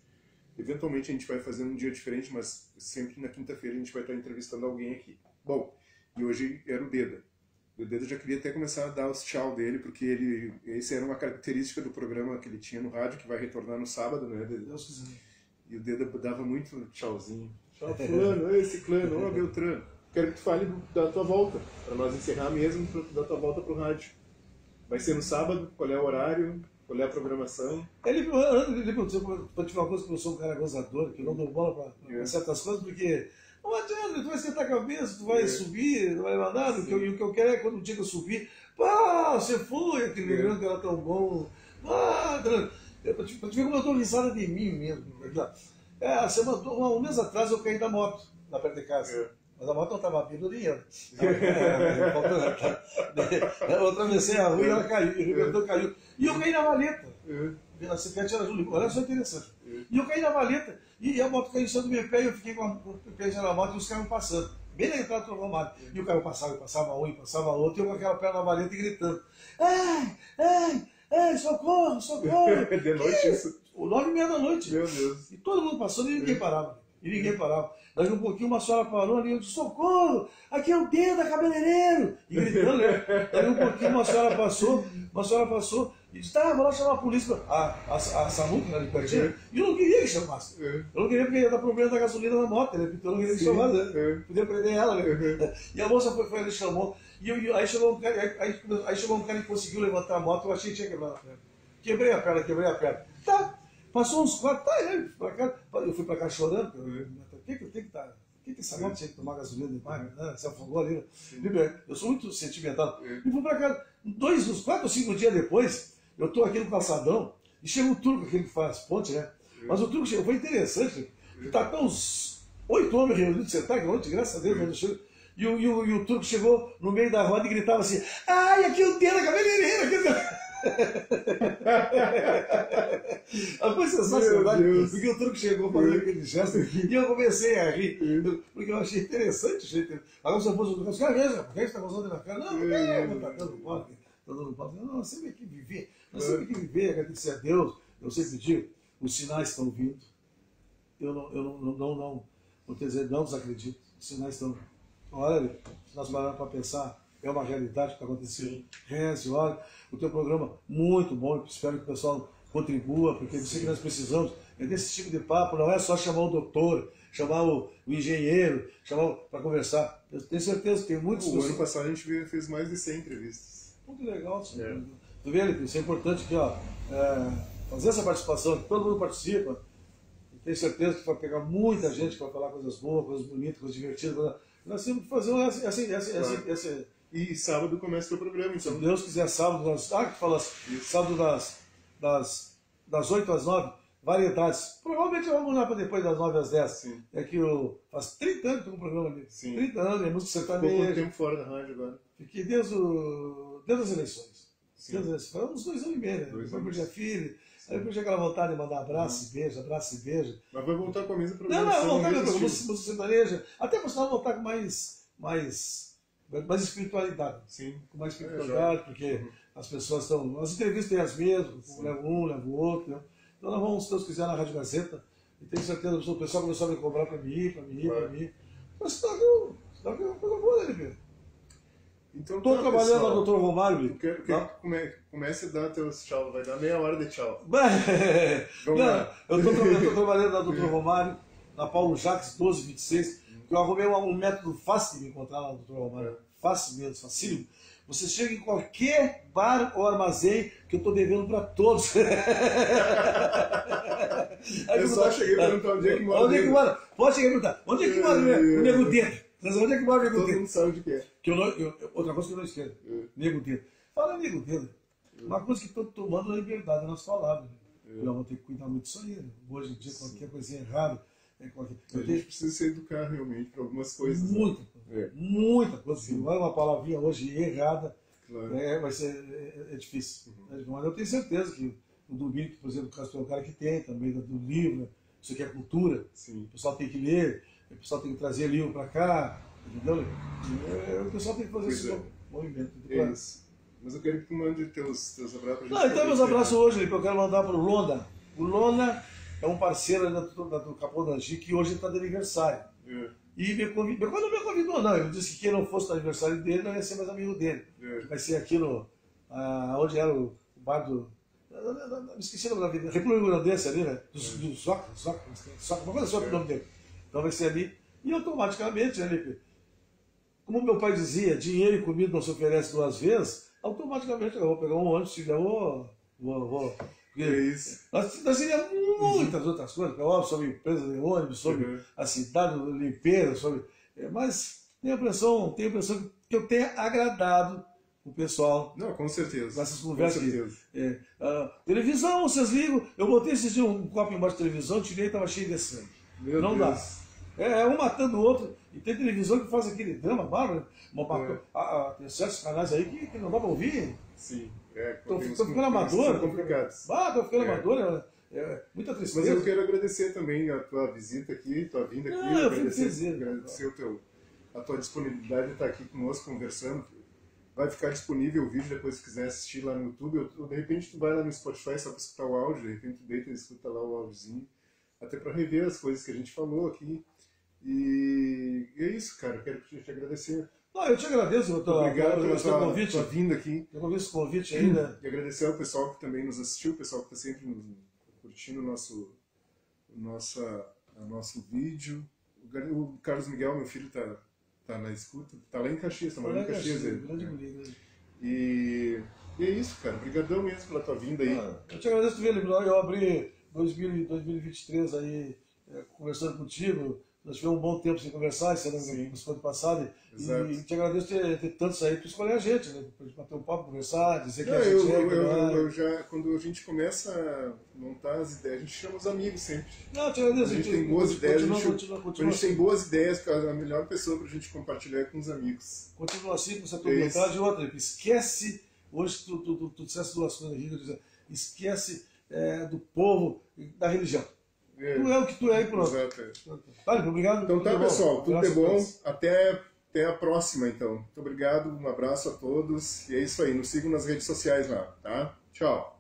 Eventualmente a gente vai fazer um dia diferente, mas sempre na quinta-feira a gente vai estar entrevistando alguém aqui. Bom, e hoje era o Deda. O Deda já queria até começar a dar os tchau dele, porque esse era uma característica do programa que ele tinha no rádio, que vai retornar no sábado, né, Deda? Deus quiser. E o Deda dava muito tchauzinho. Tchau, fulano, esse clã, Beltrano. Quero que tu fale da tua volta, para nós encerrar mesmo, da tua volta pro rádio. Vai ser no sábado, qual é o horário, qual é a programação? Ele perguntou para te falar uma coisa, que eu sou um cara gozador, que eu não dou bola para certas coisas, porque não adianta, tu vai sentar a cabeça, tu vai subir, não vai mandar, o que eu quero é quando o dia que eu subir, pá, você foi, aquele grande que era tão bom, para te ver como eu estou risada de mim mesmo. Um mês atrás eu caí da moto, na perto de casa. Mas a moto não estava abrindo dinheiro. Eu atravessei a rua e ela caiu. E eu caí na valeta. A ciclete era Júlio. Olha só interessante. E eu caí na valeta. E a moto caiu em cima do meu pé. E eu fiquei com o pé na moto e os caras passando. Bem na entrada do Romário. E o cara passava um e passava outro. E eu com aquela perna na valeta e gritando: Ei, socorro, socorro. De noite isso? 9h30 da noite. Meu Deus. E todo mundo passando e ninguém parava. Daí um pouquinho uma senhora parou ali, eu disse: socorro, aqui é o Deda cabeleireiro. E gritando, né? Daí um pouquinho uma senhora passou e disse: tá, vou lá chamar a polícia. A Samuca, né, ali pertinho. E eu não queria que chamasse. Eu não queria, porque ia dar problema da gasolina na moto, né? Então eu não queria que chamasse, né? Podia prender ela, né? E a moça foi ali e chamou. E aí chegou um cara que conseguiu levantar a moto, eu achei que tinha quebrado a perna. Quebrei a perna. Tá. Passou uns 4, eu fui pra cá chorando, por que essa moto tinha que tomar gasolina demais, né? Se afogou ali, né? Eu sou muito sentimental. E fui pra cá, uns 4 ou 5 dias depois, eu tô aqui no calçadão, e chega um turco, aquele que faz ponte, né? Mas o turco chegou, foi interessante, tá até uns 8 homens reunidos sentados aqui ontem, graças a Deus, quando chegou. E o turco chegou no meio da roda e gritava assim: ai, aqui o Deda cabeleireiro, foi sensacional, porque o truque chegou fazendo aquele gesto e eu comecei a rir, porque eu achei interessante. Agora se eu fosse o cara mesmo, por que você está gostando da cara? Não, tá dando bola, não, nós temos que viver, agradecer a Deus. Eu sempre digo: os sinais estão vindo. Eu por ter dizer, não desacredito, os sinais estão. Olha, se nós pararmos para pensar, é uma realidade que está acontecendo. Reze, olha, o teu programa muito bom, eu espero que o pessoal contribua, porque eu sei que nós precisamos é desse tipo de papo, não é só chamar o doutor, chamar o engenheiro, chamar para conversar. Eu tenho certeza que tem muitos... O ano passado a gente fez mais de 100 entrevistas. Muito legal, senhor. Tu vê, isso é importante aqui, ó, fazer essa participação, que todo mundo participa. Eu tenho certeza que vai pegar muita gente que vai falar coisas boas, coisas bonitas, coisas divertidas. Nós temos que fazer assim. E sábado começa o programa, então. Se Deus quiser, sábado, que fala sábado das 8 às 9, variedades. Provavelmente vamos mudar para depois das 9 às 10. Sim. É que faz 30 anos que eu estou no programa ali. Sim. 30 anos, é música sertaneja. Pouco tempo fora da rádio agora. Fiquei desde as eleições. Foi uns 2 anos e meio, né? Depois perdi a filha. Aí depois chega aquela vontade de mandar abraço e beijo, abraço e beijo. Mas vai voltar com a mesma programação. Não, vai voltar com a música sertaneja. Até por sinal voltar com mais espiritualidade. Sim. Com mais espiritualidade, porque as pessoas estão... As entrevistas têm as mesmas, leva um, leva o outro. Né? Então nós vamos, se Deus quiser, na Rádio Gazeta. E tenho certeza que o pessoal começou a me cobrar para mim ir. Mas dá que é uma coisa boa, né, Pedro? Então, estou trabalhando lá no Dr. Romário. Eu quero que comece a dar teus tchau, vai dar meia hora de tchau. Eu estou trabalhando lá no Dr. Romário, na Paulo Jacques 1226, que eu arrumei um método fácil de me encontrar lá no Dr. Romário. Fácil mesmo, facílimo. Você chega em qualquer bar ou armazém que eu estou devendo para todos. Eu só cheguei a perguntar onde é que mora. Onde é que mora? Pode chegar a perguntar. Onde é que mora o Nego Dedo? Onde é que mora o Nego Dedo? Todo mundo sabe onde que é. Outra coisa que eu não esqueço. Nego Dedo. Fala Nego Dedo. Uma coisa que estou tomando a liberdade nas palavras. Nós vamos ter que cuidar muito disso aí. Né? Hoje em dia, qualquer coisinha errada. A gente precisa se educar realmente para algumas coisas. Muita coisa. Muita coisa. Se vai uma palavrinha hoje errada, claro. Vai ser difícil. Mas eu tenho certeza que o domingo, por exemplo, o caso é um cara que tem também do livro, isso aqui é cultura. Sim. O pessoal tem que ler, o pessoal tem que trazer livro para cá, entendeu? O pessoal tem que fazer esse movimento. É isso. Mas eu quero que tu mande teus abraços. Então meus abraços hoje, que eu quero mandar para o Lona. O Lona é um parceiro do Capão da Angi que hoje está de aniversário. E quando me convidou, não, eu disse que quem não fosse no aniversário dele não ia ser mais amigo dele. Vai ser aqui onde era o bar do... Me esqueci o nome da vida. República Grandense ali, né? Do Soca, uma coisa sobre o nome dele. Então vai ser ali. E automaticamente, né, como meu pai dizia, dinheiro e comida não se oferece 2 vezes, automaticamente eu vou pegar um ônibus e vou. É isso. Nós teríamos muitas outras coisas, óbvio, sobre empresa de ônibus, sobre a cidade, limpeza, sobre. Mas tenho a impressão que eu tenha agradado o pessoal. Não, com certeza. Nessas conversas. Televisão, vocês ligam. Eu botei esses dias um copo embaixo da televisão, tirei e estava cheio de sangue. Não dá. Um matando o outro. E tem televisão que faz aquele drama, bárbaro. Tem certos canais aí que não dá para ouvir. Sim. Estou ficando amador. Estou ficando amador. Muita tristeza. Mas eu quero agradecer também a tua visita aqui, tua vinda aqui. Agradecer a tua disponibilidade de estar aqui conosco conversando. Vai ficar disponível o vídeo depois se quiser assistir lá no YouTube. Ou de repente tu vai lá no Spotify só para escutar o áudio, de repente tu deita e escuta lá o áudiozinho. Até para rever as coisas que a gente falou aqui. E é isso, cara. Eu quero te agradecer. Eu te agradeço. Obrigado pelo convite. Tua vinda aqui. Eu convido esse convite aí, né? E agradecer ao pessoal que também nos assistiu, o pessoal que está sempre curtindo o nosso vídeo. O Carlos Miguel, meu filho, tá na escuta. Tá lá em Caxias, tá morando em Caxias. E é isso, cara. Obrigadão mesmo pela tua vinda aí. Eu te agradeço, eu abri 2023 aí conversando contigo. Nós tivemos um bom tempo sem conversar, esse ano passado. E te agradeço ter tantos aí para escolher a gente, né? Para bater um papo, conversar, dizer que a gente quando a gente começa a montar as ideias, a gente chama os amigos sempre. Não, te agradeço. A gente tem boas ideias, continua. A gente tem boas ideias, porque a melhor pessoa para a gente compartilhar é com os amigos. Continua assim, com essa tua vontade. E outra, esquece, hoje tu disseste 2 coisas aqui, esquece do povo, da religião. Tu é o que tu é e pronto. Exato. Vale, obrigado. Então tá, pessoal, tudo de bom. Até a próxima, então. Muito obrigado, um abraço a todos. E é isso aí, nos sigam nas redes sociais lá, tá? Tchau.